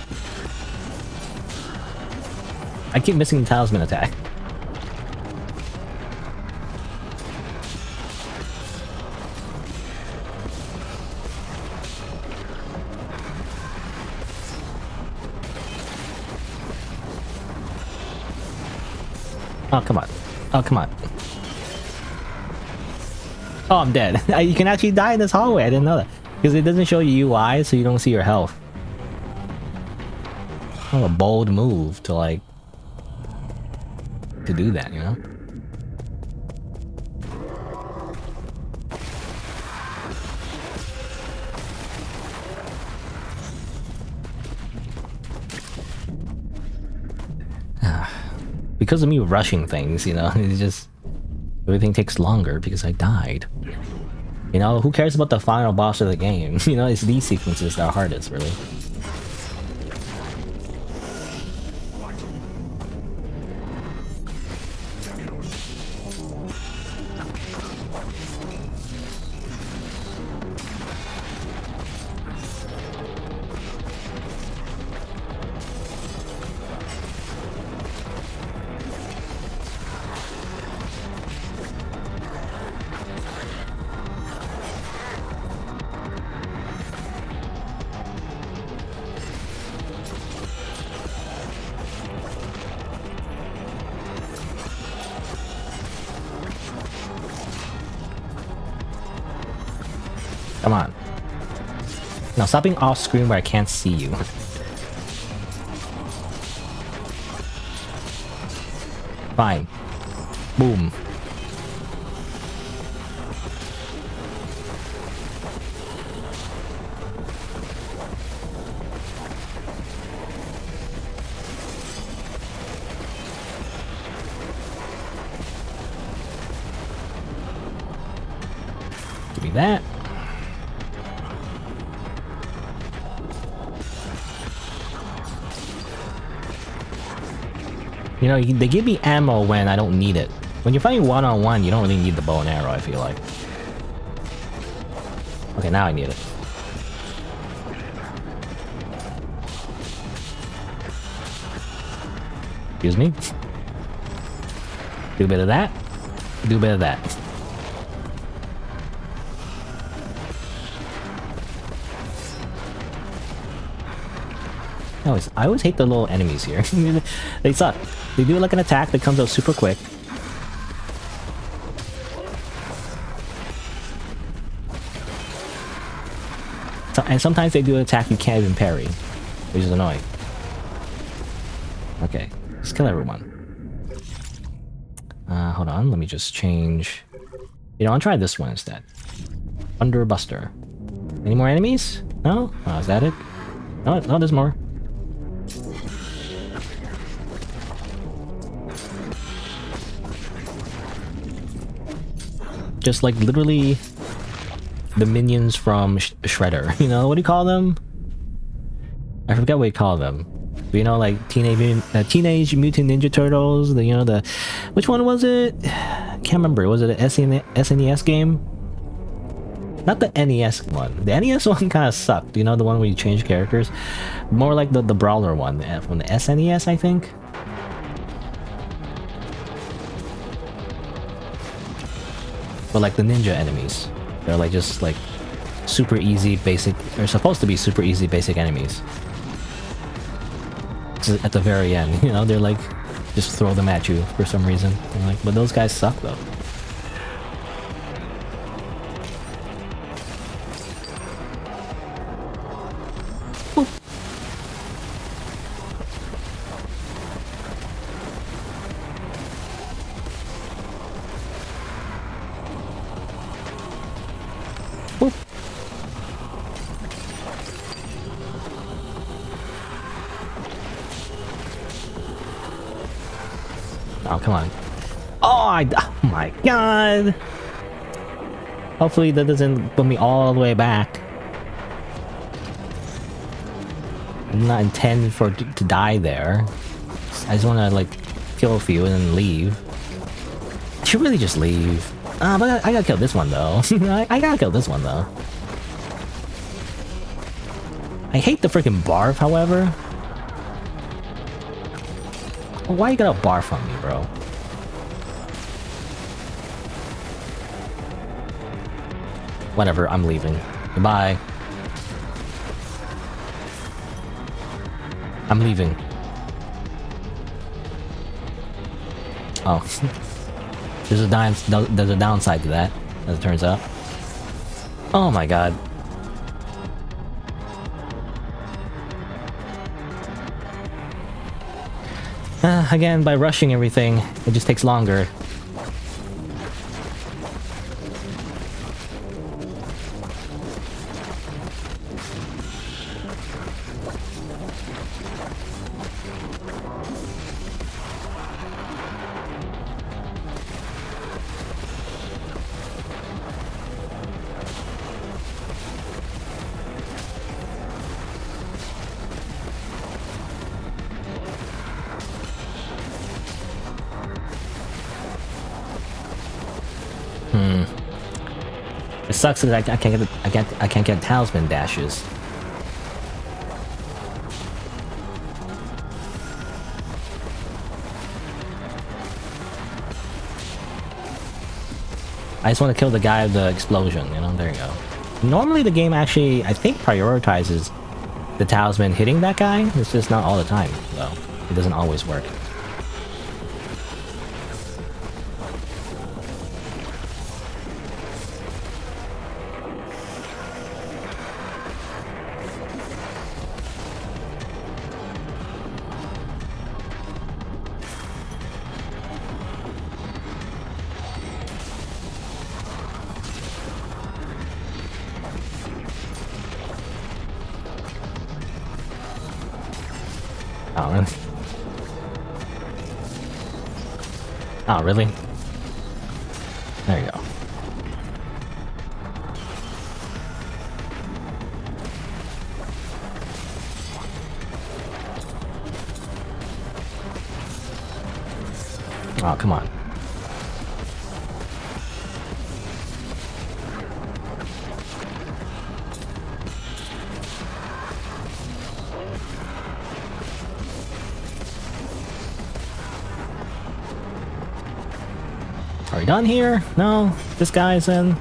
Speaker 1: I keep missing the talisman attack. Oh, come on. Oh, come on. Oh, I'm dead. You can actually die in this hallway. I didn't know that. Because it doesn't show you UI, so you don't see your health. Kind of a bold move to, like... to do that, you know? Because of me rushing things, you know, it's just... everything takes longer because I died. You know, who cares about the final boss of the game? You know, it's these sequences that are hardest, really. Come on. Now stop being off screen where I can't see you. Fine. Boom. Give me that. You know, they give me ammo when I don't need it. When you're fighting one-on-one, you don't really need the bow and arrow, I feel like. Okay, now I need it. Excuse me. Do a bit of that. Do a bit of that. I always hate the little enemies here. They suck. They do like an attack that comes out super quick. So, and sometimes they do an attack you can't even parry, which is annoying. Okay, let's kill everyone. Hold on, let me just change... You know, I'll try this one instead. Thunder Buster. Any more enemies? No? Oh, is that it? No, no, there's more. Just like literally the minions from Shredder, you know, what do you call them? I forget what you call them. But, you know, like Teenage Mutant Ninja Turtles, the, you know, the... Which one was it? Can't remember. Was it an SNES game? Not the NES one. The NES one kind of sucked, you know, the one where you change characters. More like the Brawler one from the SNES, I think. But like the ninja enemies, they're like just like super easy basic, they're supposed to be super easy basic enemies. At the very end, you know, they're like just throw them at you for some reason. I'm like, but those guys suck though. Oh, come on. Oh my god! Hopefully that doesn't put me all the way back. I did not intend for to die there. I just want to, like, kill a few and then leave. I should really just leave. But I gotta kill this one, though. I gotta kill this one, though. I hate the freaking barf, however. Why you got a barf on me, bro? Whatever, I'm leaving. Goodbye. I'm leaving. Oh. There's a downside to that, as it turns out. Oh my god. Again, by rushing everything, it just takes longer. It sucks that I can't get talisman dashes. I just want to kill the guy with the explosion, you know, there you go. Normally the game actually, I think, prioritizes the talisman hitting that guy. It's just not all the time, though. It doesn't always work. Oh, really? Oh, really? There you go. Oh, come on. Are we done here? No? This guy's in.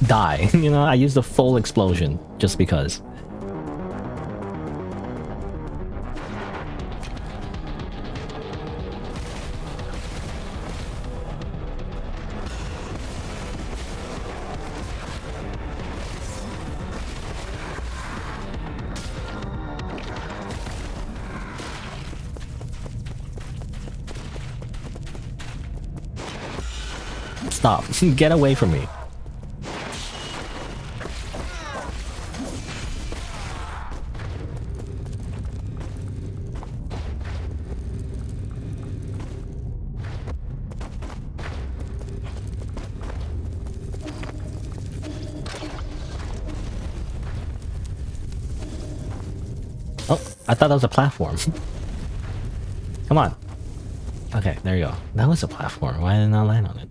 Speaker 1: Die. You know, I used the full explosion just because. Stop. Get away from me. Oh, I thought that was a platform. Come on. Okay, there you go. That was a platform. Why did I not land on it?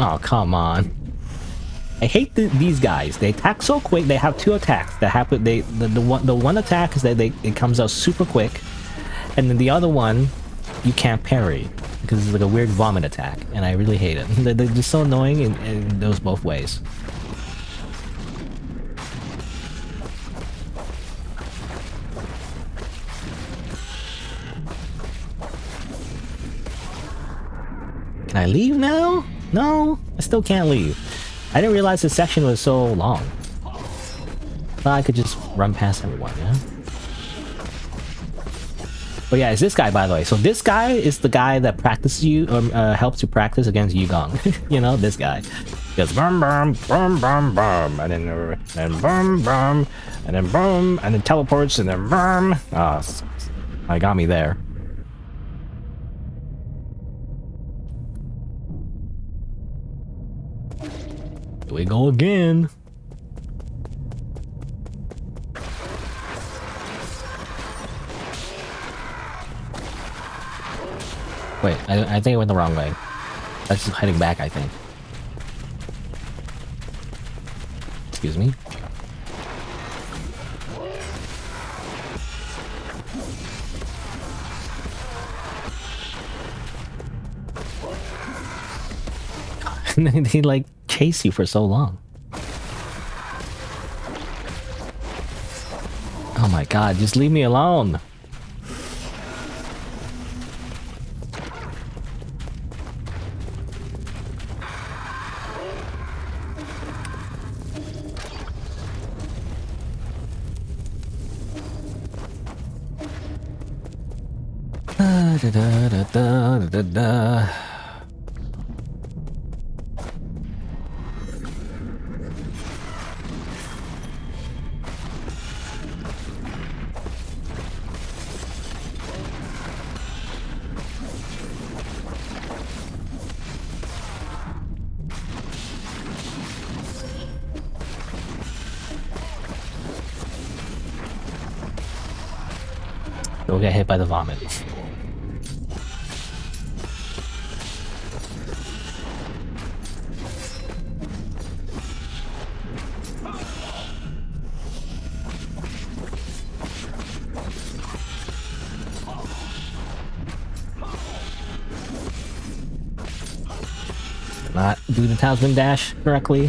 Speaker 1: Oh, come on. I hate these guys. They attack so quick. They have 2 attacks that happen. The one attack is that it comes out super quick, and then the other one you can't parry because it's like a weird vomit attack, and I really hate it. They're just so annoying in those both ways. Can I leave now? No, I still can't leave. I didn't realize this section was so long. But I could just run past everyone, yeah? But yeah, it's this guy, by the way. So this guy is the guy that practices you, helps you practice against Yugong. You know, this guy. He goes bum bum bum bum bum, and then bum bum, and then bum, and then teleports, and then bum. Ah, I got me there. Here we go again. Wait, I think I went the wrong way. That's just heading back, I think. Excuse me. And then they like chase you for so long. Oh my god, just leave me alone. Da, da, da, da, da, da. Don't get hit by the vomit. Not do the talisman dash correctly.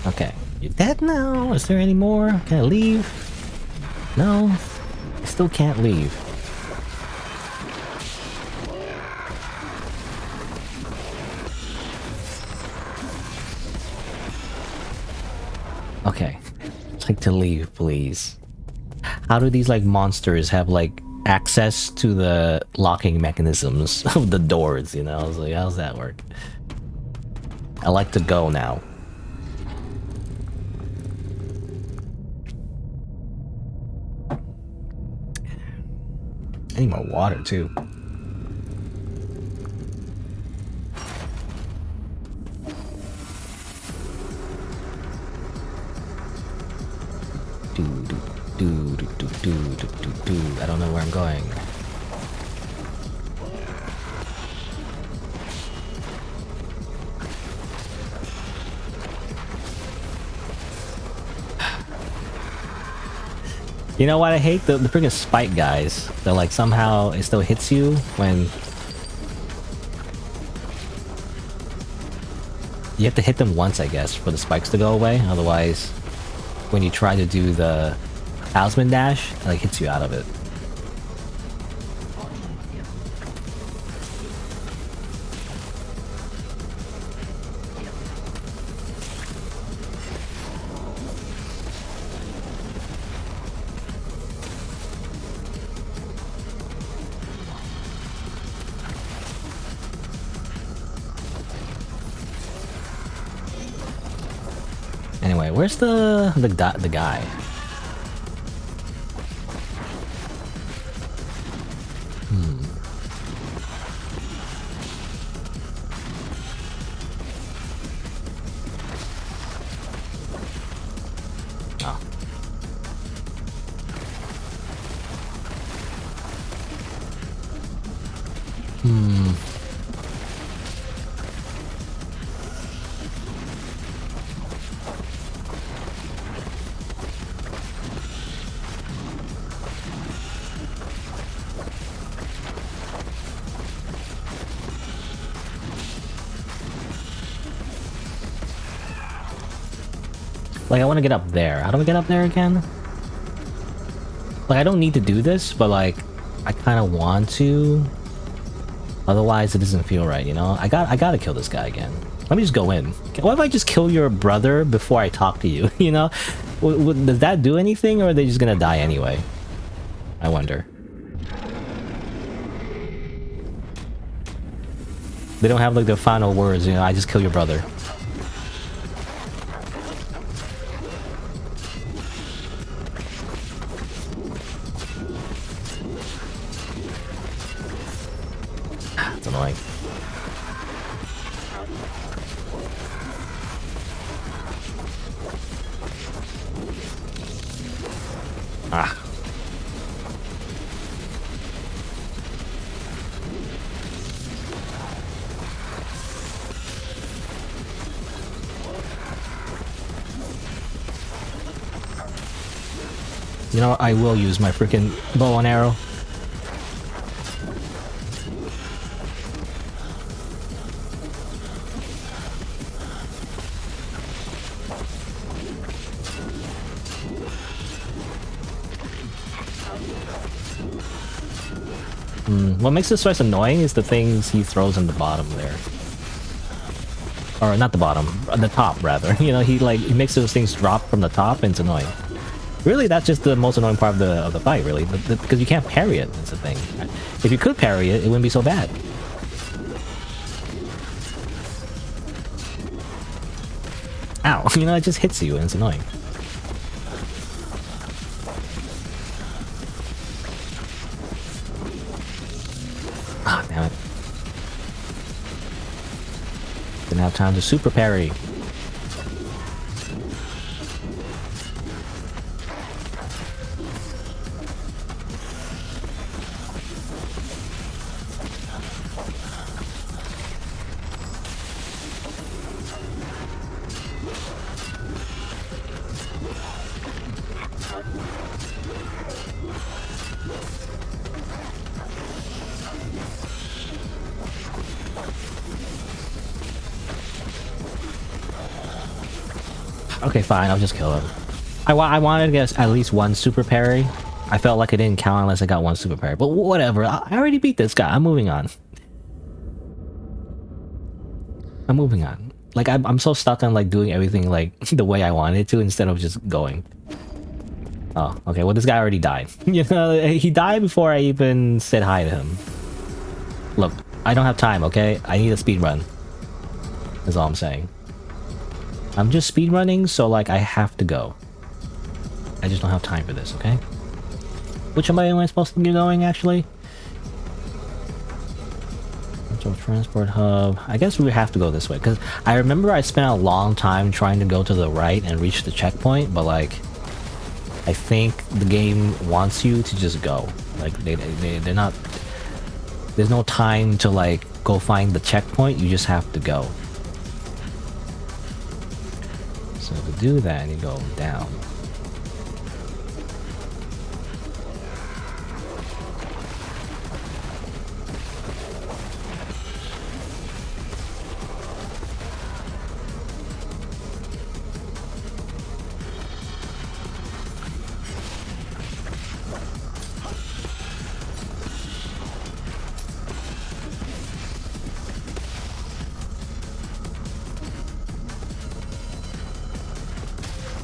Speaker 1: Okay. You're dead now? Is there any more? Can I leave? No. I still can't leave. Okay. I'd like to leave, please. How do these like monsters have like access to the locking mechanisms of the doors, you know? I was like, how's that work? I like to go now. I need more water too. I don't know where I'm going. You know what I hate? The freaking spike guys. They're like somehow it still hits you when you have to hit them once, I guess, for the spikes to go away. Otherwise, when you try to do the talisman dash, it like hits you out of it. Anyway, where's the guy? Oh. Like, I want to get up there. How do we get up there again? Like, I don't need to do this, but like, I kind of want to. Otherwise, it doesn't feel right, you know? I gotta kill this guy again. Let me just go in. What if I just kill your brother before I talk to you, you know? Does that do anything, or are they just gonna die anyway? I wonder. They don't have like the final words, you know, I just kill your brother. It's annoying. Ah. You know, I will use my freaking bow and arrow. What makes this choice annoying is the things he throws in the bottom there. Or not the bottom, the top rather. You know, he makes those things drop from the top and it's annoying. Really, that's just the most annoying part of the fight, really. Because you can't parry it, that's the thing. If you could parry it, it wouldn't be so bad. Ow, you know, it just hits you and it's annoying. Ah, damn it. Didn't have time to super parry. Okay, fine, I'll just kill him. I wanted to get at least one super parry. I felt like it didn't count unless I got one super parry. But whatever, I already beat this guy. I'm moving on. I'm moving on. Like, I'm so stuck on like doing everything like the way I wanted to instead of just going. Oh, okay, well this guy already died. You know, he died before I even said hi to him. Look, I don't have time, okay? I need a speed run. That's all I'm saying. I'm just speedrunning, so like I have to go. I just don't have time for this, okay? Which way am I supposed to be going, actually? Central Transport Hub. I guess we have to go this way, because I remember I spent a long time trying to go to the right and reach the checkpoint, but like, I think the game wants you to just go. Like, they're not... There's no time to like, go find the checkpoint, you just have to go. So to do that, you go down.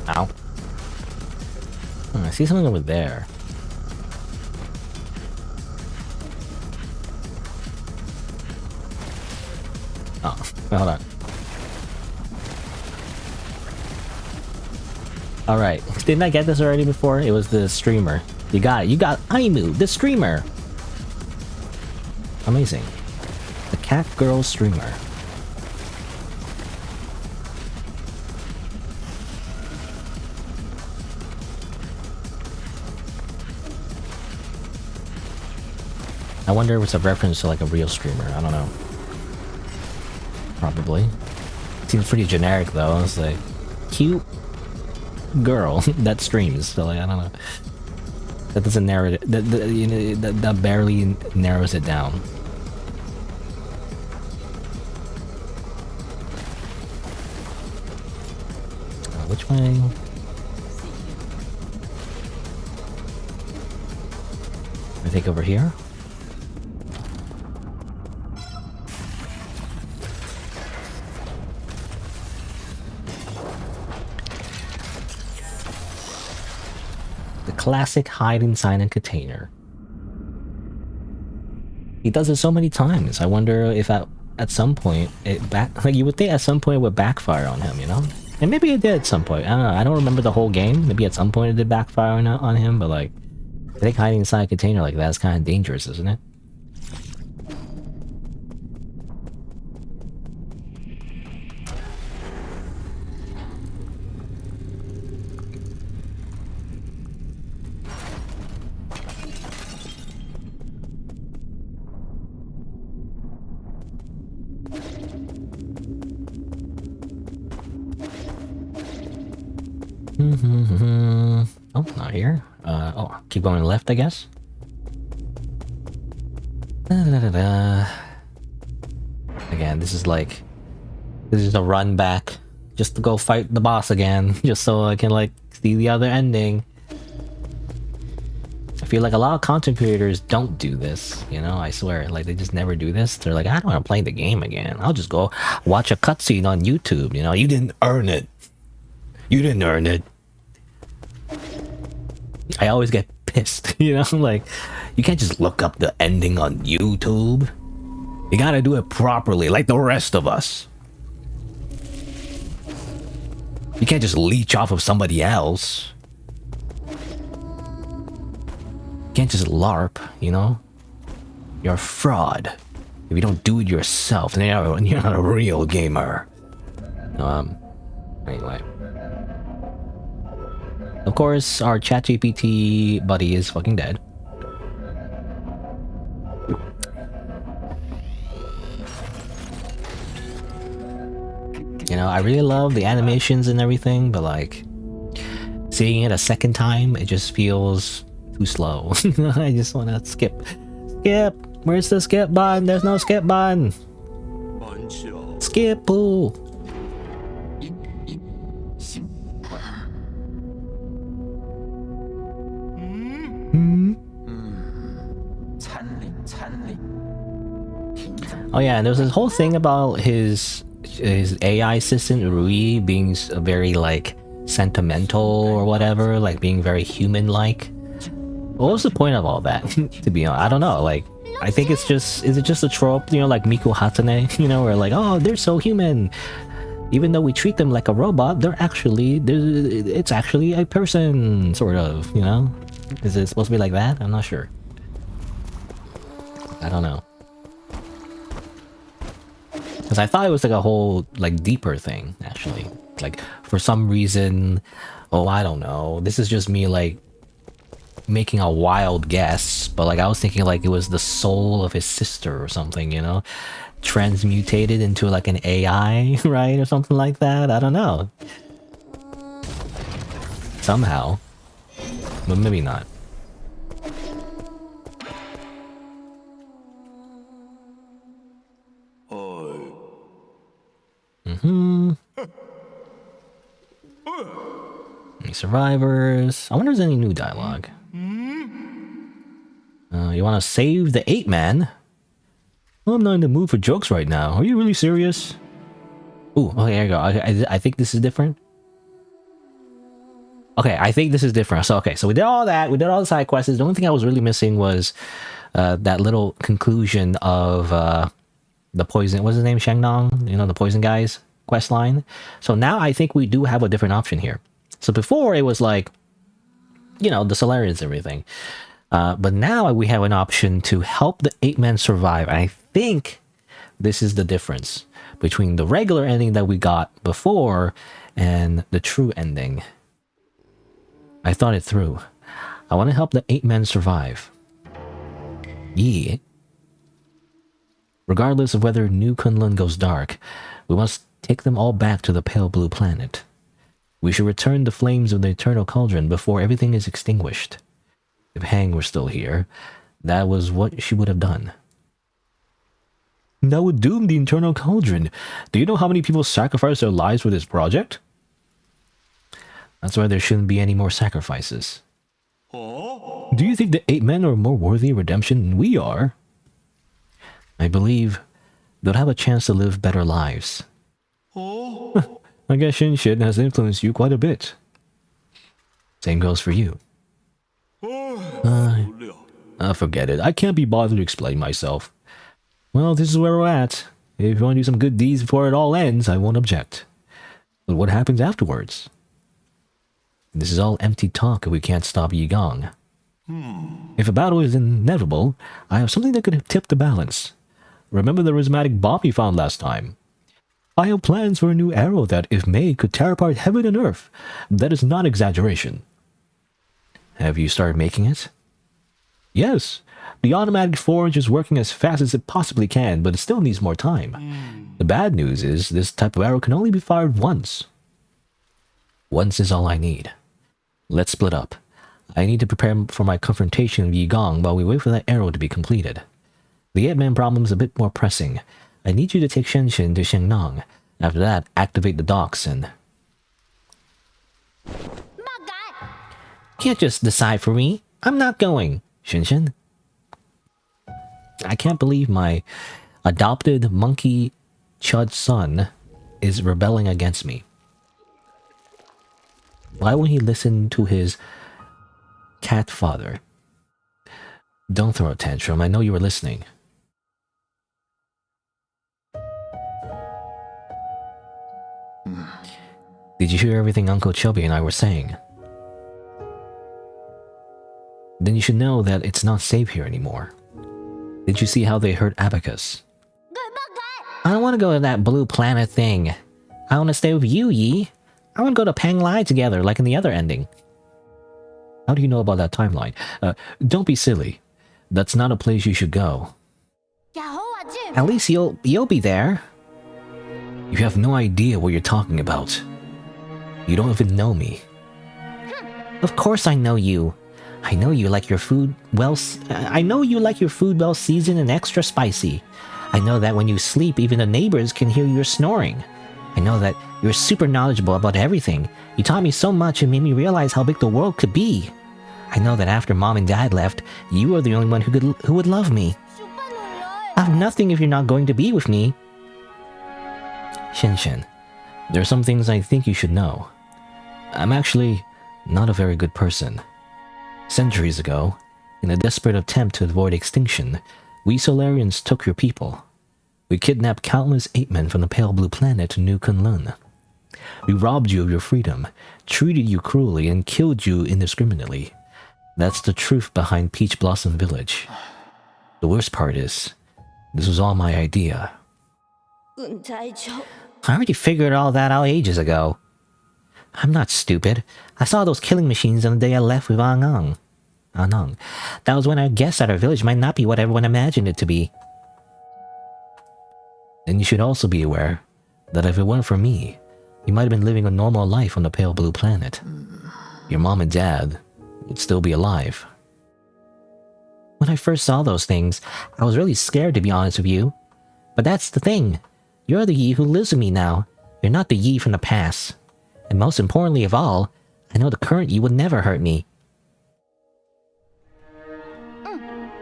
Speaker 1: Ow. I see something over there. Oh, wait, hold on. Alright, didn't I get this already before? It was the streamer. You got it. You got Aimu, the streamer. Amazing. The cat girl streamer. I wonder if it's a reference to like a real streamer. I don't know. Probably. Seems pretty generic though. It's like cute girl that streams. So like I don't know. That doesn't narrow it. That barely narrows it down. which way? I think over here. The classic hide inside a container. He does it so many times. I wonder if at some point like you would think at some point it would backfire on him, you know? And maybe it did at some point. I don't know. I don't remember the whole game. Maybe at some point it did backfire on him, but like I think hiding inside a container like that is kind of dangerous, isn't it? Oh, not here. Oh, keep going left, I guess. Again, this is a run back just to go fight the boss again, just so I can like see the other ending. I feel like a lot of content creators don't do this, you know, I swear, like they just never do this. They're like, I don't want to play the game again. I'll just go watch a cutscene on YouTube, you know, you didn't earn it. You didn't earn it. I always get pissed, you know, like you can't just look up the ending on YouTube. You gotta do it properly, like the rest of us. You can't just leech off of somebody else. You can't just LARP, you know? You're a fraud. If you don't do it yourself, then you're not a real gamer. Anyway. Of course, our ChatGPT buddy is fucking dead. You know, I really love the animations and everything, but like seeing it a second time, it just feels too slow. I just want to skip. Skip! Where's the skip button? There's no skip button! Skip! Ooh. Oh yeah, and there's this whole thing about his AI assistant Rui being very like sentimental or whatever, like being very human-like. What was the point of all that? To be honest, I don't know. Like, I think is it just a trope, you know, like Miku Hatsune, you know, where like, oh, they're so human. Even though we treat them like a robot, it's actually a person, sort of, you know? Is it supposed to be like that? I'm not sure. I don't know. Because I thought it was like a whole, like, deeper thing, actually. Like, for some reason, oh, I don't know. This is just me, like, making a wild guess. But, like, I was thinking, like, it was the soul of his sister or something, you know? Transmutated into, like, an AI, right? Or something like that. I don't know. Somehow. But maybe not. Any survivors? I wonder if there's any new dialogue. You want to save the 8-man? Well, I'm not in the mood for jokes right now. Are you really serious? Ooh, okay, there you go. I think this is different. Okay, I think this is different. So, okay, so we did all that. We did all the side quests. The only thing I was really missing was that little conclusion of the poison. What's his name? Shengnong? You know, the poison guy's quest line. So now I think we do have a different option here. So before it was like, you know, the Solarians and everything. But now we have an option to help the 8-man survive. And I think this is the difference between the regular ending that we got before and the true ending. I thought it through. I want to help the 8-man survive. Yeah. Regardless of whether New Kunlun goes dark, we must take them all back to the pale blue planet. We should return the flames of the eternal cauldron before everything is extinguished. If Hang were still here, that was what she would have done. That would doom the eternal cauldron. Do you know how many people sacrificed their lives for this project? That's why there shouldn't be any more sacrifices. Do you think the 8 men are more worthy of redemption than we are? I believe they'll have a chance to live better lives. I guess Shinshin has influenced you quite a bit. Same goes for you. Forget it. I can't be bothered to explain myself. Well, this is where we're at. If you want to do some good deeds before it all ends, I won't object. But what happens afterwards? This is all empty talk if we can't stop Yi Gong. If a battle is inevitable, I have something that could tip the balance. Remember the rhizmatic bomb you found last time? I have plans for a new arrow that, if made, could tear apart heaven and earth. That is not exaggeration. Have you started making it? Yes. The automatic forge is working as fast as it possibly can, but it still needs more time. The bad news is this type of arrow can only be fired once. Once is all I need. Let's split up. I need to prepare for my confrontation with Yi Gong while we wait for that arrow to be completed. The 8-man problem is a bit more pressing. I need you to take Shenshin to Shengnong. After that, activate the docks and... Can't just decide for me. I'm not going, Shenshin. I can't believe my adopted monkey chud son is rebelling against me. Why won't he listen to his cat father? Don't throw a tantrum. I know you were listening. Did you hear everything Uncle Chubby and I were saying? Then you should know that it's not safe here anymore. Did you see how they hurt Abacus? I don't want to go to that blue planet thing. I want to stay with you, Yi. I want to go to Panglai together, like in the other ending. How do you know about that timeline? Don't be silly. That's not a place you should go. At least you'll be there. You have no idea what you're talking about. You don't even know me. Of course I know you. I know you like your food well seasoned and extra spicy. I know that when you sleep, even the neighbors can hear you snoring. I know that you're super knowledgeable about everything. You taught me so much and made me realize how big the world could be. I know that after Mom and Dad left, you are the only one who would love me. I have nothing if you're not going to be with me. Shinshin, there are some things I think you should know. I'm actually not a very good person. Centuries ago, in a desperate attempt to avoid extinction, we Solarians took your people. We kidnapped countless 8-men from the pale blue planet to New Kunlun. We robbed you of your freedom, treated you cruelly, and killed you indiscriminately. That's the truth behind Peach Blossom Village. The worst part is, this was all my idea. I already figured all that out ages ago. I'm not stupid. I saw those killing machines on the day I left with Anong. That was when I guessed that our village might not be what everyone imagined it to be. And you should also be aware that if it weren't for me, you might have been living a normal life on the pale blue planet. Your mom and dad would still be alive. When I first saw those things, I was really scared, to be honest with you. But that's the thing. You're the Yi who lives with me now. You're not the Yi from the past. And most importantly of all, I know the current Yi would never hurt me.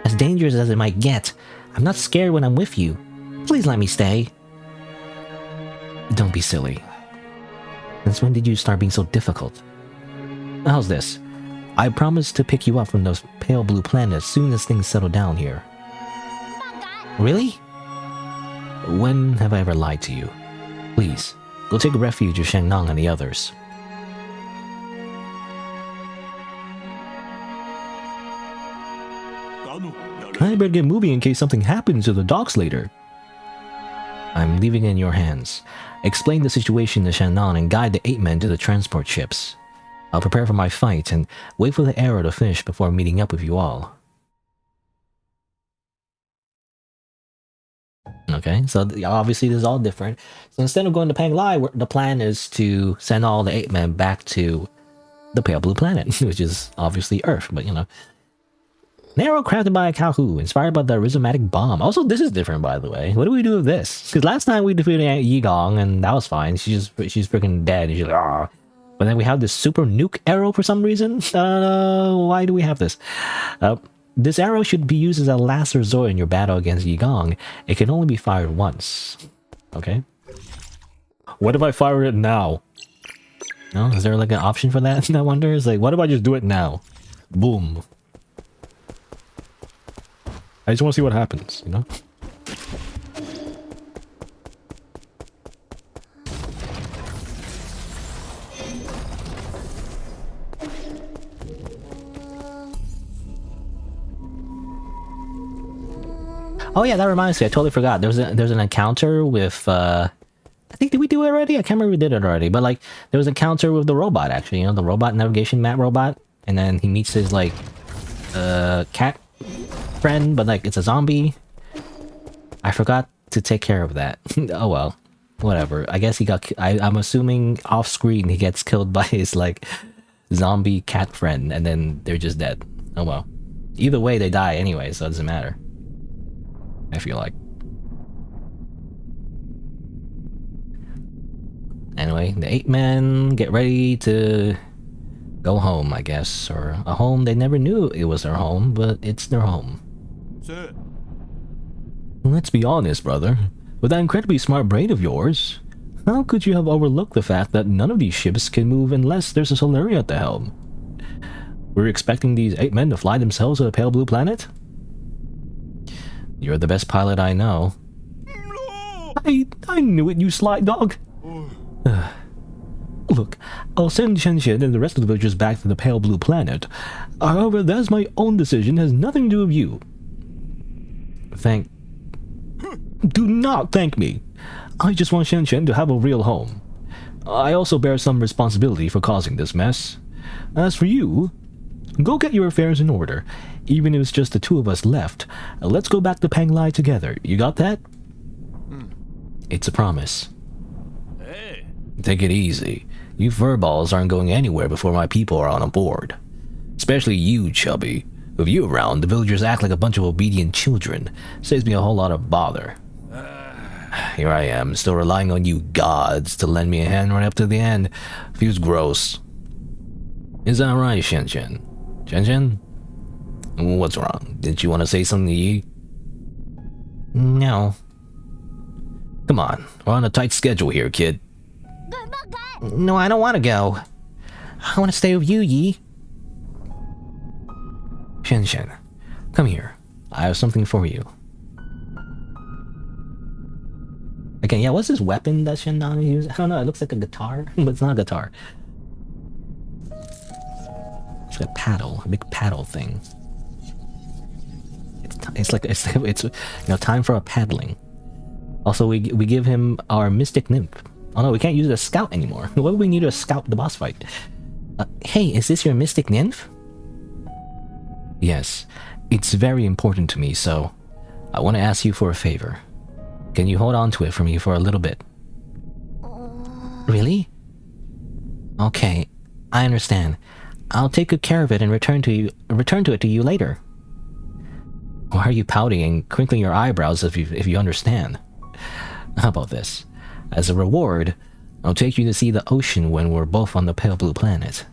Speaker 1: As dangerous as it might get, I'm not scared when I'm with you. Please let me stay. Don't be silly. Since when did you start being so difficult? How's this? I promise to pick you up from those pale blue planets as soon as things settle down here. Really? When have I ever lied to you? Please, go take refuge with Shengnong and the others. I better get moving in case something happens to the docks later. I'm leaving it in your hands. Explain the situation to Shannon and guide the 8-men to the transport ships. I'll prepare for my fight and wait for the arrow to finish before meeting up with you all. Okay, so obviously this is all different. So instead of going to Panglai, the plan is to send all the 8-men back to the pale blue planet, which is obviously Earth, but you know. An arrow crafted by a Kahu, inspired by the rhizmatic bomb. Also, this is different, by the way. What do we do with this? Because last time we defeated Yi Gong, and that was fine. She's freaking dead, and she's like, ah. But then we have this super nuke arrow for some reason. Why do we have this? This arrow should be used as a last resort in your battle against Yigong. It can only be fired once. Okay. What if I fire it now? No? Is there like an option for that? I wonder. It's like, what if I just do it now? Boom. I just want to see what happens, you know? Oh yeah, that reminds me. I totally forgot. There's an encounter with I think, did we do it already? I can't remember if we did it already. But like, there was an encounter with the robot actually. You know, the robot navigation map robot, and then he meets his like cat friend, but like it's a zombie. I forgot to take care of that. Oh well, whatever. I guess he got. I'm assuming off screen he gets killed by his like zombie cat friend, and then they're just dead. Oh well. Either way, they die anyway, so it doesn't matter. I feel like. Anyway, the 8 men get ready to go home, I guess. Or a home they never knew it was their home, but it's their home.
Speaker 3: Sir.
Speaker 1: Let's be honest, brother. With that incredibly smart brain of yours, how could you have overlooked the fact that none of these ships can move unless there's a Solarian at the helm? We're expecting these 8 men to fly themselves to the pale blue planet? You're the best pilot I know.
Speaker 3: No!
Speaker 1: I knew it, you sly dog. Look, I'll send Shen and the rest of the villagers back to the pale blue planet. However, that's my own decision, has nothing to do with you. Do not thank me. I just want Shen to have a real home. I also bear some responsibility for causing this mess. As for you, go get your affairs in order. Even if it's just the 2 of us left, let's go back to Panglai together. You got that? It's a promise.
Speaker 3: Hey.
Speaker 1: Take it easy. You furballs aren't going anywhere before my people are on board. Especially you, Chubby. With you around, the villagers act like a bunch of obedient children. Saves me a whole lot of bother. Here I am, still relying on you gods to lend me a hand right up to the end. Feels gross. Is that right, Shen? Shen? What's wrong? Didn't you want to say something to Yi? No. Come on, we're on a tight schedule here, kid. No, I don't want to go. I want to stay with you, Yi. Shen, come here. I have something for you. Again, yeah, what's this weapon that Shen uses? I don't know, it looks like a guitar, but it's not a guitar. It's like a paddle, a big paddle thing. It's you know, time for a paddling. Also, we give him our mystic nymph. Oh no, we can't use it as scout anymore. What do we need to scout the boss fight? Hey, is this your mystic nymph? Yes, it's very important to me, so I want to ask you for a favor. Can you hold on to it for me for a little bit? Really? Okay, I understand. I'll take good care of it and return to it to you later. Why are you pouting and crinkling your eyebrows if you understand? How about this? As a reward, I'll take you to see the ocean when we're both on the pale blue planet.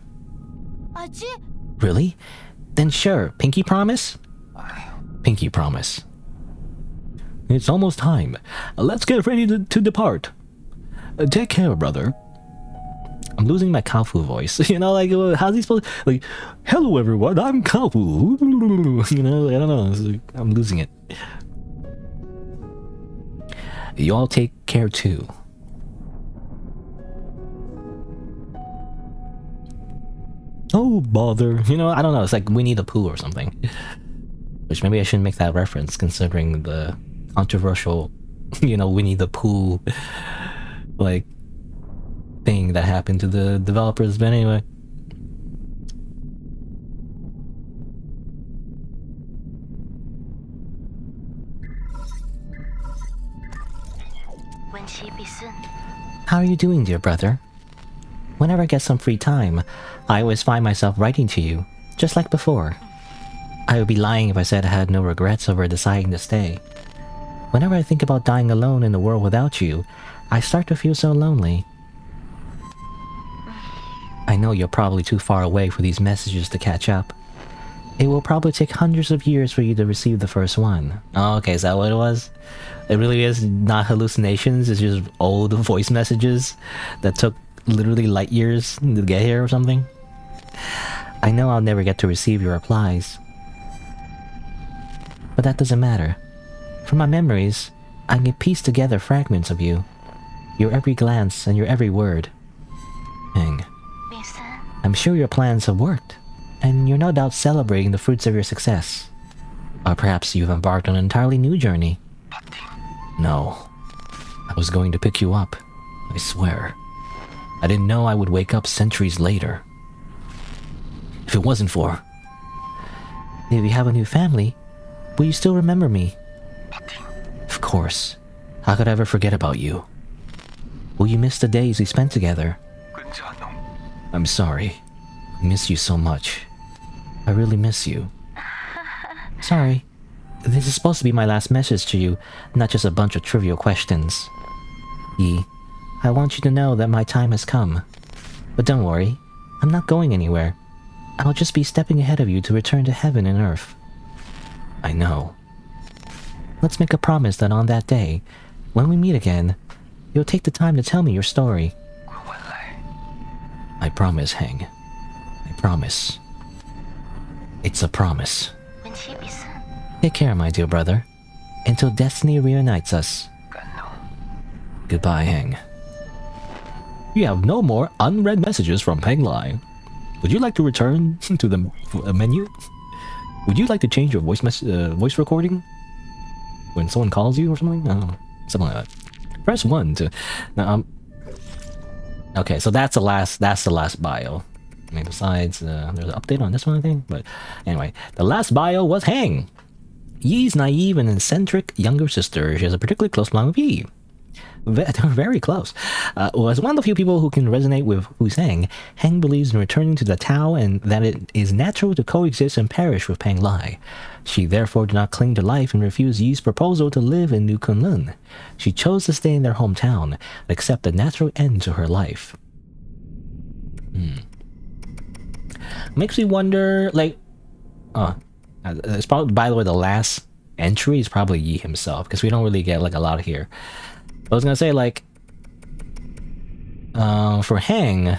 Speaker 1: Really? Then sure, pinky promise? Pinky promise. It's almost time. Let's get ready to depart. Take care, brother. I'm losing my Kafu voice. You know, like, how's he supposed to... Like, hello everyone, I'm Kafu. You know, I don't know. Like, I'm losing it. You all take care too. Oh, bother. You know, I don't know. It's like Winnie the Pooh or something. Which maybe I shouldn't make that reference considering the controversial, you know, Winnie the Pooh, like, thing that happened to the developers, but anyway. How are you doing, dear brother? Whenever I get some free time, I always find myself writing to you, just like before. I would be lying if I said I had no regrets over deciding to stay. Whenever I think about dying alone in the world without you, I start to feel so lonely. I know you're probably too far away for these messages to catch up. It will probably take hundreds of years for you to receive the first one. Oh, okay, is that what it was? It really is not hallucinations, it's just old voice messages that took literally light years to get here or something? I know I'll never get to receive your replies. But that doesn't matter. From my memories, I can piece together fragments of you. Your every glance and your every word. Hang. I'm sure your plans have worked, and you're no doubt celebrating the fruits of your success. Or perhaps you've embarked on an entirely new journey. No. I was going to pick you up. I swear. I didn't know I would wake up centuries later. If it wasn't for... If you have a new family, will you still remember me? Of course. How could I ever forget about you? Will you miss the days we spent together? I'm sorry. I miss you so much. I really miss you. Sorry. This is supposed to be my last message to you, not just a bunch of trivial questions. Yi, I want you to know that my time has come. But don't worry, I'm not going anywhere. I'll just be stepping ahead of you to return to heaven and earth. I know. Let's make a promise that on that day, when we meet again, you'll take the time to tell me your story. I promise, Heng. I promise. It's a promise. Take care, my dear brother. Until destiny reunites us. Goodbye, Heng. You have no more unread messages from Peng Lai. Would you like to return to the menu? Would you like to change your voice recording? When someone calls you or something? I don't know. Something like that. Press 1 to... Now, okay, so that's the last bio. I mean, besides, there's an update on this one, I think. But anyway, the last bio was Heng. Yi's naive and eccentric younger sister. She has a particularly close bond with Yi. Very close. Was one of the few people who can resonate with who's Heng. Heng believes in returning to the Tao and that it is natural to coexist and perish with Peng Lai. She therefore did not cling to life and refused Yi's proposal to live in New Kunlun. She chose to stay in their hometown and accept a natural end to her life. Makes me wonder, like... it's probably, by the way, the last entry is probably Yi himself, because we don't really get, like, a lot here. I was gonna say, like, for Heng,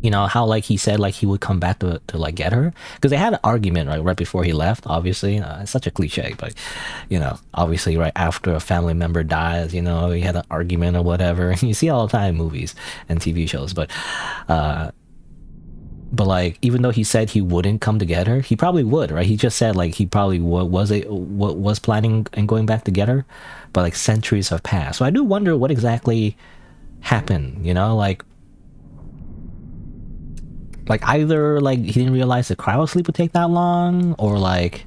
Speaker 1: you know, how, like, he said, like, he would come back to like, get her? Because they had an argument, right before he left, obviously. It's such a cliche, but, you know, obviously, right after a family member dies, you know, he had an argument or whatever. You see all the time in movies and TV shows, but, like, even though he said he wouldn't come to get her, he probably would, right? He just said, like, he probably was planning and going back to get her, but, like, centuries have passed. So I do wonder what exactly happened, you know? Like either, like, he didn't realize the cryo sleep would take that long, or, like...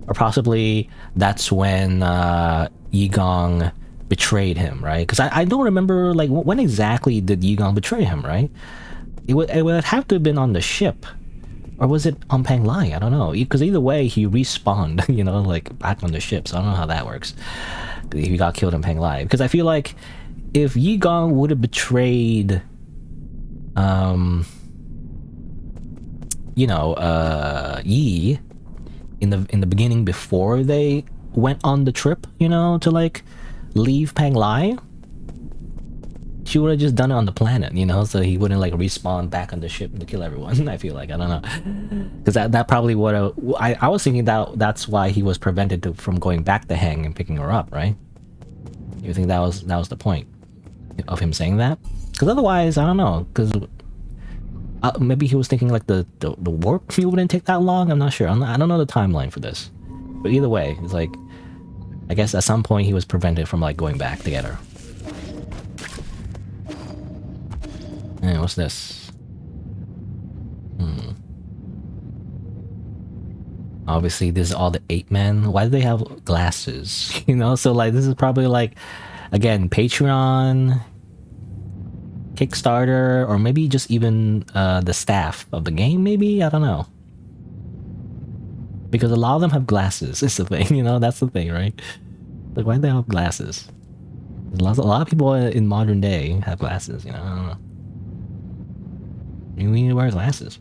Speaker 1: Or possibly that's when, Yigong betrayed him, right? Because I don't remember, like, when exactly did Yigong betray him, right? It would have to have been on the ship. Or was it on Peng Lai? I don't know. Because either way, he respawned, you know, like, back on the ship. So I don't know how that works. He got killed in Peng Lai. Because I feel like if Yigong would have betrayed... you know, Yi in the beginning before they went on the trip, you know, to, like, leave Peng Lai... She would have just done it on the planet, you know, so he wouldn't, like, respawn back on the ship to kill everyone. I feel like, I don't know, because that probably would have... I was thinking that's why he was prevented from going back to Heng and picking her up, right? You think that was the point of him saying that? Because otherwise, I don't know, because maybe he was thinking, like, the warp wouldn't take that long. I'm not sure. I don't know the timeline for this, but either way, it's like, I guess at some point he was prevented from, like, going back to get her. Hey, what's this? Obviously, this is all the 8 men. Why do they have glasses? You know, so, like, this is probably, like, again, Patreon, Kickstarter, or maybe just even the staff of the game, maybe? I don't know. Because a lot of them have glasses, is the thing, you know? That's the thing, right? Like, why do they have glasses? A lot of people in modern day have glasses, you know? I don't know. We need to wear glasses.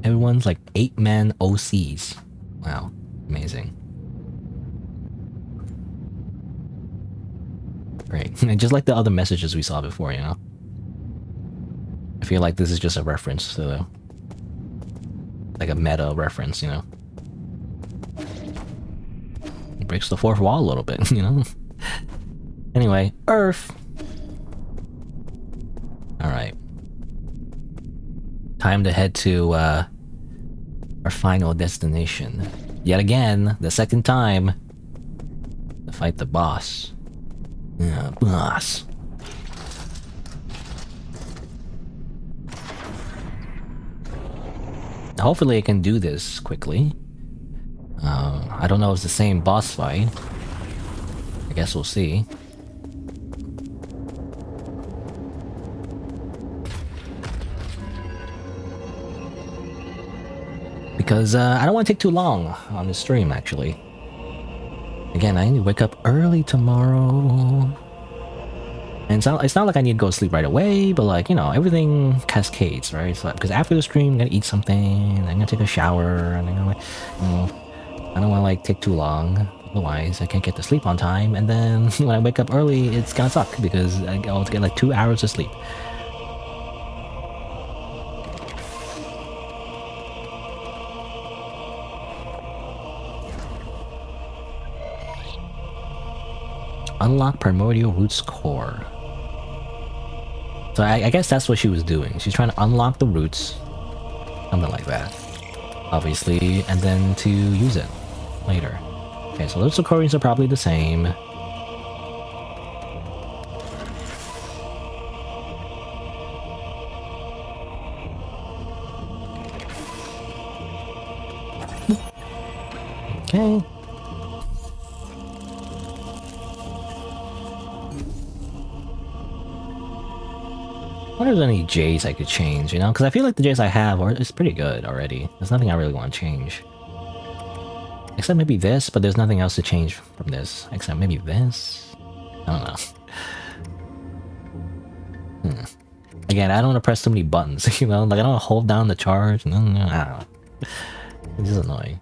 Speaker 1: Everyone's like 8-man OCs. Wow, amazing. Great. And just like the other messages we saw before, you know? I feel like this is just a reference to like a meta reference, you know? It breaks the fourth wall a little bit, you know? Anyway, Earth. Alright. Time to head to our final destination. Yet again, the second time, to fight the boss. Yeah, boss. Hopefully I can do this quickly. I don't know if it's the same boss fight. I guess we'll see. Because I don't want to take too long on this stream, actually. Again, I need to wake up early tomorrow. And it's not like I need to go to sleep right away, but like, you know, everything cascades, right? So, because after the stream, I'm gonna eat something, I'm gonna take a shower, and I'm gonna, you know, I don't want to like take too long. Otherwise, I can't get to sleep on time. And then when I wake up early, it's gonna suck because I'll get like 2 hours of sleep. Unlock Primordial Roots Core. So I guess that's what she was doing. She's trying to unlock the roots. Something like that. Obviously, and then to use it later. Okay, so those recordings are probably the same. Okay. I wonder if there's any J's I could change, you know? Because I feel like the J's I have are it's pretty good already. There's nothing I really want to change. Except maybe this, but there's nothing else to change from this. Except maybe this? I don't know. Again, I don't want to press too many buttons, you know? Like, I don't want to hold down the charge. I don't know. It's just annoying.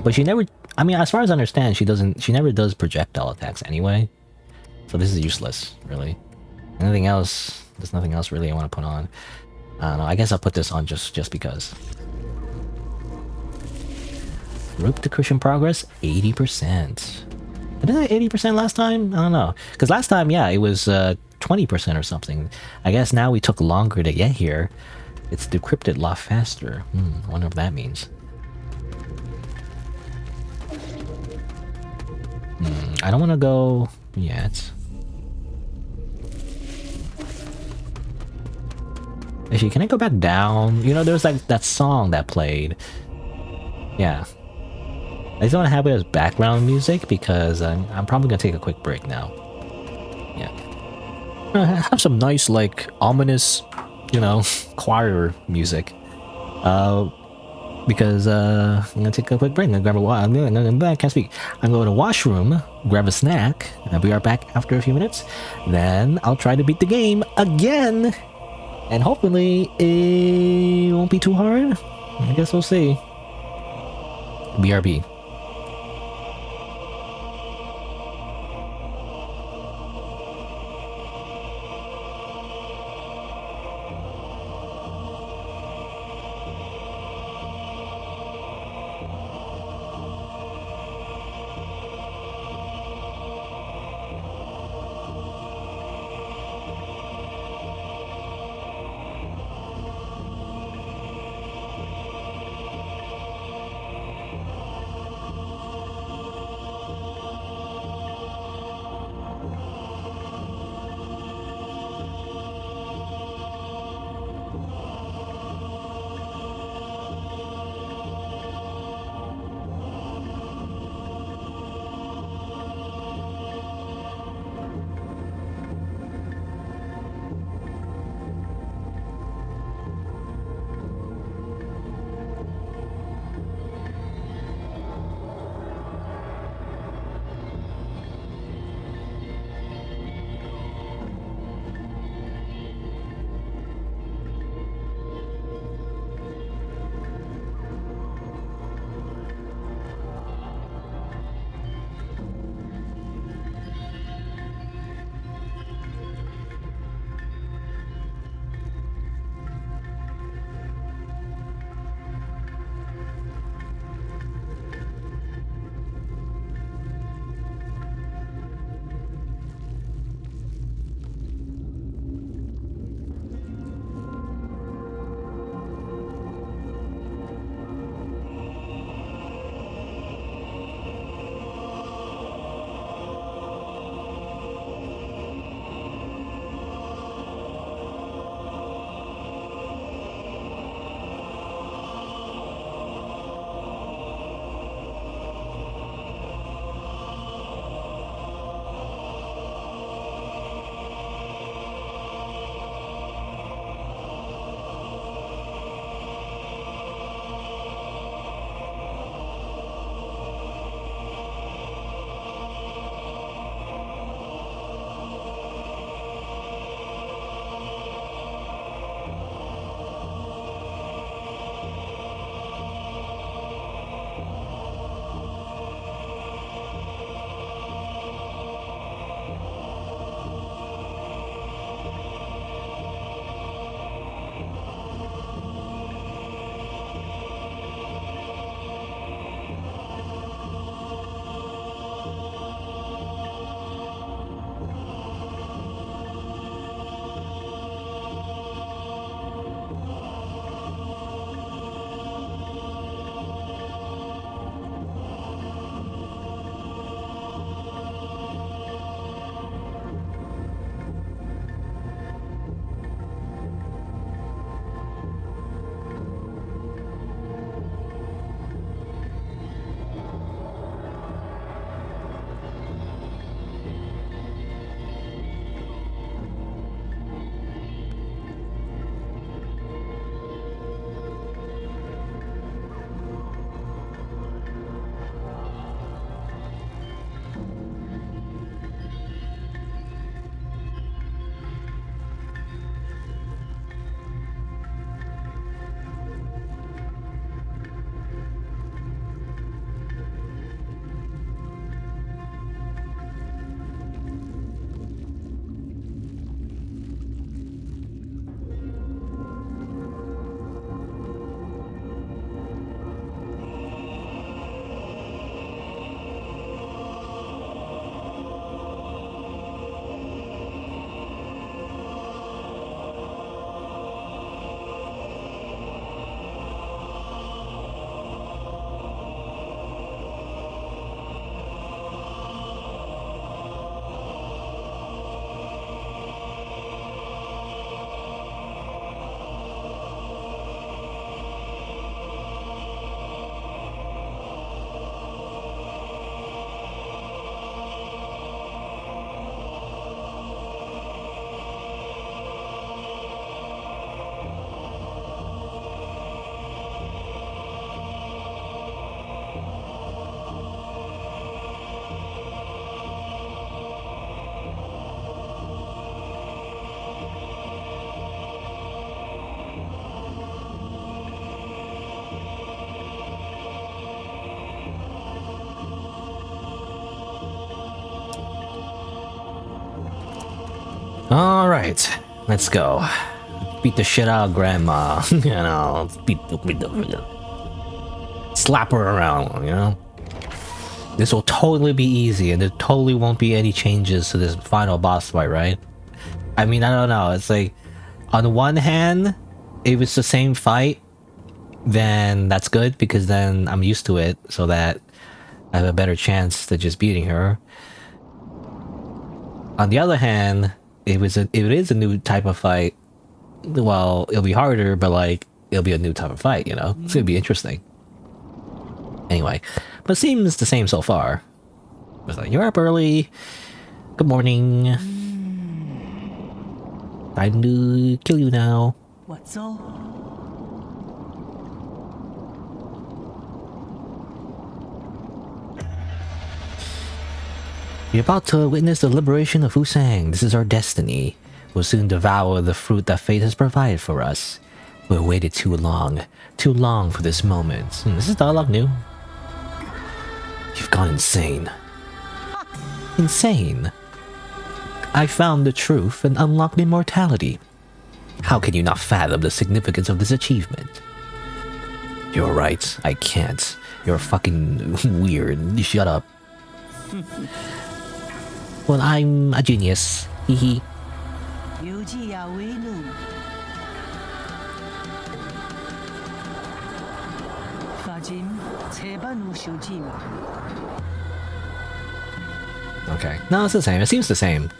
Speaker 1: But she never... I mean, as far as I understand, she never does projectile attacks anyway. So this is useless, really. Anything else? There's nothing else really I want to put on. I don't know. I guess I'll put this on just because. Rope to cushion progress 80%. Did I say 80% last time? I don't know. Because last time, yeah, it was 20% or something. I guess now we took longer to get here. It's decrypted a lot faster. I wonder what that means. I don't want to go yet. Actually, can I go back down? You know, there's like that song that played. Yeah. I just want to have it as background music because I'm probably gonna take a quick break now. Yeah. Have some nice, like, ominous, you know, choir music. Because I'm gonna take a quick break. I'm gonna grab a I can't speak. I'm going to the washroom, grab a snack, and I'll be right back after a few minutes. Then I'll try to beat the game again. And hopefully it won't be too hard. I guess we'll see. BRB. All right, let's go. Beat the shit out of grandma. You know, slap her around, you know? This will totally be easy and there totally won't be any changes to this final boss fight, right? I mean, I don't know. It's like, on the one hand, if it's the same fight, then that's good because then I'm used to it so that I have a better chance to just beating her. On the other hand, if it is a new type of fight, well, it'll be harder, but like, it'll be a new type of fight, you know? It's gonna be interesting. Anyway, but it seems the same so far. It's like, you're up early. Good morning. Time to kill you now.
Speaker 4: What's all?
Speaker 1: You're about to witness the liberation of Fusang. This is our destiny. We'll soon devour the fruit that fate has provided for us. We've waited too long for this moment. This is dialogue new. You've gone insane. Insane? I found the truth and unlocked immortality. How can you not fathom the significance of this achievement? You're right, I can't. You're fucking weird. Shut up. Well, I'm a genius. Hehe.
Speaker 4: 有志也为奴，发今车班有手指嘛？
Speaker 1: Okay. No, it's the same. It seems the same.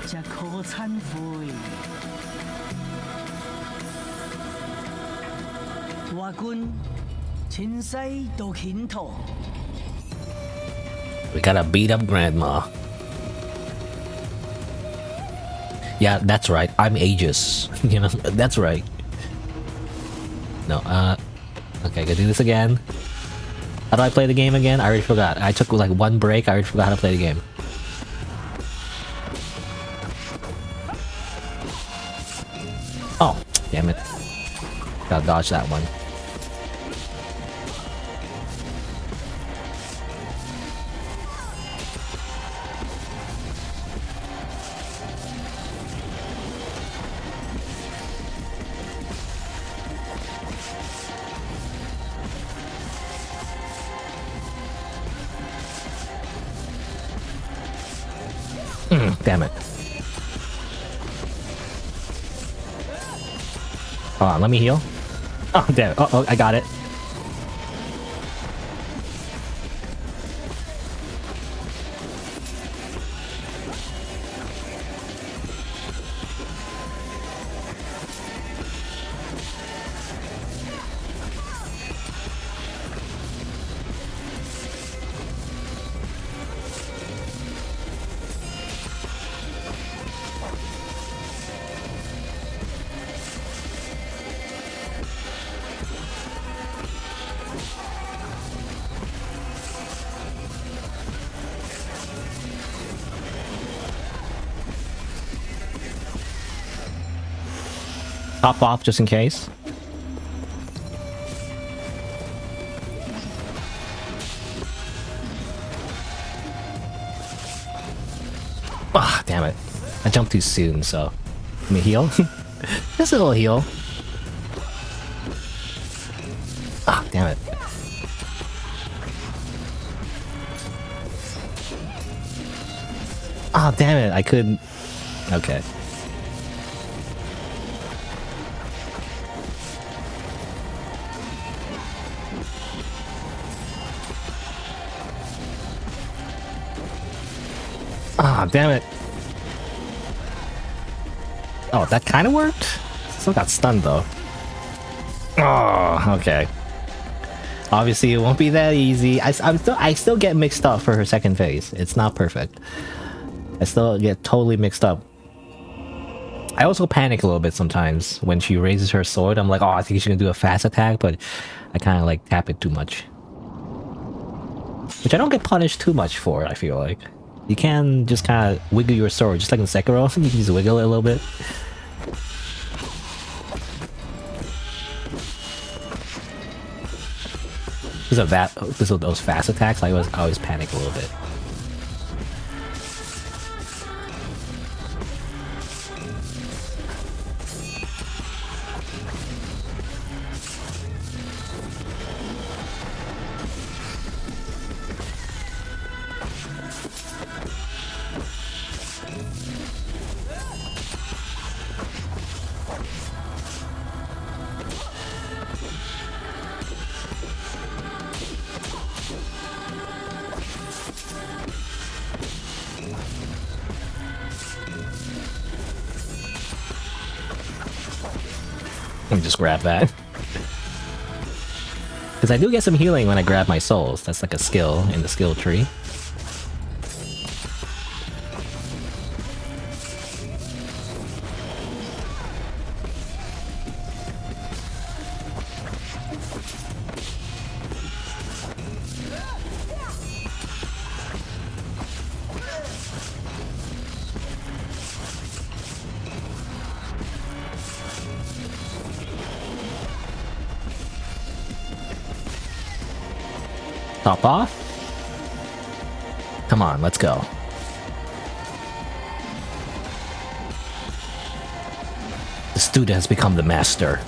Speaker 4: 只可忏悔。大军前世都倾吐，
Speaker 1: We gotta beat up Grandma. Yeah, that's right. I'm Aegis. You know, that's right. No, okay, gotta do this again. How do I play the game again? I already forgot. I took like one break. I already forgot how to play the game. Oh, damn it. Gotta dodge that one. Damn it. Hold on, let me heal. Oh, damn it. Oh, I got it. Top off just in case. Ah, damn it. I jumped too soon, so... Let me heal. Just a little heal. Ah, damn it. Ah, damn it. I couldn't... Okay. Ah, damn it. Oh, that kind of worked? Still got stunned though. Oh, okay. Obviously, it won't be that easy. I still get mixed up for her second phase. It's not perfect. I still get totally mixed up. I also panic a little bit sometimes when she raises her sword. I'm like, oh, I think she's gonna do a fast attack, but I kind of like tap it too much. Which I don't get punished too much for, I feel like. You can just kind of wiggle your sword, just like in Sekiro. You can just wiggle it a little bit. Because of those fast attacks, I always panic a little bit. Let me just grab that. Because I do get some healing when I grab my souls. That's like a skill in the skill tree. Top off? Come on, let's go. The student has become the master.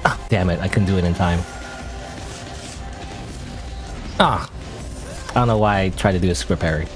Speaker 1: Ah, damn it, I couldn't do it in time. Ah! I don't know why I tried to do a super parry.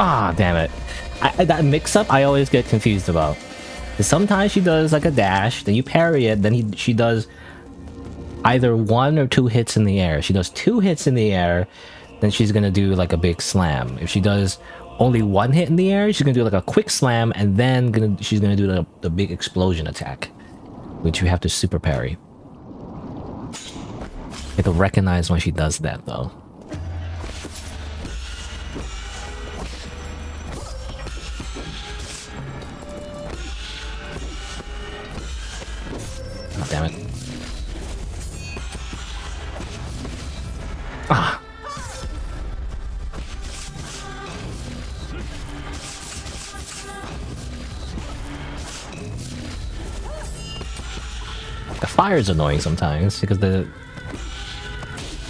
Speaker 1: Ah, damn it. That mix-up I always get confused about. Sometimes she does like a dash, then you parry it, then she does either 1 or 2 hits in the air. If she does 2 hits in the air, then she's gonna do like a big slam. If she does only 1 hit in the air, she's gonna do like a quick slam, and then she's gonna do the big explosion attack, which you have to super parry. You have to recognize when she does that though. Oh, damn it. Ah. The fire is annoying sometimes because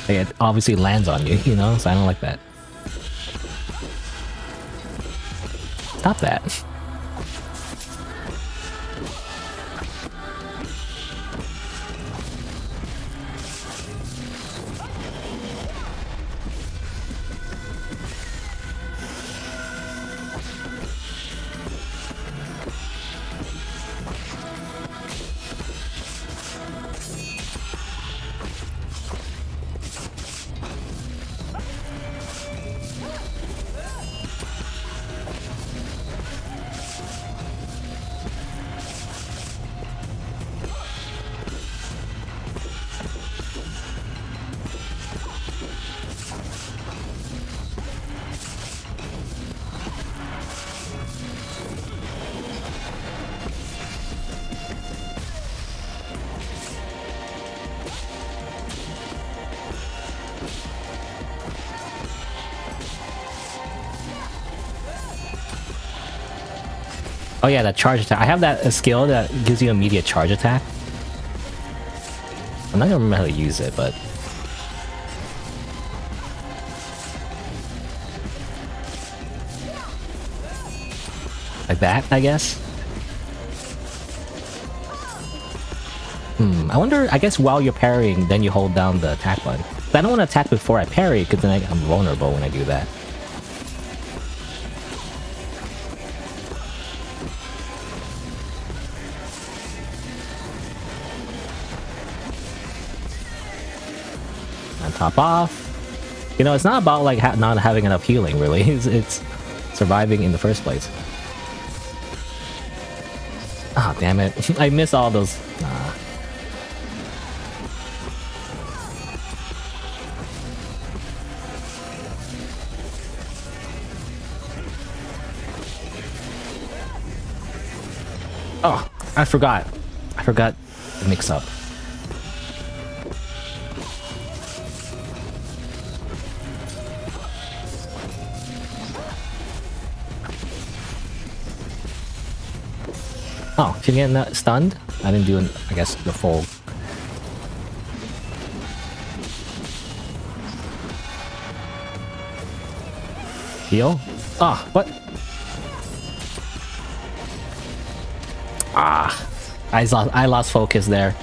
Speaker 1: it obviously lands on you, you know? So I don't like that. Stop that. Oh yeah, that charge attack. I have that skill that gives you immediate charge attack. I'm not gonna remember how to use it, but... like that, I guess? I wonder, I guess while you're parrying, then you hold down the attack button. I don't want to attack before I parry, because then I'm vulnerable when I do that. Top off. You know, it's not about like not having enough healing, really. It's surviving in the first place. Ah, oh, damn it. I miss all those. Nah. Oh, I forgot. I forgot the mix-up. Oh, she's getting stunned? I didn't do, I guess, the full... Heal? Ah, what? Ah, I lost focus there.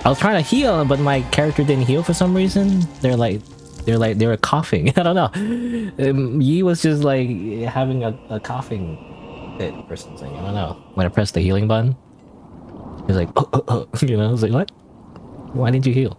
Speaker 1: I was trying to heal, but my character didn't heal for some reason. They were coughing. I don't know. Yi was just like having a coughing fit or something. I don't know. When I pressed the healing button, he was like, you know, I was like, what? Why didn't you heal?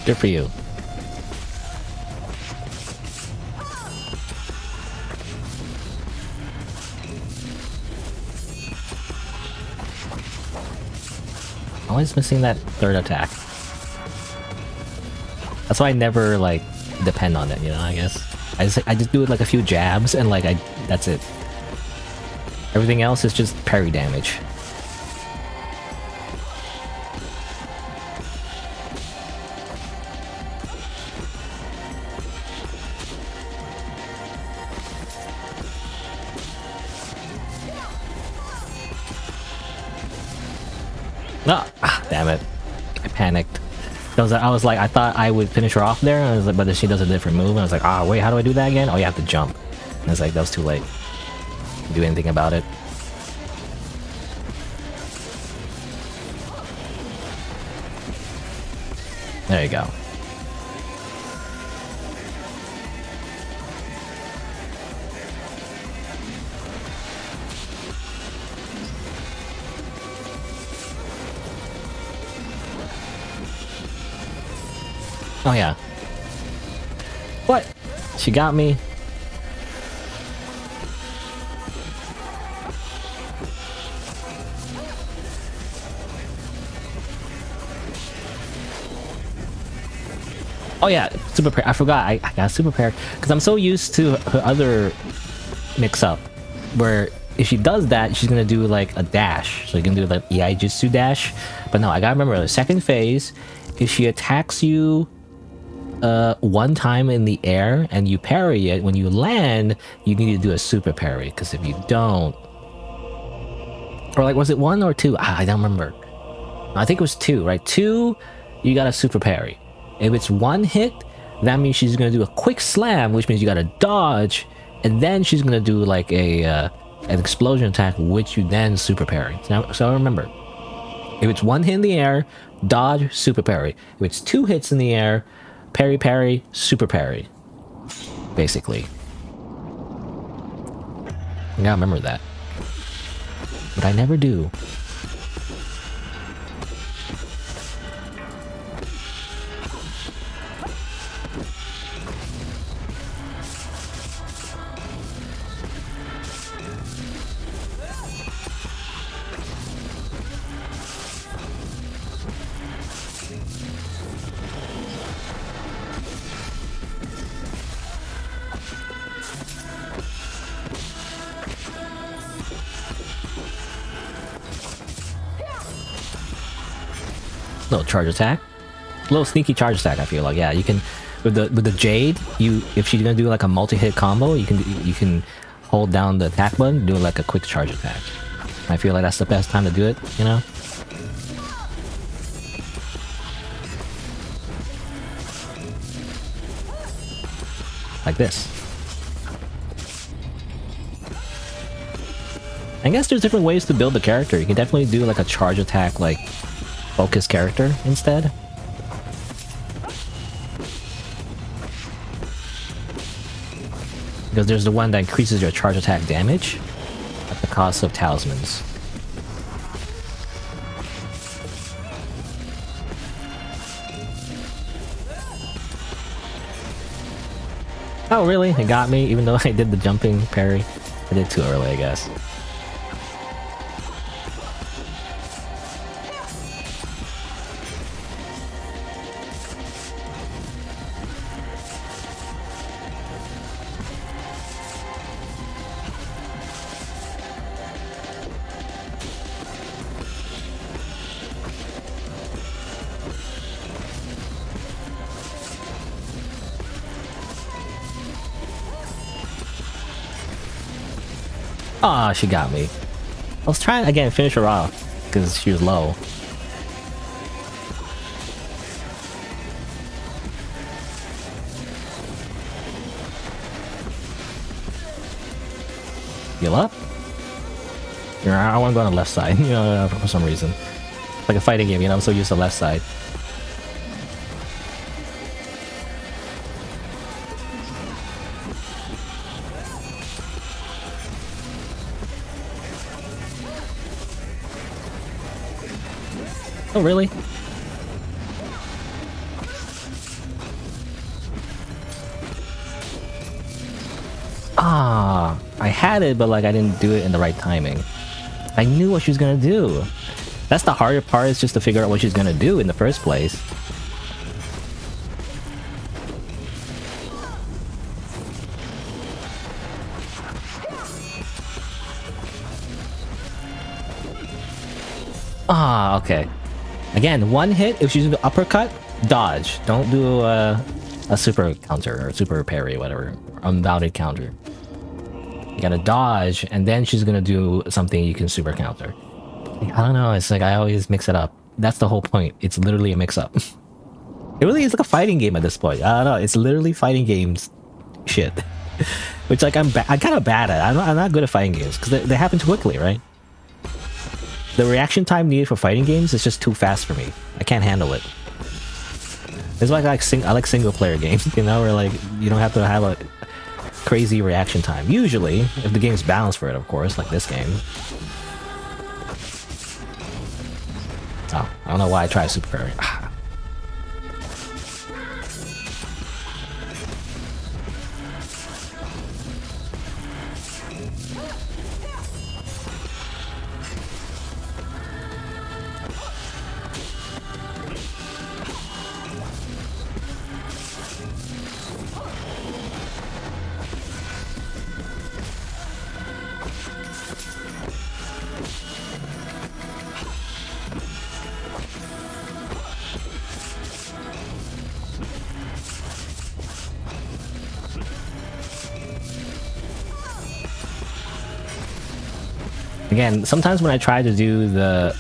Speaker 1: Good for you. Always missing that third attack. That's why I never like depend on it, you know, I guess. I just do it like a few jabs and like that's it. Everything else is just parry damage. Ah, damn it. I panicked. I was like, I thought I would finish her off there, and I was like, but then she does a different move, and I was like, ah, wait, how do I do that again? Oh, you have to jump. And it's like, that was too late. Do anything about it. There you go. Oh yeah. What? She got me. Oh yeah, super pair. I forgot. I got super pair because I'm so used to her other mix-up where if she does that, she's gonna do like a dash. So you can do like Iaijutsu dash. But no, I gotta remember the second phase. If she attacks you one time in the air and you parry it, when you land, you need to do a super parry. Because if you don't, or like, was it 1 or 2? I don't remember. I think it was 2, right? 2, you got a super parry. If it's 1 hit, that means she's gonna do a quick slam, which means you gotta dodge, and then she's gonna do like an explosion attack, which you then super parry. So remember, if it's 1 hit in the air, dodge, super parry. If it's 2 hits in the air, parry, parry, super parry. Basically. I gotta remember that. But I never do. Little charge attack, little sneaky charge attack. I feel like, yeah, you can with the Jade. If she's gonna do like a multi-hit combo, you can hold down the attack button, do like a quick charge attack. I feel like that's the best time to do it, you know. Like this. I guess there's different ways to build the character. You can definitely do like a charge attack, like focus character instead. Because there's the one that increases your charge attack damage at the cost of talismans. Oh really? It got me, even though I did the jumping parry. I did too early, I guess. Ah, she got me. I was trying again finish her off because she was low. Heal up. Yeah, I want to go on the left side, you know, for some reason. It's like a fighting game, you know, I'm so used to the left side. Oh, really? Ah, I had it, but like I didn't do it in the right timing. I knew what she was gonna do. That's the harder part, is just to figure out what she's gonna do in the first place. Ah, okay. Again, one hit, if she's using the uppercut, dodge. Don't do a super counter or super parry, whatever. Unbounded counter. You gotta dodge, and then she's gonna do something you can super counter. Like, I don't know, it's like I always mix it up. That's the whole point. It's literally a mix-up. It really is like a fighting game at this point. I don't know, it's literally fighting games shit. Which like I'm kind of bad at. I'm not good at fighting games, because they happen too quickly, right? The reaction time needed for fighting games is just too fast for me. I can't handle it. It's like I like single player games, you know, where like you don't have to have a crazy reaction time. Usually, if the game's balanced for it, of course, like this game. Oh, I don't know why I tried super parry. Again, sometimes when I try to do the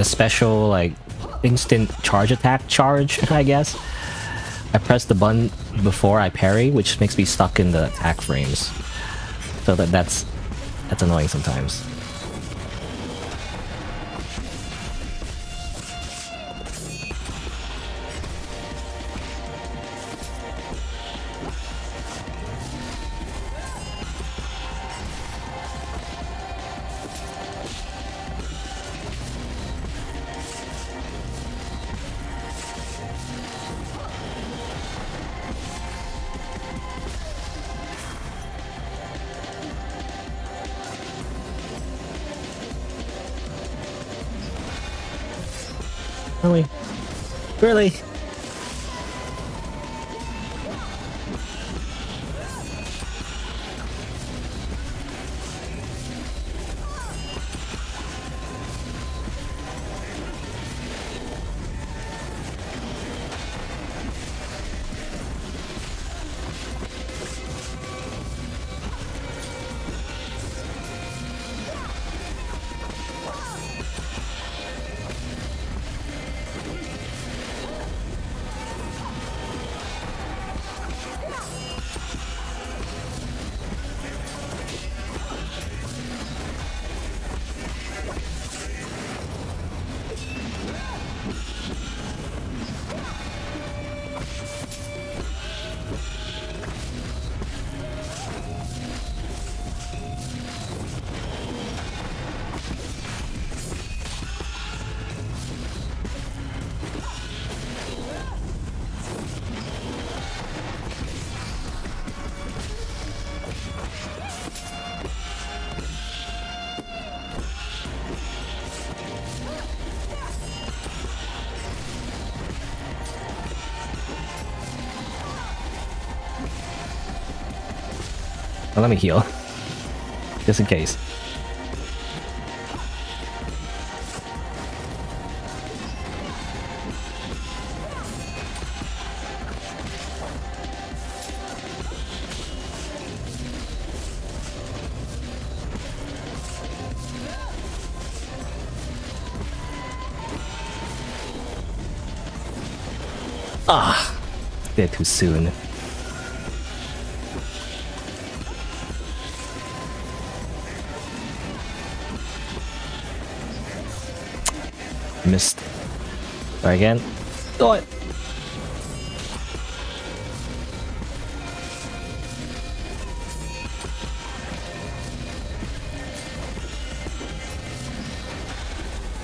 Speaker 1: special like instant charge attack charge, I guess, I press the button before I parry, which makes me stuck in the attack frames. So that's annoying sometimes. Really? Really? Well, let me heal. Just in case. Ah, did too soon. Missed. Try again. Do it.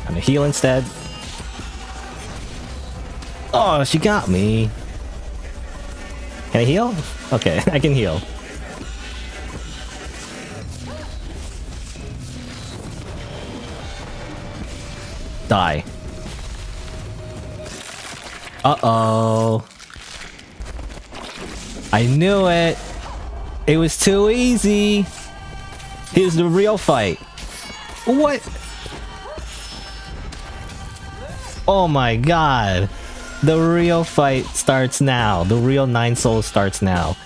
Speaker 1: I'm gonna heal instead. Oh, she got me. Can I heal? Okay, I can heal. Die. Uh-oh. I knew it. It was too easy. Here's the real fight. What? Oh my god. The real fight starts now. The real 9 Souls starts now.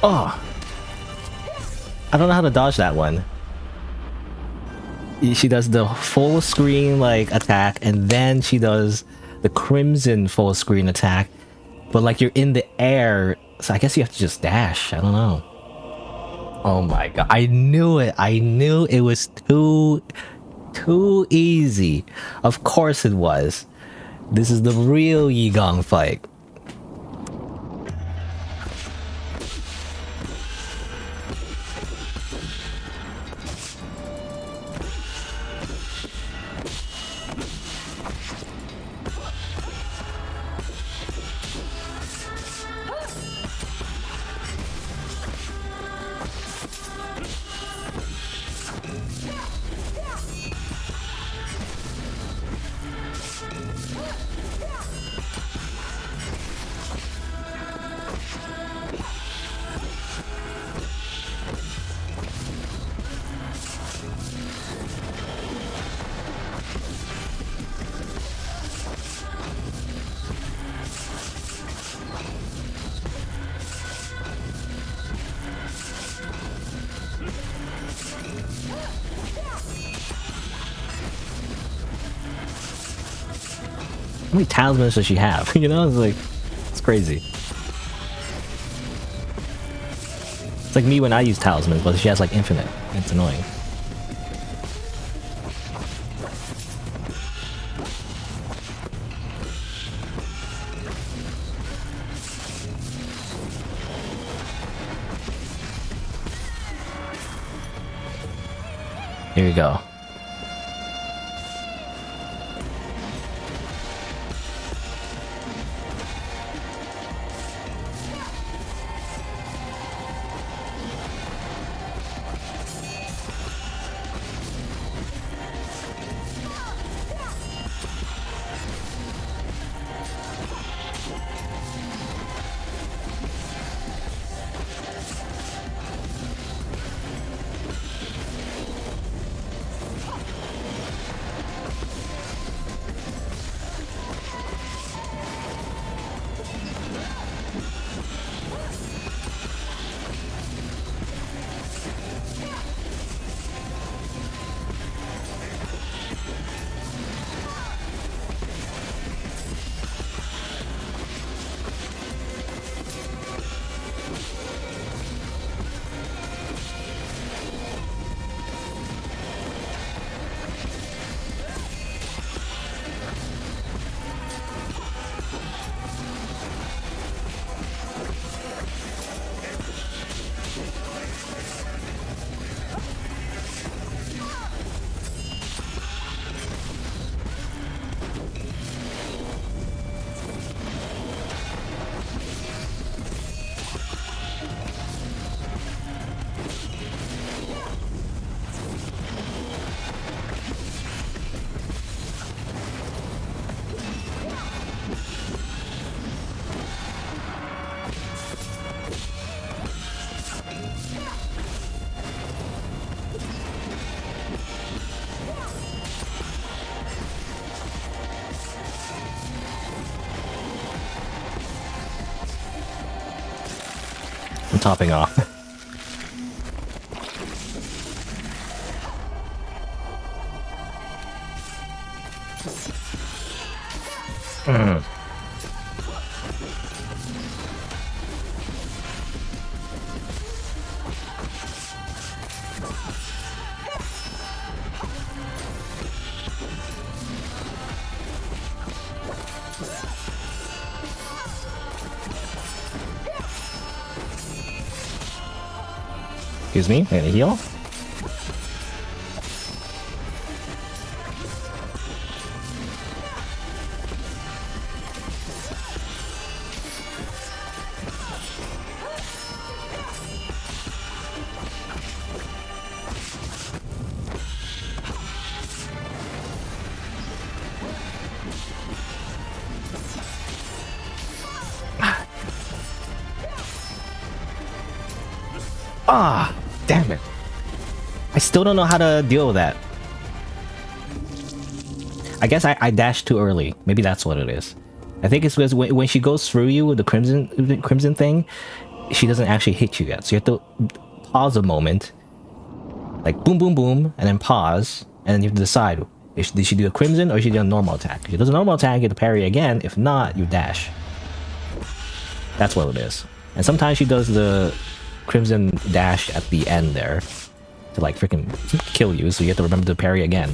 Speaker 1: Oh, I don't know how to dodge that one. She does the full screen like attack, and then she does the crimson full screen attack. But like you're in the air, so I guess you have to just dash. I don't know. Oh my god! I knew it. I knew it was too easy. Of course it was. This is the real Yigong fight. How many talismans does she have? You know, it's like, it's crazy. It's like me when I use talismans, but she has like infinite. It's annoying. Here we go. I'm topping off. Excuse me, I'm gonna heal. Ah, damn it. I still don't know how to deal with that. I guess I dashed too early. Maybe that's what it is. I think it's because when she goes through you with the crimson thing, she doesn't actually hit you yet. So you have to pause a moment. Like boom, boom, boom, and then pause. And then you have to decide, did she do a crimson or did she do a normal attack? If she does a normal attack, you have to parry again. If not, you dash. That's what it is. And sometimes she does the crimson dash at the end there to like freaking kill you, so you have to remember to parry again.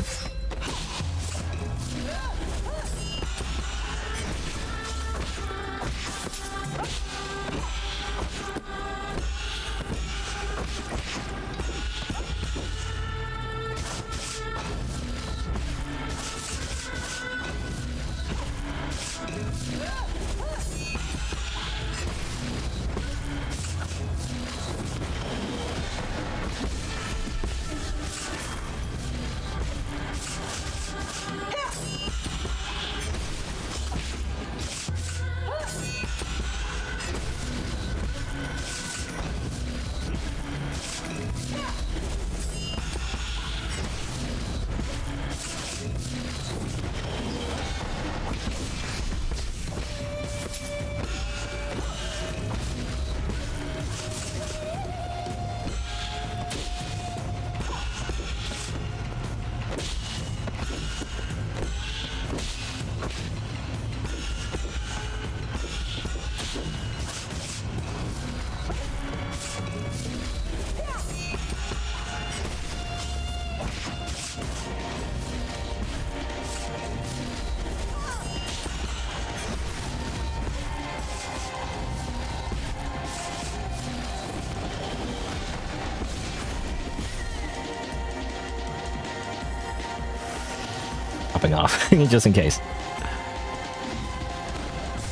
Speaker 1: Popping off, just in case.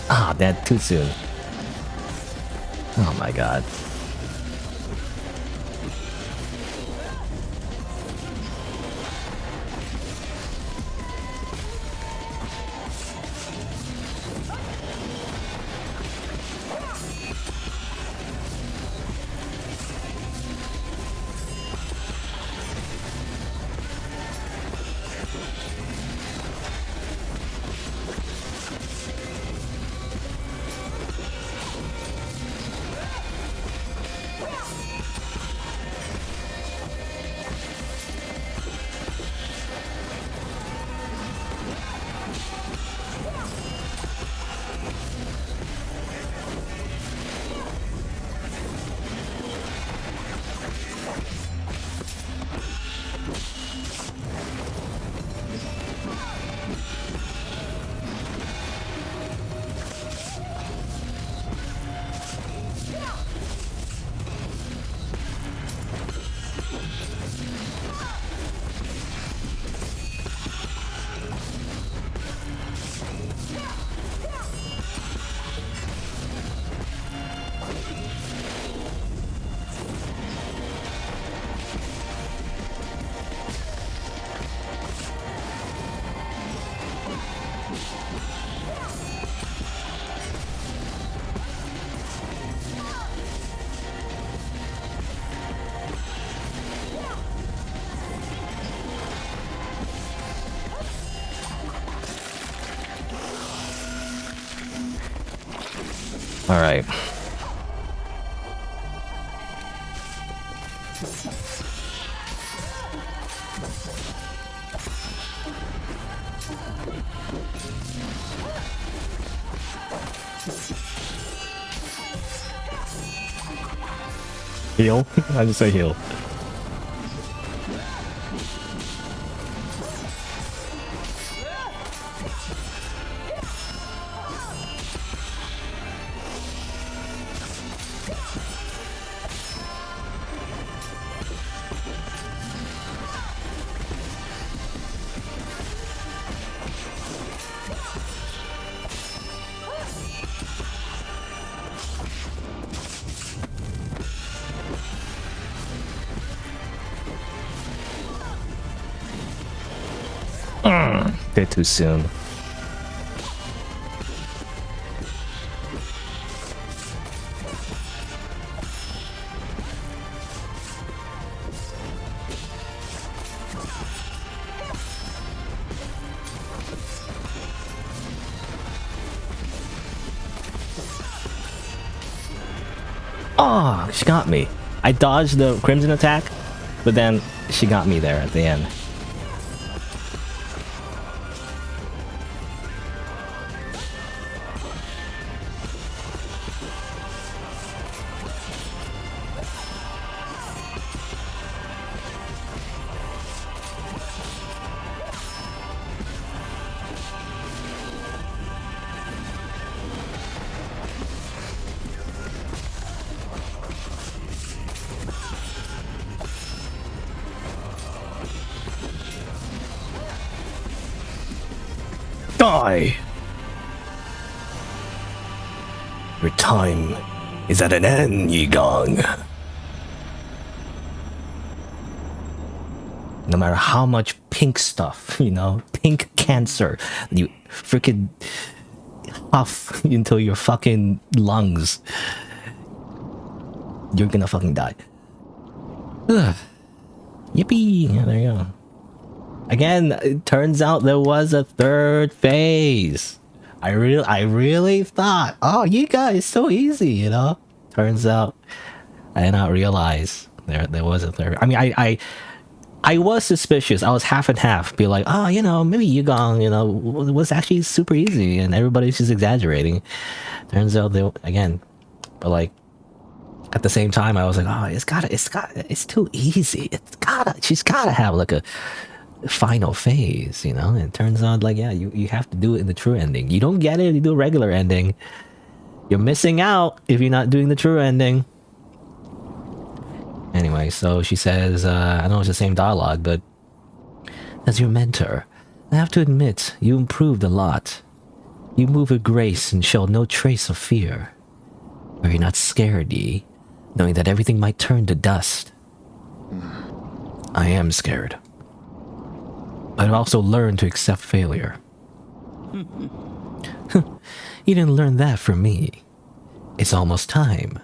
Speaker 1: Ah, that too soon. Oh my god. All right. Heal? I just say heal. Did too soon. Oh, she got me. I dodged the Crimson attack, but then she got me there at the end. Die! Your time is at an end, Yigong. No matter how much pink stuff, you know, pink cancer, you freaking huff into your fucking lungs, you're gonna fucking die. Ugh. Yippee! Yeah, there you go. Again, it turns out there was a third phase. I really thought, oh, you guys, so easy, you know. Turns out, I did not realize there was a third. I mean, I was suspicious. I was half and half. Be like, oh, you know, maybe Yugong, you know, was actually super easy, and everybody's just exaggerating. Turns out they again, but like. At the same time, I was like, oh, it's too easy. She's gotta have like a final phase, you know? And it turns out like, yeah, you have to do it in the true ending. You don't get it if you do a regular ending. You're missing out if you're not doing the true ending. Anyway, so she says, I know it's the same dialogue, but as your mentor, I have to admit, you improved a lot. You move with grace and show no trace of fear. Are you not scared, Yi? Knowing that everything might turn to dust. I am scared. But I've also learned to accept failure. You didn't learn that from me. It's almost time.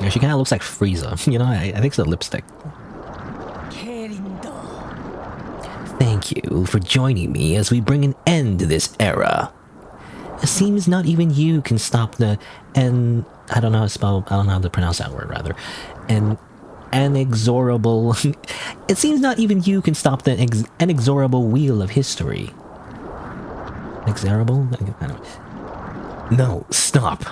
Speaker 1: Yeah, she kind of looks like Frieza. You know, I think it's a lipstick. Thank you for joining me as we bring an end to this era. It seems not even you can stop the I don't know how to pronounce that word, rather. Inexorable. It seems not even you can stop the inexorable wheel of history. Inexorable? I don't. No, stop.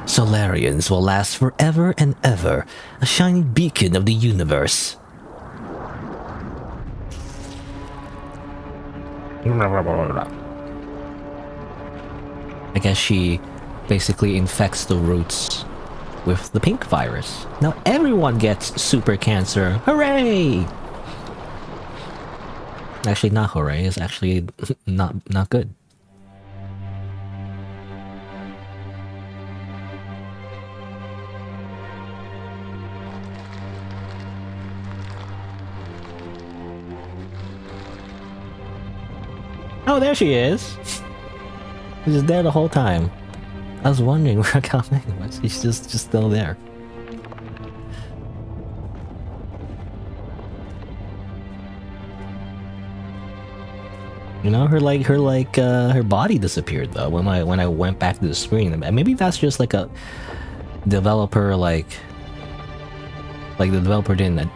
Speaker 1: Solarians will last forever and ever, a shining beacon of the universe. I guess she basically infects the roots with the pink virus. Now everyone gets super cancer. Hooray! Actually, not hooray. It's actually not good. Oh, there she is. She's just there the whole time. I was wondering where Kalmeng was. She's just still there. You know, her body disappeared though when I went back to the screen. And maybe that's just like a developer like the developer didn't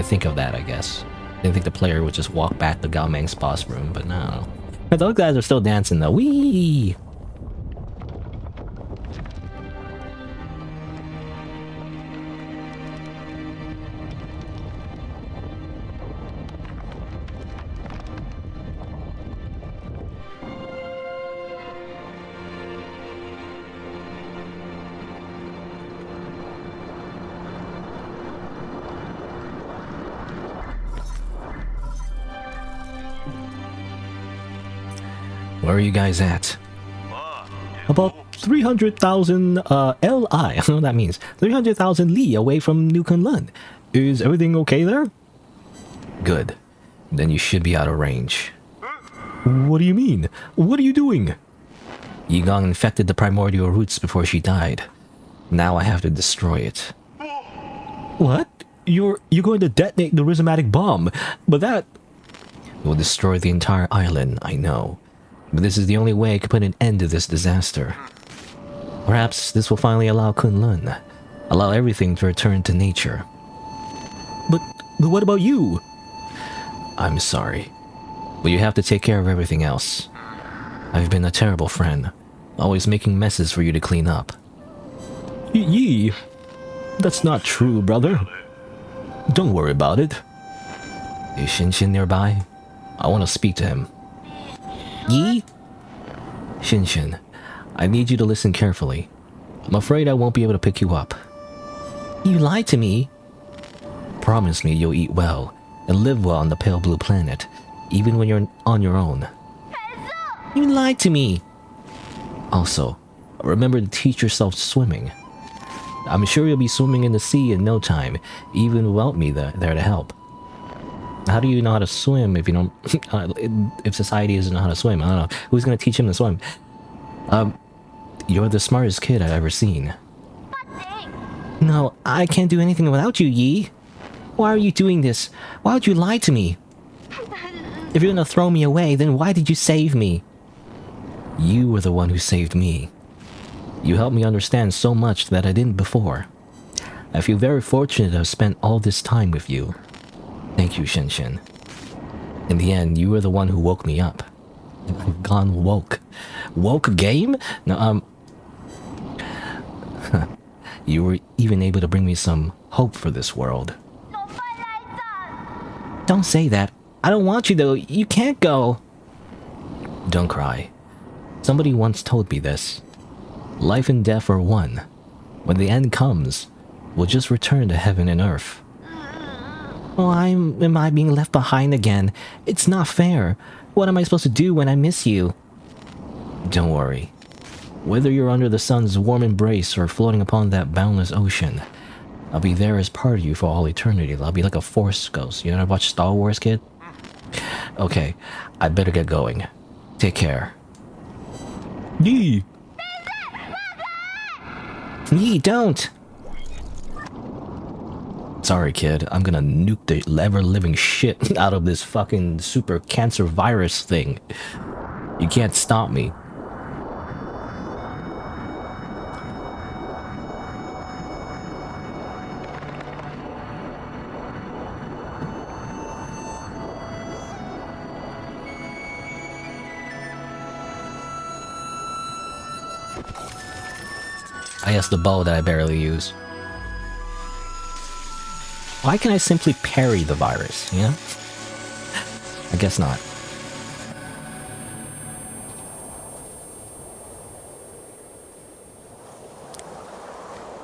Speaker 1: think of that, I guess. Didn't think the player would just walk back to Gao Meng's boss room, but no. But those guys are still dancing though. Wee! Where are you guys at? About 300,000 Li. I don't know what that means. 300,000 Li away from New Kunlun. Is everything okay there? Good. Then you should be out of range. What do you mean? What are you doing? Yigong infected the primordial roots before she died. Now I have to destroy it. What? You're going to detonate the rhizomatic bomb, but that will destroy the entire island, I know. But this is the only way I can put an end to this disaster. Perhaps this will finally allow Kunlun. Allow everything to return to nature. But what about you? I'm sorry. But you have to take care of everything else. I've been a terrible friend. Always making messes for you to clean up. Yi, that's not true, brother. Don't worry about it. Is Shinshin nearby? I want to speak to him. Yi? Shinshin, I need you to listen carefully. I'm afraid I won't be able to pick you up. You lied to me. Promise me you'll eat well and live well on the pale blue planet, even when you're on your own. You lied to me. Also, remember to teach yourself swimming. I'm sure you'll be swimming in the sea in no time, even without me there to help. How do you know how to swim if you don't... if society doesn't know how to swim? I don't know. Who's gonna teach him to swim? You're the smartest kid I've ever seen. No, I can't do anything without you, Yi. Why are you doing this? Why would you lie to me? If you're gonna throw me away, then why did you save me? You were the one who saved me. You helped me understand so much that I didn't before. I feel very fortunate to have spent all this time with you. Thank you, Shinshin. In the end, you were the one who woke me up. I've gone woke. Woke game? No, You were even able to bring me some hope for this world. Don't say that. I don't want you though. You can't go. Don't cry. Somebody once told me this. Life and death are one. When the end comes, we'll just return to heaven and earth. Oh, am I being left behind again? It's not fair. What am I supposed to do when I miss you? Don't worry. Whether you're under the sun's warm embrace or floating upon that boundless ocean, I'll be there as part of you for all eternity. I'll be like a force ghost. You ever watch Star Wars, kid? Okay, I better get going. Take care. Yee! Yee, don't! Sorry, kid. I'm gonna nuke the ever-living shit out of this fucking super cancer virus thing. You can't stop me. I guess the bow that I barely use. Why can't I simply parry the virus, you know? I guess not.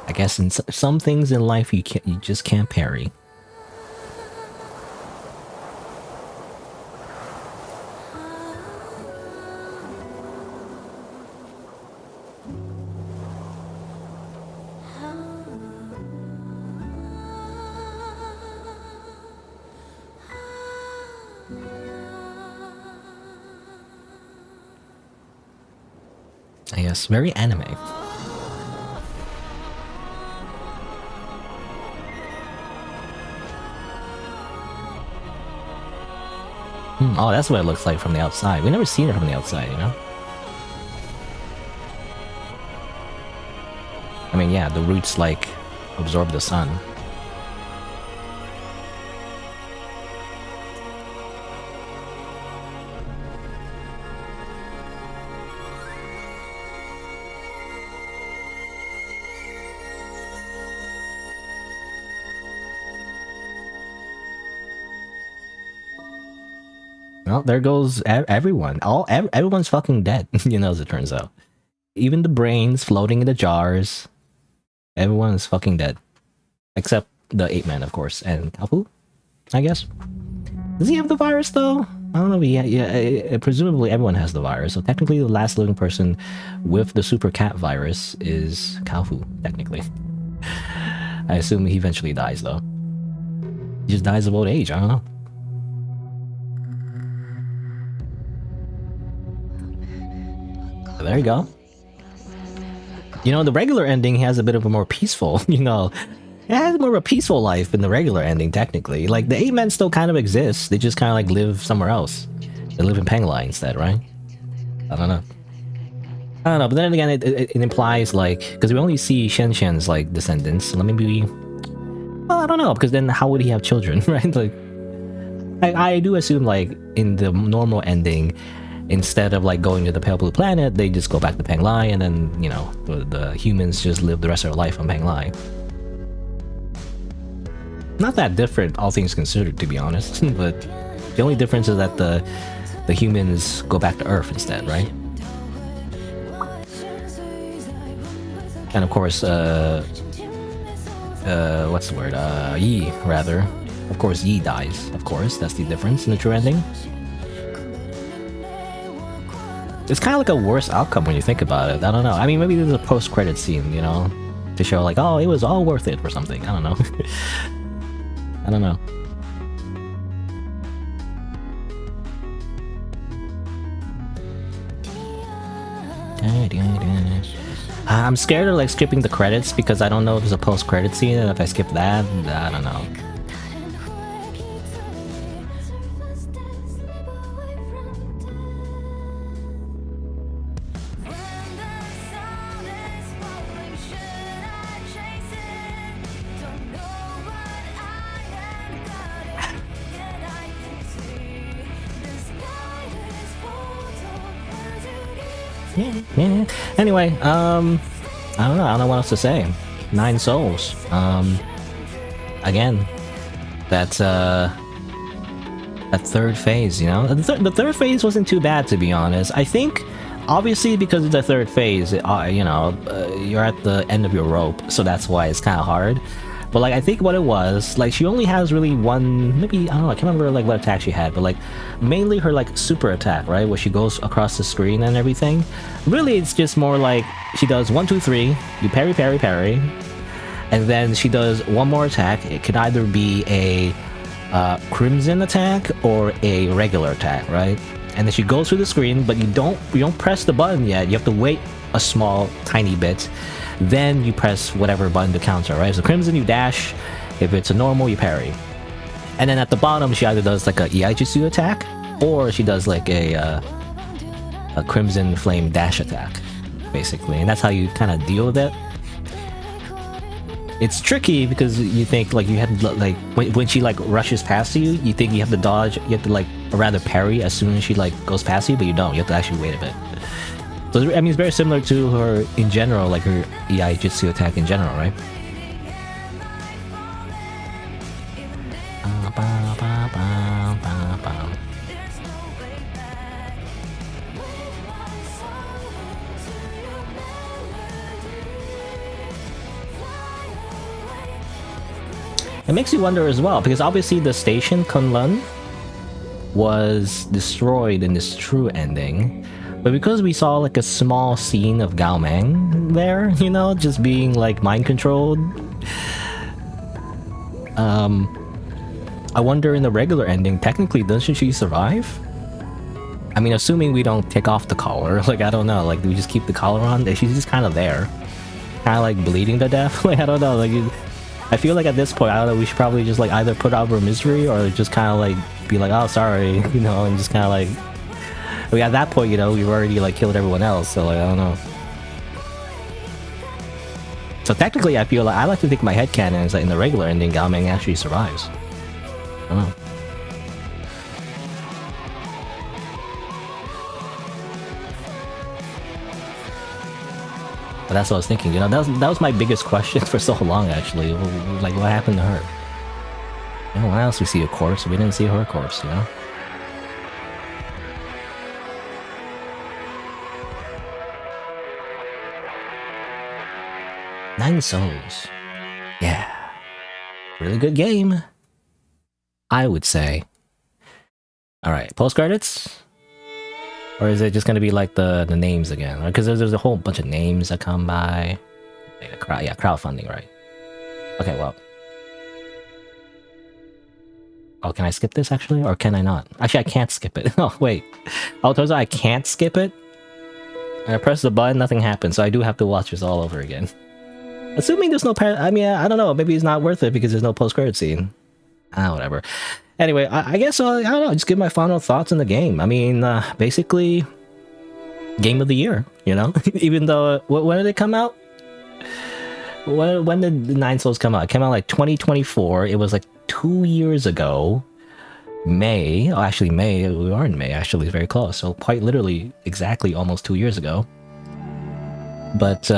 Speaker 1: I guess in some things in life you just can't parry. Yes, very anime. Oh, that's what it looks like from the outside. We've never seen it from the outside, you know? I mean, yeah, the roots, like, absorb the sun. Well, there goes everyone. Everyone's fucking dead, you know, as it turns out. Even the brains floating in the jars. Everyone is fucking dead. Except the ape man, of course, and Kapu, I guess. Does he have the virus, though? I don't know. Presumably everyone has the virus, so technically the last living person with the super cat virus is Kafu, technically. I assume he eventually dies, though. He just dies of old age, I don't know. There you go. You know, the regular ending has a bit of a more peaceful, you know, it has more of a peaceful life in the regular ending, technically. Like, the 8 men still kind of exist, they just kind of like live somewhere else. They live in Penglai instead, right? I don't know. I don't know, but then again, it implies, like, because we only see Shen Shen's, like, descendants, so maybe, well, I don't know, because then how would he have children, right? Like, I do assume, like, in the normal ending, instead of like going to the Pale Blue Planet, they just go back to Penglai, and then, you know, the humans just live the rest of their life on Penglai. Not that different, all things considered, to be honest. But the only difference is that the humans go back to Earth instead, right? And of course, what's the word? Yi, rather. Of course, Yi dies. Of course, that's the difference in the true ending. It's kind of like a worse outcome when you think about it. I don't know. I mean, maybe there's a post-credit scene, you know, to show like, oh, it was all worth it or something. I don't know. I don't know. I'm scared of like skipping the credits because I don't know if there's a post-credit scene, and if I skip that, I don't know. Yeah. Anyway, I don't know what else to say. 9 souls. Again, that third phase, you know? The third phase wasn't too bad, to be honest. I think, obviously, because of the third phase, you know, you're at the end of your rope, so that's why it's kind of hard. But, like, I think what it was, like, she only has really one, maybe, I don't know, I can't remember, like, what attack she had, but, like, mainly her, like, super attack, right? Where she goes across the screen and everything. Really, it's just more like, she does 1, 2, 3, you parry, parry, parry, and then she does one more attack. It could either be a crimson attack or a regular attack, right? And then she goes through the screen, but you don't press the button yet. You have to wait a small, tiny bit. Then you press whatever button to counter, right? So crimson, you dash. If it's a normal, you parry. And then at the bottom, she either does like a Iaijutsu attack, or she does like a crimson flame dash attack, basically. And that's how you kind of deal with it. It's tricky because you think like you have to, like, when she like rushes past you, you think you have to dodge, you have to like, or rather parry as soon as she like goes past you, but you don't. You have to actually wait a bit. So I mean, it's very similar to her in general, like her Iaijutsu attack in general, right? It makes you wonder as well, because obviously the station Kunlun was destroyed in this true ending, but because we saw like a small scene of Gao Meng there, you know, just being like mind controlled, I wonder in the regular ending, technically doesn't she survive? I mean, assuming we don't take off the collar, like, I don't know, like, do we just keep the collar on? She's just kind of there, kind of like bleeding to death. Like, I don't know, like, I feel like at this point, I don't know, we should probably just like either put out our misery or just kind of like be like, oh, sorry, you know, and just kind of like. I mean, at that point, you know, we've already like killed everyone else, so like, I don't know. So technically, I feel like I like to think my headcanon is that in the regular ending, Gao Ming actually survives. I don't know. But that's what I was thinking, you know, that was my biggest question for so long, actually. Like, what happened to her? You know, why else we see a corpse? We didn't see her corpse, you know? Nine Souls. Yeah. Really good game, I would say. Alright, post credits? Or is it just gonna be like the names again? Because there's a whole bunch of names that come by. Yeah, crowdfunding, right? Okay, well. Oh, can I skip this actually? Or can I not? Actually, I can't skip it. Oh, wait. Oh, turns out I can't skip it? I press the button, nothing happens, so I do have to watch this all over again. Assuming there's no I mean, I don't know, maybe it's not worth it because there's no post-credit scene. Whatever. Anyway, I guess, I don't know, just give my final thoughts on the game. I mean, basically, game of the year, you know? Even though, when did it come out? When did Nine Souls come out? It came out like 2024, it was like 2 years ago. May, oh actually May, we are in May, actually, very close. So quite literally, exactly almost 2 years ago. But,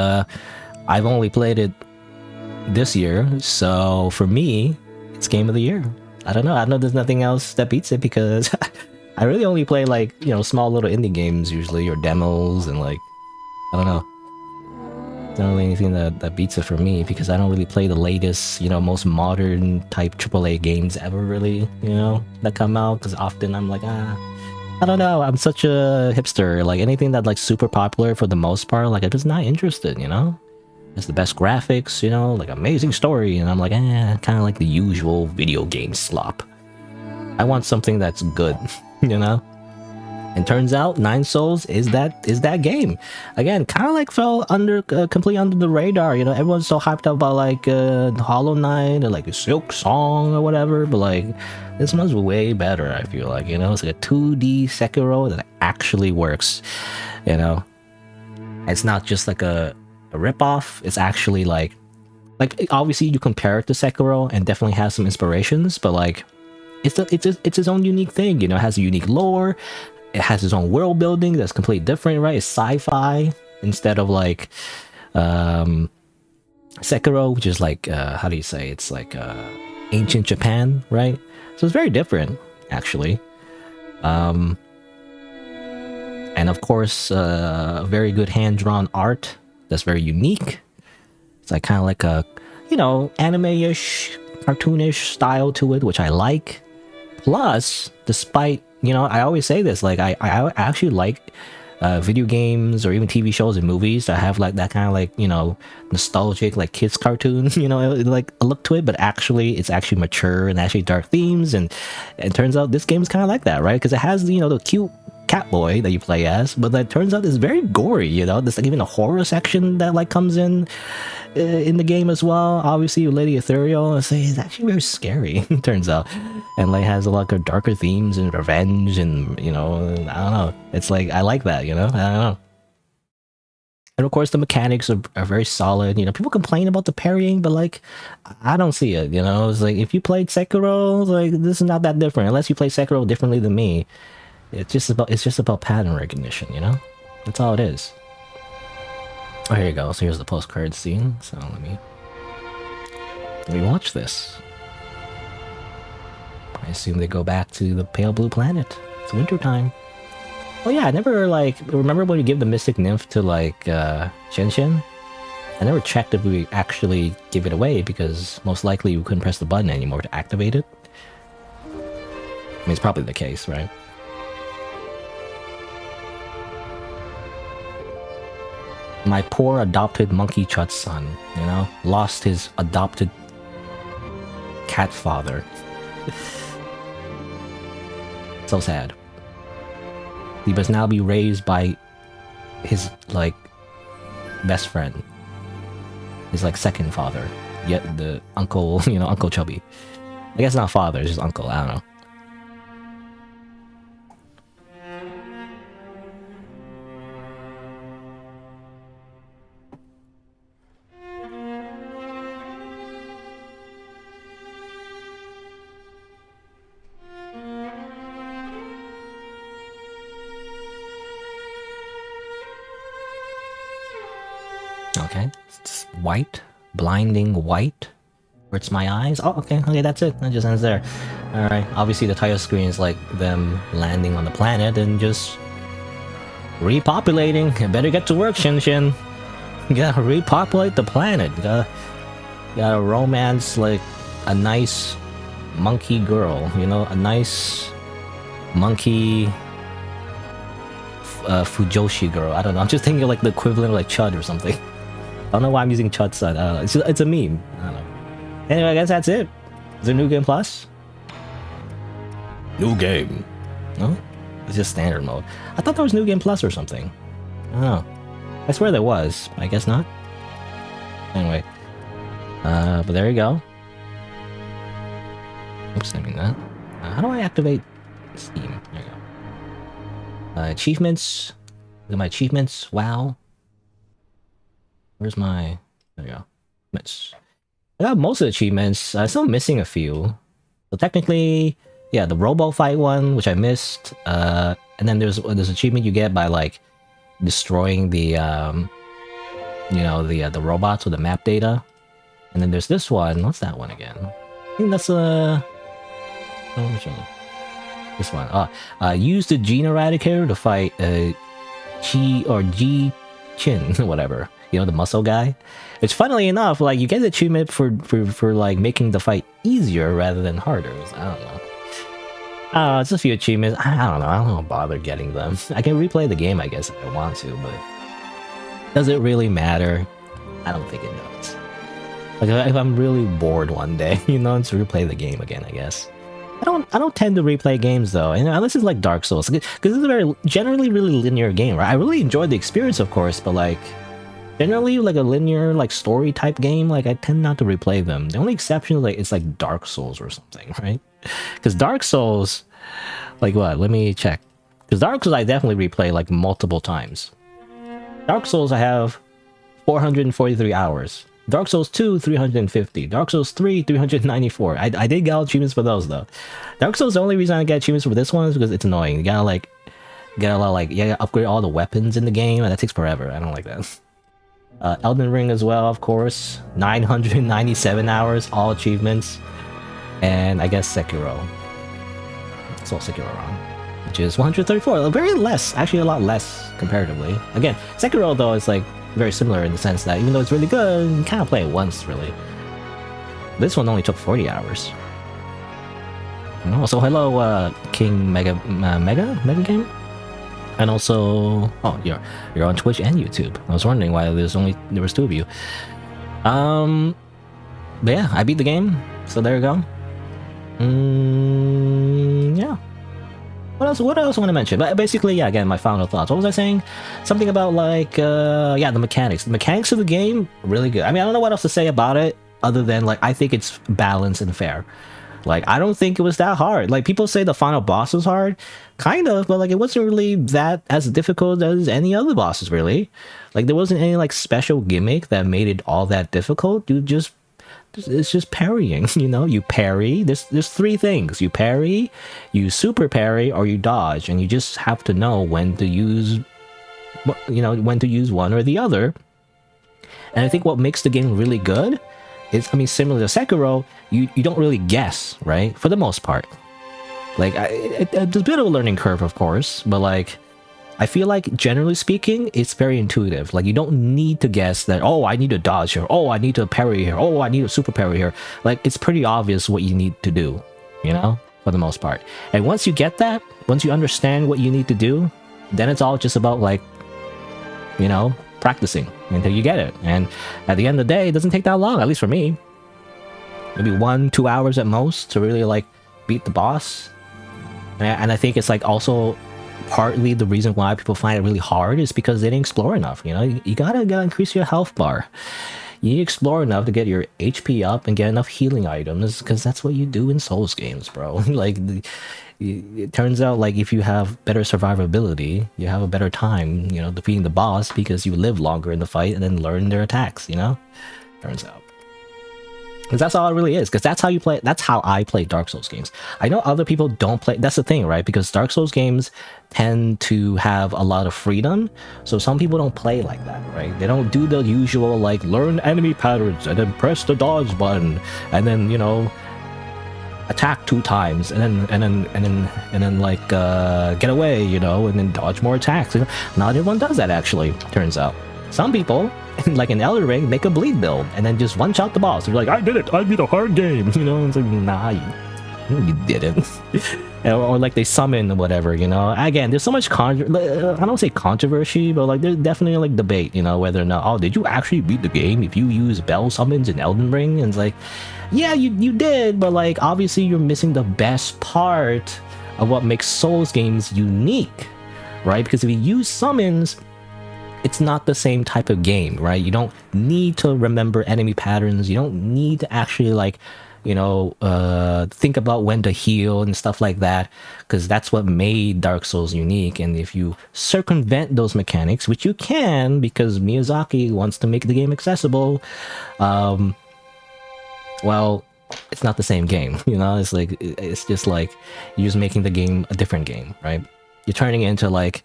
Speaker 1: I've only played it this year, so for me, it's game of the year. I don't know there's nothing else that beats it because I really only play like, you know, small little indie games usually, or demos, and like, I don't know. Not really anything that beats it for me because I don't really play the latest, you know, most modern type AAA games ever really, you know, that come out, because often I'm like, I don't know, I'm such a hipster, like anything that like super popular for the most part, like I'm just not interested, you know? It's the best graphics, you know, like amazing story, and I'm like, kind of like the usual video game slop. I want something that's good, you know? And turns out Nine Souls is that game. Again, kind of like fell under completely under the radar, you know? Everyone's so hyped up about like Hollow Knight or like a Silk Song or whatever, but like this one's way better, I feel like, you know? It's like a 2D Sekiro that actually works, you know? It's not just like a ripoff. It's actually like obviously you compare it to Sekiro and definitely has some inspirations, but like it's its own unique thing, you know? It has a unique lore, it has its own world building that's completely different, right? It's sci-fi instead of like Sekiro, which is like how do you say, it's like ancient Japan, right? So it's very different actually. And of course very good hand-drawn art that's very unique. It's like kind of like a, you know, anime-ish, cartoonish style to it, which I like. Plus, despite, you know, I always say this, like I actually like video games or even TV shows and movies that have like that kind of like, you know, nostalgic like kids cartoons, you know, like a look to it, but actually it's actually mature and actually dark themes, and it turns out this game is kind of like that, right? Because it has, you know, the cute cat boy that you play as, but that turns out it's very gory, you know? There's like even a horror section that like comes in the game as well. Obviously Lady Ethereal, it's actually very scary, turns out, and like has a lot of darker themes and revenge, and you know, I don't know, it's like I like that, you know? I don't know. And of course the mechanics are very solid, you know? People complain about the parrying, but like I don't see it, you know? It's like if you played Sekiro, like this is not that different, unless you play Sekiro differently than me. It's just about pattern recognition, you know? That's all it is. Oh, here you go. So here's the post-card scene. So let me watch this. I assume they go back to the pale blue planet. It's wintertime. Oh yeah, I never like remember when we give the mystic nymph to like Shen. I never checked if we actually give it away because most likely we couldn't press the button anymore to activate it. I mean, it's probably the case, right? My poor adopted monkey chut son, you know, lost his adopted cat father. So sad. He must now be raised by his like best friend, his like second father, yet the uncle, you know, Uncle Chubby. I guess not father, it's just uncle. I don't know. Okay, it's white, blinding white. Hurts my eyes. Oh, okay, that's it. That just ends there. All right. Obviously, the title screen is like them landing on the planet and just repopulating. You better get to work, Shin Shin. You gotta repopulate the planet. You gotta romance like a nice monkey girl. You know, a nice monkey Fujoshi girl. I don't know. I'm just thinking of like the equivalent of like Chud or something. I don't know why I'm using Chud Sud. I don't know. It's a meme. I don't know. Anyway, I guess that's it. Is there New Game Plus? New Game. No? It's just standard mode. I thought there was New Game Plus or something. I don't know. I swear there was. I guess not. Anyway. But there you go. Oops, I mean that. How do I activate Steam? There you go. Achievements. Look at my achievements. Wow. Where's my... There you go. Achievements. I got most of the achievements. I'm still missing a few. So technically, yeah, the Robo Fight one, which I missed. And then there's achievement you get by like destroying the you know, the robots with the map data. And then there's this one. What's that one again? I think that's oh, which one? This one. Use the Gene Eradicator to fight G Chin, whatever. You know, the muscle guy. Which, funnily enough, like you get the achievement for like making the fight easier rather than harder. I don't know. It's a few achievements. I don't know. I don't bother getting them. I can replay the game, I guess, if I want to, but does it really matter? I don't think it does. Like if I'm really bored one day, you know, to replay the game again, I guess. I don't tend to replay games though, and unless it's like Dark Souls, because it's a very generally really linear game, right? I really enjoyed the experience, of course, but like generally like a linear like story type game, like I tend not to replay them. The only exception is like it's like Dark Souls or something, right? Because Dark Souls, like what? Let me check. Because Dark Souls I definitely replay like multiple times. Dark Souls I have 443 hours. Dark Souls 2, 350. Dark Souls 3, 394. I did get all achievements for those though. Dark Souls, the only reason I get achievements for this one is because it's annoying. You gotta like get a lot of like, you gotta upgrade all the weapons in the game, and that takes forever. I don't like that. Elden Ring as well, of course. 997 hours, all achievements. And I guess Sekiro. It's all Sekiro wrong. Which is 134. Very less, actually a lot less comparatively. Again, Sekiro though is like very similar in the sense that even though it's really good, you kind of play it once, really. This one only took 40 hours. Also, hello, King Mega Game, and also, oh, you're on Twitch and YouTube. I was wondering why there was two of you. But yeah, I beat the game, so there you go. Yeah. What else want to mention? But basically, yeah, again, my final thoughts. What was I saying? Something about like, yeah, the mechanics. The mechanics of the game, really good. I mean, I don't know what else to say about it, other than like, I think it's balanced and fair. Like, I don't think it was that hard. Like, people say the final boss was hard. Kind of, but like, it wasn't really that as difficult as any other bosses, really. Like, there wasn't any like special gimmick that made it all that difficult. It's just parrying, you know? You parry. There's three things. You parry, you super parry, or you dodge. And you just have to know when to use, you know, when to use one or the other. And I think what makes the game really good is, I mean, similar to Sekiro, you don't really guess, right? For the most part. Like, there's a bit of a learning curve, of course, but like, I feel like, generally speaking, it's very intuitive. Like, you don't need to guess that, oh, I need to dodge here. Oh, I need to parry here. Oh, I need a super parry here. Like, it's pretty obvious what you need to do, you know, for the most part. And once you get that, once you understand what you need to do, then it's all just about, like, you know, practicing until you get it. And at the end of the day, it doesn't take that long, at least for me. Maybe 1-2 hours at most to really, like, beat the boss. And I think it's, like, also partly the reason why people find it really hard is because they didn't explore enough, you know? You gotta increase your health bar. You explore enough to get your HP up and get enough healing items, because that's what you do in Souls games, bro. Like, it turns out, like, if you have better survivability, you have a better time, you know, defeating the boss because you live longer in the fight and then learn their attacks, you know? Turns out. Because that's all it really is. Because that's how you play. That's how I play Dark Souls games. I know other people don't play. That's the thing, right? Because Dark Souls games tend to have a lot of freedom. So some people don't play like that, right? They don't do the usual, like, learn enemy patterns and then press the dodge button and then, you know, attack 2 times and then like get away, you know, and then dodge more attacks. You know? Not everyone does that, actually. Turns out. Some people, like in Elden Ring, make a bleed build and then just one-shot the boss. They're like, I did it! I beat a hard game! You know, it's like, nah, you didn't. or like they summon or whatever, you know? Again, there's so much I don't say controversy, but like there's definitely like debate, you know, whether or not, oh, did you actually beat the game if you use bell summons in Elden Ring? And it's like, yeah, you did, but like obviously you're missing the best part of what makes Souls games unique, right? Because if you use summons, it's not the same type of game, right? You don't need to remember enemy patterns. You don't need to actually, like, you know, think about when to heal and stuff like that, because that's what made Dark Souls unique. And if you circumvent those mechanics, which you can, because Miyazaki wants to make the game accessible, well, it's not the same game, you know? It's like, it's just like you're just making the game a different game, right? You're turning it into like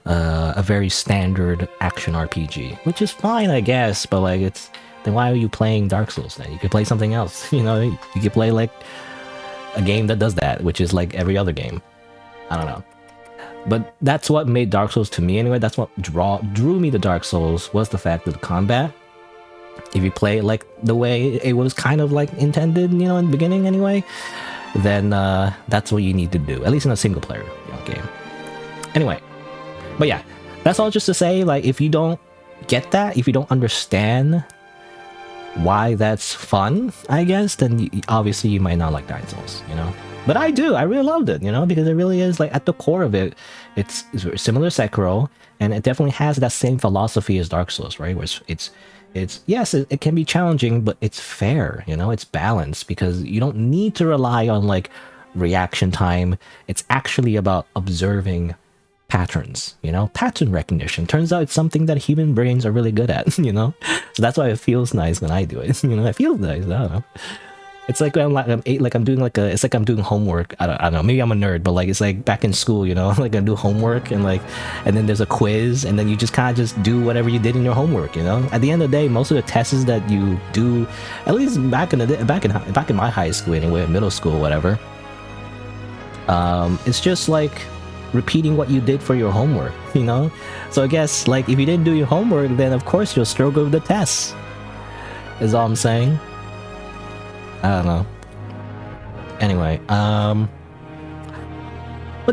Speaker 1: a very standard action RPG, which is fine, I guess, but like then why are you playing Dark Souls then? You could play something else, you know? You could play like a game that does that, which is like every other game. I don't know. But that's what made Dark Souls to me anyway. That's what drew me to Dark Souls, was the fact that the combat, if you play it like the way it was kind of like intended, you know, in the beginning anyway, then that's what you need to do, at least in a single player, you know, game. Anyway. But yeah, that's all just to say, like, if you don't get that, if you don't understand why that's fun, I guess, then obviously you might not like Dark Souls, you know? But I do, I really loved it, you know, because it really is, like, at the core of it, it's similar to Sekiro, and it definitely has that same philosophy as Dark Souls, right? Where it's yes, it can be challenging, but it's fair, you know? It's balanced, because you don't need to rely on, like, reaction time. It's actually about observing patterns, you know, pattern recognition. Turns out it's something that human brains are really good at, you know, so that's why it feels nice when I do it. You know, it feels nice. I don't know. It's like I'm doing like it's like I'm doing homework. I don't know. Maybe I'm a nerd, but like it's like back in school, you know, like I do homework and then there's a quiz, and then you just kind of just do whatever you did in your homework. You know, at the end of the day, most of the tests that you do, at least back in my high school anyway, middle school, whatever, it's just like repeating what you did for your homework, you know? So I guess, like, if you didn't do your homework, then of course you'll struggle with the tests, is all I'm saying. I don't know. Anyway, but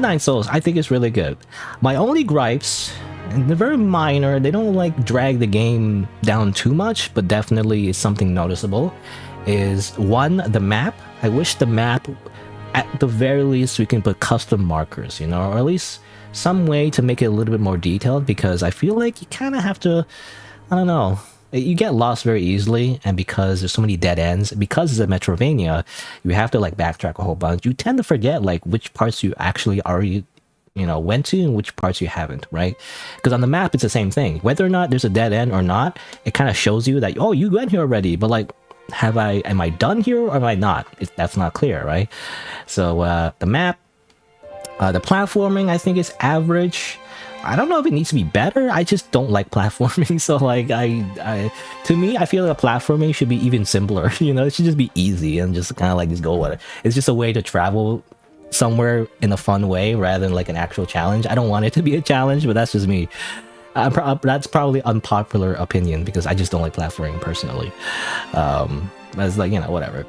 Speaker 1: Nine Souls, I think it's really good. My only gripes, and they're very minor, they don't, like, drag the game down too much, but definitely is something noticeable, is, one, the map. I wish the map, at the very least, we can put custom markers, you know, or at least some way to make it a little bit more detailed, because I feel like you kind of have to, I don't know, you get lost very easily, and because there's so many dead ends, because it's a Metrovania, you have to like backtrack a whole bunch. You tend to forget like which parts you actually already, you know, went to and which parts you haven't, right? Because on the map, it's the same thing. Whether or not there's a dead end or not, it kind of shows you that, oh, you went here already, but like, am I done here or am I not? That's not clear, right? So the map, the platforming, I think is average. I don't know if it needs to be better. I just don't like platforming. So like to me, I feel like platforming should be even simpler. You know, it should just be easy and just kind of like just go with it. It's just a way to travel somewhere in a fun way rather than like an actual challenge. I don't want it to be a challenge, but that's just me. That's probably unpopular opinion because I just don't like platforming personally. It's like, you know, whatever.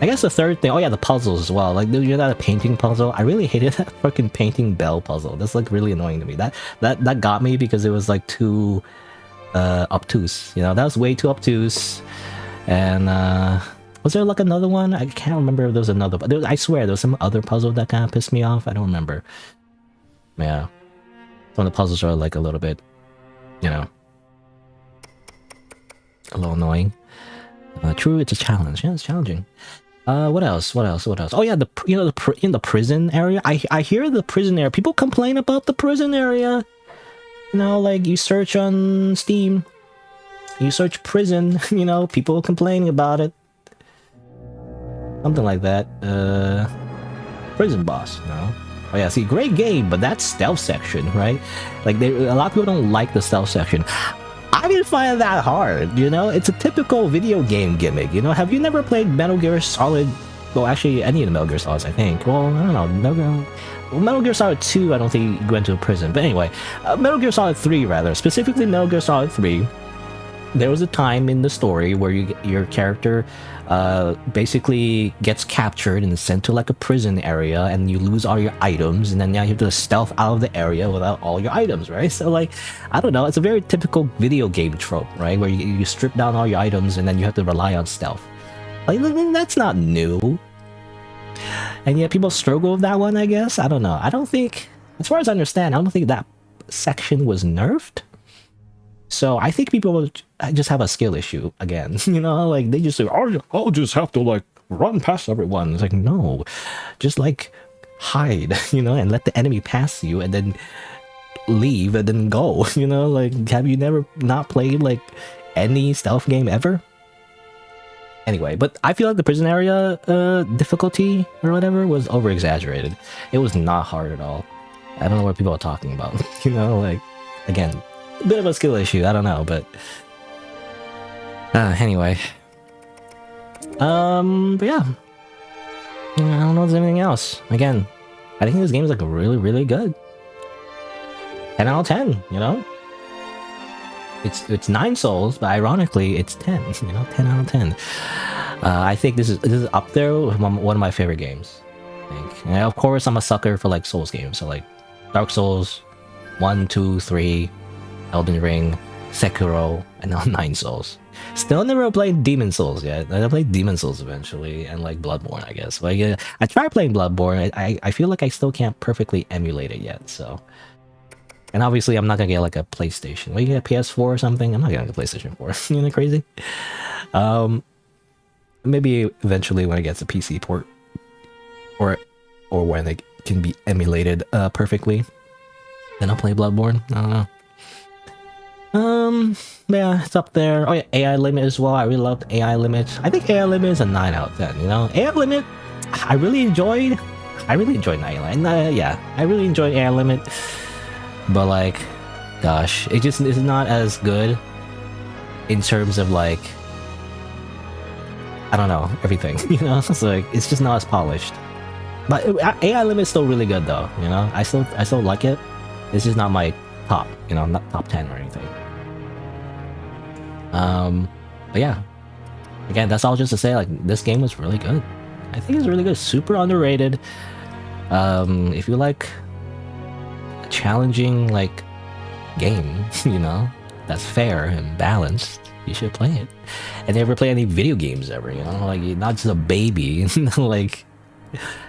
Speaker 1: I guess the third thing, oh yeah, the puzzles as well. Like, you know, that painting puzzle, I really hated that fucking painting bell puzzle. That's like really annoying to me. That got me because it was like too obtuse. You know, that was way too obtuse. And was there like another one? I can't remember if there was another, but I swear there was some other puzzle that kind of pissed me off. I don't remember. Yeah. Some of the puzzles are like a little bit, you know, a little annoying. True, it's a challenge. Yeah, it's challenging. What else? Oh yeah, in the prison area. I hear the prison area. People complain about the prison area. You know, like you search on Steam, you search prison. You know, people complaining about it. Something like that. Prison boss. No. Oh yeah, see, great game, but that's stealth section, right? Like a lot of people don't like the stealth section. I didn't find that hard, you know? It's a typical video game gimmick, you know? Have you never played Metal Gear Solid? Well, actually, any of the Metal Gear Solids, I think. Well, I don't know. Metal Gear Solid 2, I don't think you went to a prison. But anyway, Metal Gear Solid 3, rather. Specifically, Metal Gear Solid 3. There was a time in the story where your character basically gets captured and sent to like a prison area, and you lose all your items, and then now you have to stealth out of the area without all your items, right? So like, I don't know, it's a very typical video game trope, right? Where you strip down all your items and then you have to rely on stealth. Like, that's not new. And yet people struggle with that one, I guess. I don't know. I don't think, as far as I understand, I don't think that section was nerfed. So I think people just have a skill issue again, you know, like they just say, I'll just have to like run past everyone. It's like, no, just like hide, you know, and let the enemy pass you and then leave and then go, you know, like have you never not played like any stealth game ever? Anyway, but I feel like the prison area difficulty or whatever was over exaggerated. It was not hard at all. I don't know what people are talking about, you know, like again, a bit of a skill issue, I don't know, but anyway. But yeah. I don't know if there's anything else. Again, I think this game is like really, really good. 10 out of 10, you know? It's 9 souls, but ironically, it's 10, you know? 10 out of 10. I think this is up there with one of my favorite games. I think. And of course, I'm a sucker for like Souls games, so like Dark Souls 1, 2, 3, Elden Ring, Sekiro, and now 9 Souls. Still never played Demon Souls yet. I played Demon Souls eventually, and like Bloodborne, I guess. But yeah, I tried playing Bloodborne. I feel like I still can't perfectly emulate it yet. So, and obviously I'm not gonna get like a PlayStation. Well, you get a PS4 or something. I'm not getting a PlayStation 4. You know, crazy. Maybe eventually when it gets a PC port, or when it can be emulated perfectly, then I'll play Bloodborne. I don't know. Yeah, it's up there. Oh yeah, AI Limit as well. I really loved AI Limit. I think AI Limit is a 9 out of 10, you know? AI Limit, I really enjoyed 9. Yeah, I really enjoyed AI Limit. But like, gosh, it just is not as good in terms of like, I don't know, everything, you know? It's like, it's just not as polished. But AI Limit is still really good though, you know? I still like it. It's just not my top, you know, not top 10 or anything. But yeah, again, that's all just to say, like, this game was really good. I think it's really good, super underrated. If you like a challenging, like, game, you know, that's fair and balanced, you should play it. And never play any video games ever, you know, like, you're not just a baby, like,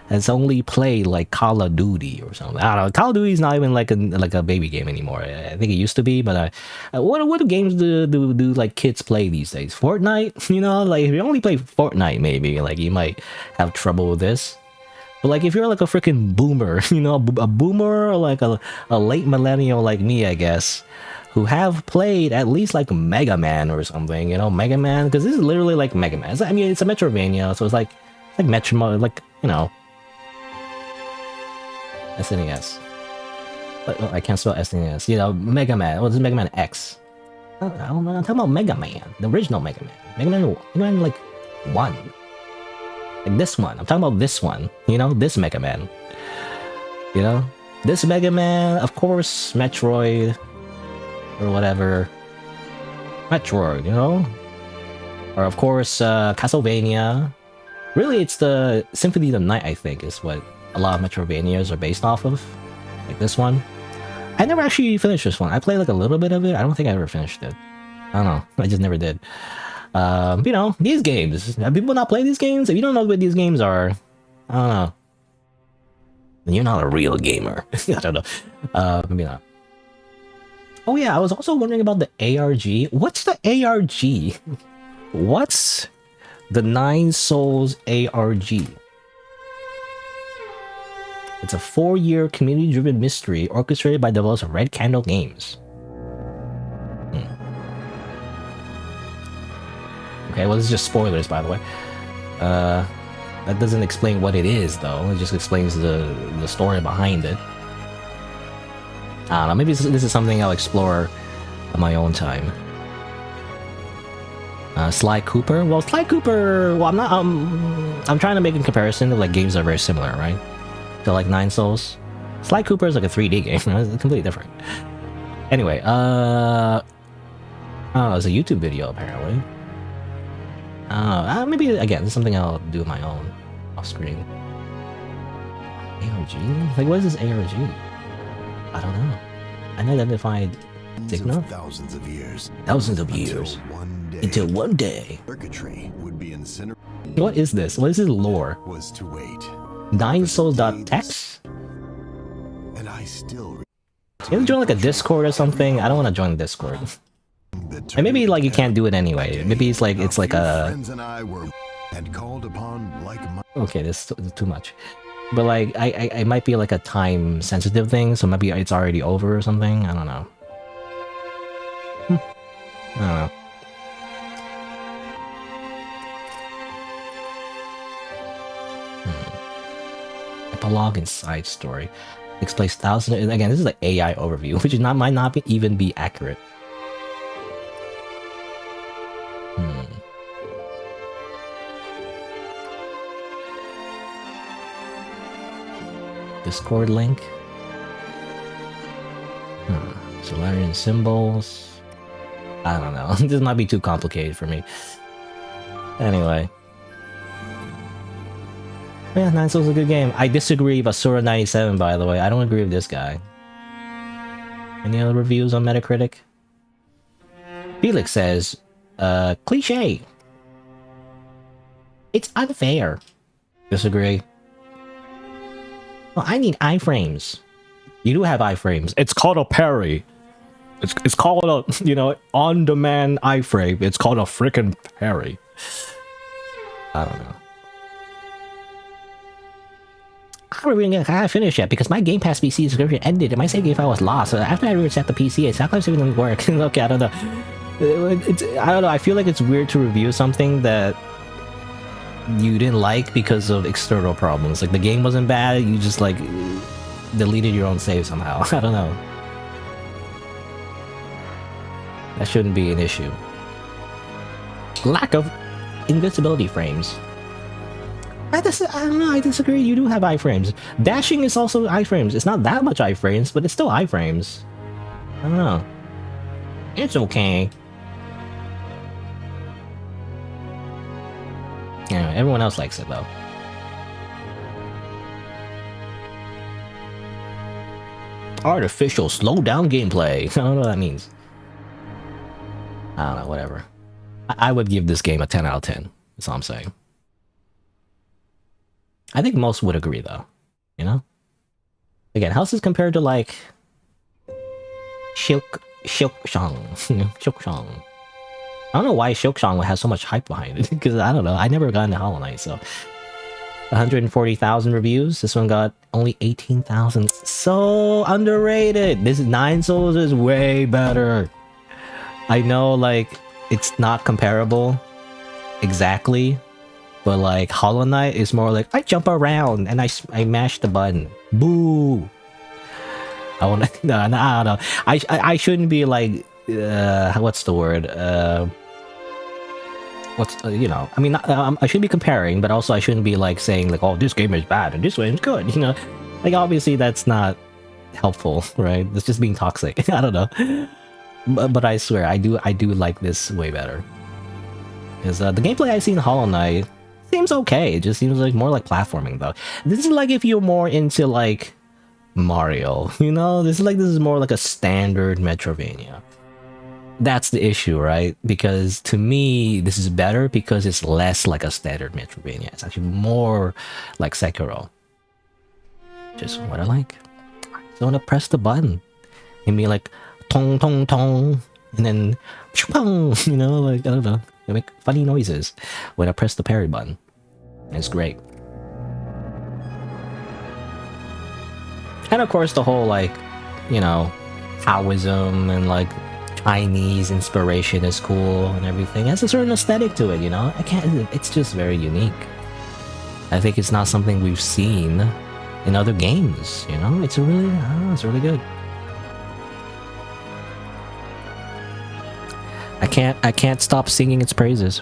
Speaker 1: has only played like Call of Duty or something. I don't know. Call of Duty is not even like a baby game anymore. I think it used to be, but what games do like kids play these days? Fortnite, you know, like if you only play Fortnite, maybe like you might have trouble with this. But like if you're like a freaking boomer, you know, a boomer or like a late millennial like me, I guess, who have played at least like Mega Man or something, you know, Mega Man, because this is literally like Mega Man. I mean, it's a Metroidvania, so it's like Metro, like, you know, SNES. Oh, I can't spell SNES. You know, Mega Man. Oh, this is Mega Man X. I'm talking about Mega Man, the original Mega Man. Mega Man like 1. Like this one. I'm talking about this one. You know, this Mega Man. You know, this Mega Man. Of course, Metroid or whatever. Metroid. You know, or of course, Castlevania. Really, it's the Symphony of the Night, I think, is what a lot of Metroidvanias are based off of. Like this one. I never actually finished this one. I played like a little bit of it. I don't think I ever finished it. I don't know. I just never did. You know, these games. Have people not played these games? If you don't know what these games are, I don't know. Then you're not a real gamer. I don't know. Maybe not. Oh yeah, I was also wondering about the ARG. What's the ARG? What's the Nine Souls ARG? It's a 4-year community-driven mystery orchestrated by developers of Red Candle Games. Okay, well, this is just spoilers, by the way. That doesn't explain what it is, though. It just explains the story behind it. I don't know, maybe this is something I'll explore on my own time. Sly Cooper? Well, Sly Cooper... Well, I'm not... I'm trying to make a comparison to, like, games that are very similar, right? So, like, Nine Souls. Sly Cooper is like a 3D game, right? It's completely different. Anyway, I don't know, it's a YouTube video, apparently. Maybe, again, this is something I'll do on my own, off-screen. ARG? Like, what is this ARG? I don't know. Unidentified signal?
Speaker 5: Thousands of years.
Speaker 1: Thousands of years. Until one day.
Speaker 5: Circuitry would be incinerated.
Speaker 1: What is this? What is this lore?
Speaker 5: Was to wait.
Speaker 1: Ninesouls.x?
Speaker 5: And I still.
Speaker 1: You join like a Discord or something? I don't want to join the Discord. And maybe like you can't do it anyway. Maybe it's like a.
Speaker 5: Friends and I were and called upon like.
Speaker 1: Okay, this is too much. But like I might be like a time sensitive thing, so maybe it's already over or something. I don't know. I don't know. Epilogue and side story takes place thousands. Again, this is like AI overview, which is might not even be accurate. Discord link. Solarian symbols. I don't know. This might be too complicated for me. Anyway. Yeah, Nine Souls is a good game. I disagree with Asura97, by the way. I don't agree with this guy. Any other reviews on Metacritic? Felix says, cliche. It's unfair. Disagree. Well, I need iframes. You do have iframes. It's called a parry. It's called a, you know, on-demand iframe. It's called a freaking parry. I don't know. I haven't really finished yet because my Game Pass PC subscription ended and my save game file was lost. So after I reset the PC, it's not going to didn't work. Okay, I don't know. I don't know. I feel like it's weird to review something that you didn't like because of external problems. Like the game wasn't bad, you just like deleted your own save somehow. I don't know. That shouldn't be an issue. Lack of invincibility frames. I don't know, I disagree. You do have iframes. Dashing is also iframes. It's not that much iframes, but it's still iframes. I don't know. It's okay. Anyway, everyone else likes it though. Artificial slow down gameplay. I don't know what that means. I don't know, whatever. I would give this game a 10 out of 10. That's all I'm saying. I think most would agree though. You know? Again, how's this compared to like Shilkshang? Shilkshang. I don't know why Shilkshang has so much hype behind it, because I don't know. I never got into Hollow Knight, so 140,000 reviews. This one got only 18,000. So underrated. This Nine Souls is way better. I know, like, it's not comparable exactly, but like Hollow Knight is more like I jump around and I mash the button. Boo. I want to. No, I don't know. I shouldn't be like. What's the word? What's you know? I mean, I should be comparing, but also I shouldn't be like saying like, "Oh, this game is bad and this one is good." You know, like obviously that's not helpful, right? It's just being toxic. I don't know, but I swear I do like this way better. Because the gameplay I see in Hollow Knight seems okay. It just seems like more like platforming though. This is like if you're more into like Mario, you know, this is more like a standard Metroidvania. That's the issue, right? Because to me, this is better because it's less like a standard Metroidvania. It's actually more like Sekiro. Just what I like. So I want to press the button and be like, tong tong tong, and then you know, like I don't know, they make funny noises when I press the parry button. It's great. And of course the whole like, you know, Taoism and like Chinese inspiration is cool and everything. It has a certain aesthetic to it, you know. It's just very unique. I think it's not something we've seen in other games, you know. It's really, I don't know, it's really good. I can't stop singing its praises.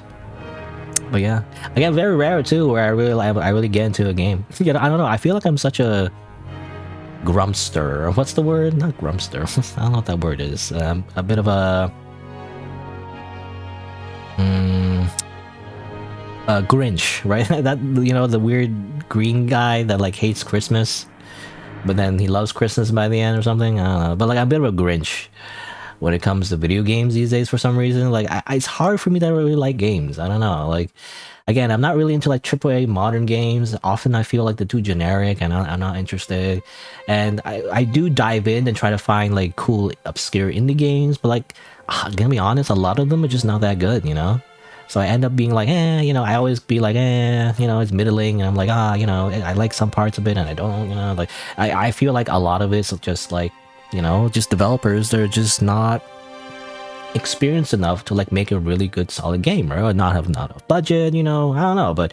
Speaker 1: But yeah, I get very rare too, where I really get into a game. You know, I don't know. I feel like I'm such a grumpster. What's the word? Not grumpster. I don't know what that word is. A bit of a Grinch, right? That, you know, the weird green guy that like hates Christmas, but then he loves Christmas by the end or something. I don't know. But like I'm a bit of a Grinch when it comes to video games these days for some reason. Like it's hard for me to really like games. I don't know. Like again, I'm not really into like AAA modern games. Often I feel like they're too generic and I'm not interested. And I do dive in and try to find like cool obscure indie games, but like gonna be honest, a lot of them are just not that good, you know. So I end up being like, you know, I always be like, you know, it's middling, and I'm like, you know, I like some parts of it and I don't, you know, like I feel like a lot of it's just like, you know, just developers, they're just not experienced enough to like make a really good solid game, right? Or not enough budget, you know, I don't know, but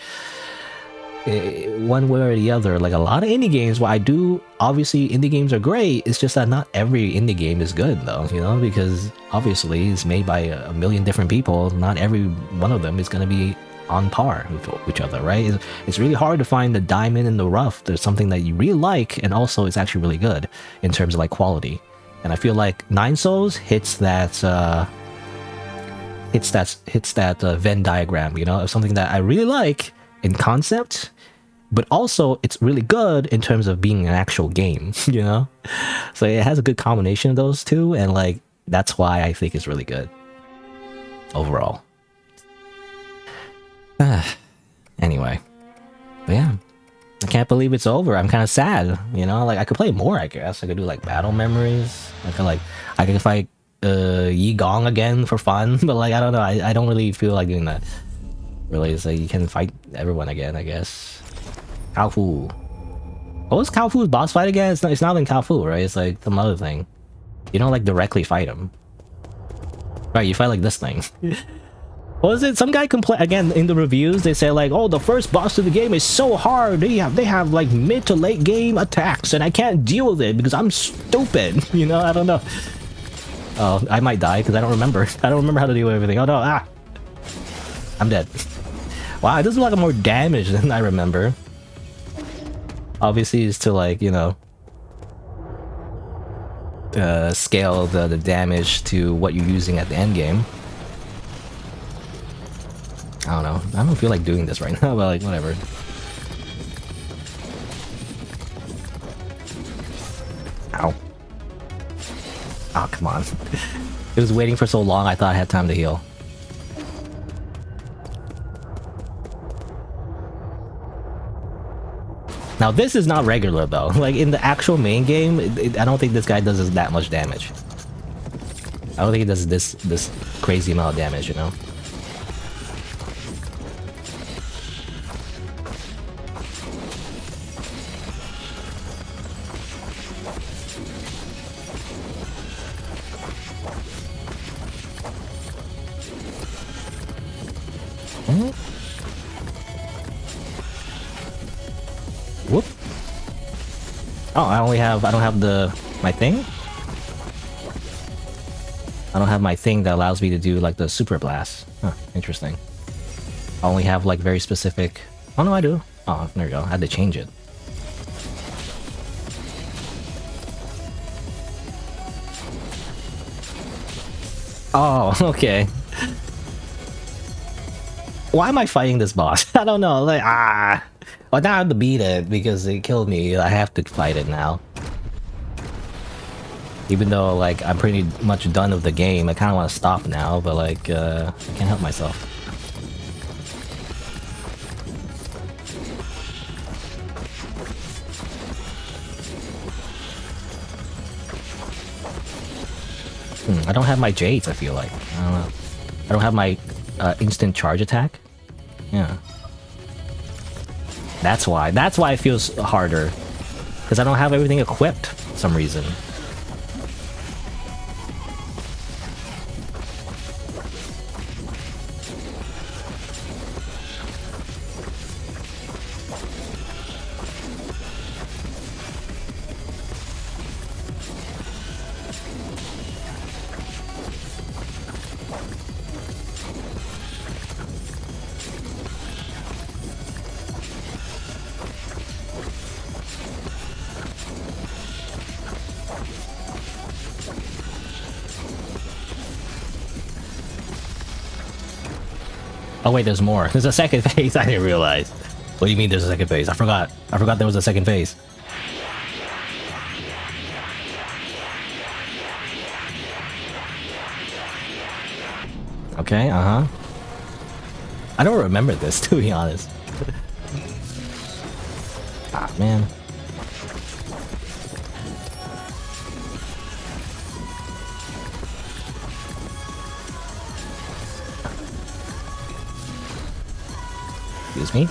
Speaker 1: one way or the other, like a lot of indie games, well, I do, obviously indie games are great, it's just that not every indie game is good though, you know, because obviously it's made by a million different people, not every one of them is going to be on par with each other, right? It's really hard to find the diamond in the rough. There's something that you really like and also it's actually really good in terms of like quality. And I feel like Nine Souls hits that Venn diagram, you know, of something that I really like in concept, but also it's really good in terms of being an actual game, you know. So it has a good combination of those two, and like that's why I think it's really good overall. Anyway, but yeah, I can't believe it's over. I'm kind of sad, you know. Like I could play more, I guess. I could do like battle memories. I could fight Yi Gong again for fun, but like I don't know. I don't really feel like doing that. Really, it's like you can fight everyone again, I guess. Cao Fu. What was Cao Fu's boss fight again? It's not in Cao Fu, right? It's like some other thing. You don't like directly fight him, right? You fight like this thing. What was it? Some guy complain again in the reviews. They say like, "Oh, the first boss of the game is so hard. They have like mid to late game attacks, and I can't deal with it because I'm stupid." You know, I don't know. Oh, I might die because I don't remember. I don't remember how to deal with everything. Oh no, I'm dead. Wow, it does a lot more damage than I remember. Obviously, it's to like, you know, scale the damage to what you're using at the end game. I don't know. I don't feel like doing this right now, but like, whatever. Ow. Oh, come on. It was waiting for so long, I thought I had time to heal. Now this is not regular though. Like in the actual main game, I don't think this guy does that much damage. I don't think he does this crazy amount of damage, you know. Whoop. Oh, I don't have my thing? I don't have my thing that allows me to do like the super blast. Huh, interesting. I only have like very specific... Oh no, I do. Oh, there we go. I had to change it. Oh, okay. Why am I fighting this boss? I don't know. Like, well, now I have to beat it because it killed me. I have to fight it now. Even though, like, I'm pretty much done with the game. I kind of want to stop now, but, like, I can't help myself. I don't have my Jades, I feel like. I don't know. I don't have my instant charge attack. Yeah. That's why. That's why it feels harder. Because I don't have everything equipped for some reason. Oh wait, there's more. There's a second phase. I didn't realize. What do you mean there's a second phase? I forgot. I forgot there was a second phase. Okay, uh-huh. I don't remember this, to be honest. Ah, man. Excuse me.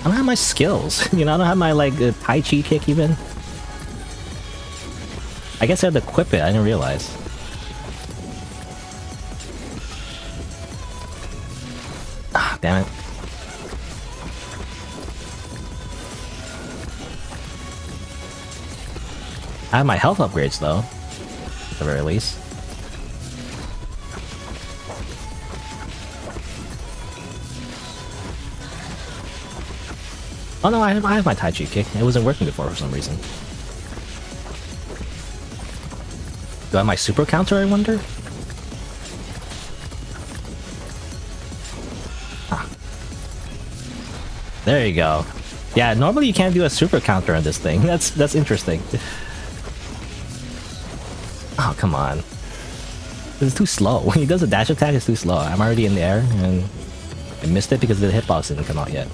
Speaker 1: I don't have my skills. You know, I don't have my, like, Tai Chi kick even. I guess I had to equip it, I didn't realize. Ah, damn it. I have my health upgrades though, at the very least. Oh no, I have my Tai Chi kick. It wasn't working before for some reason. Do I have my super counter, I wonder? Ah. There you go. Yeah, normally you can't do a super counter on this thing. That's interesting. Oh, come on. It's too slow. When he does a dash attack, it's too slow. I'm already in the air, and I missed it because the hitbox didn't come out yet.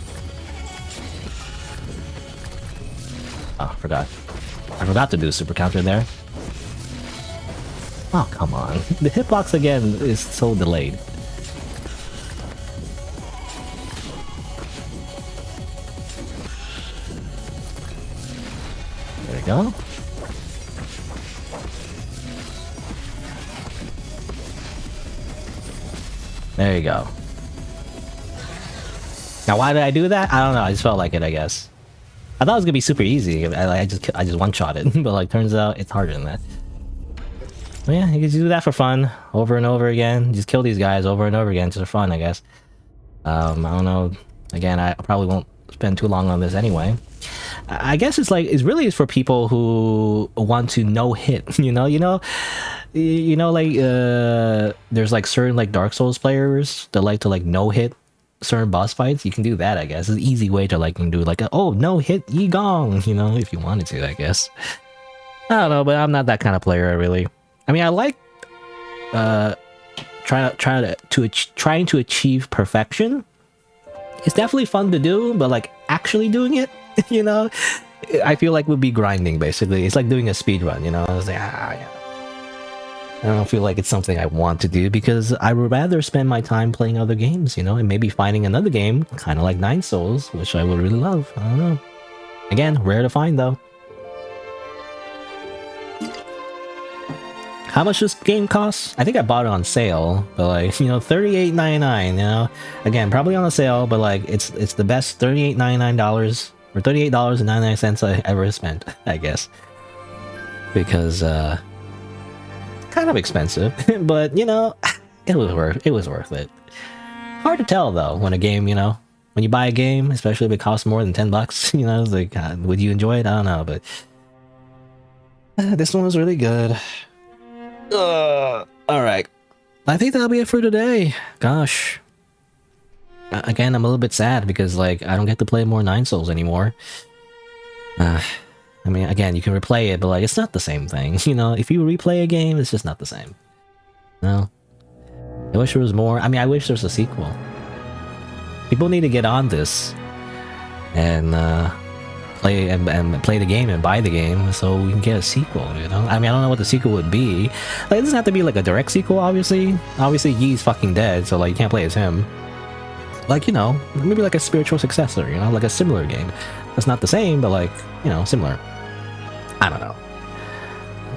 Speaker 1: Oh, forgot. I forgot to do a super counter there. Oh, come on. The hitbox again is so delayed. There we go. There you go. Now, why did I do that? I don't know. I just felt like it, I guess. I thought it was gonna be super easy. I just one-shot it, but like turns out it's harder than that. But yeah, you can do that for fun, over and over again. Just kill these guys over and over again, just for fun, I guess. I don't know. Again, I probably won't spend too long on this anyway. I guess it's like it's really for people who want to no hit. You know, like there's like certain like Dark Souls players that like to like no hit certain boss fights. You can do that, I guess. It's an easy way to like do like a, oh, no hit Yi Gong, you know, if you wanted to, I guess. I don't know, but I'm not that kind of player, really. I mean, I like trying to achieve perfection. It's definitely fun to do, but like actually doing it, you know, I feel like would be grinding. Basically, it's like doing a speed run, you know. I was like, yeah. I don't feel like it's something I want to do because I would rather spend my time playing other games, you know, and maybe finding another game, kind of like Nine Souls, which I would really love. I don't know. Again, rare to find though. How much this game costs? I think I bought it on sale, but like, you know, $38.99, you know? Again, probably on a sale, but like, it's the best $38.99 or $38.99 I ever spent, I guess. Because, kind of expensive, but you know, it was worth it. Hard to tell though when a game, you know, when you buy a game, especially if it costs more than $10, you know, it's like, would you enjoy it? I don't know, but this one was really good. All right, I think that'll be it for today. Gosh, again, I'm a little bit sad because like I don't get to play more Nine Souls anymore. I mean, again, you can replay it, but like, it's not the same thing. You know, if you replay a game, it's just not the same. No. I wish there was more. I mean, I wish there's a sequel. People need to get on this and play the game and buy the game so we can get a sequel, you know? I mean, I don't know what the sequel would be. Like, it doesn't have to be like a direct sequel, obviously. Obviously, Yi's fucking dead, so like you can't play as him. Like, you know, maybe like a spiritual successor, you know, like a similar game. That's not the same, but like, you know, similar. I don't know.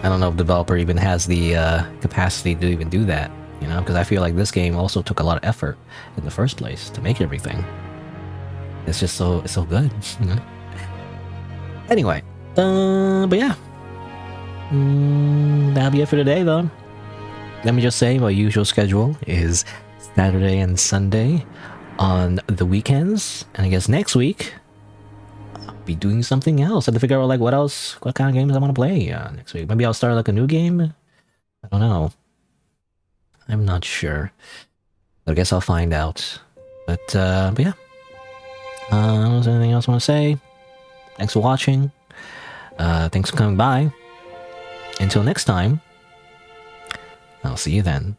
Speaker 1: I don't know if the developer even has the capacity to even do that, you know, because I feel like this game also took a lot of effort in the first place to make everything. It's just so good, you know. Anyway, but yeah, that'll be it for today, though. Let me just say my usual schedule is Saturday and Sunday on the weekends, and I guess next week I'll be doing something else. I have to figure out like what kind of games I want to play next week. Maybe I'll start like a new game. I don't know. I'm not sure. But I guess I'll find out. But yeah. Is there anything else I want to say? Thanks for watching. Thanks for coming by. Until next time, I'll see you then.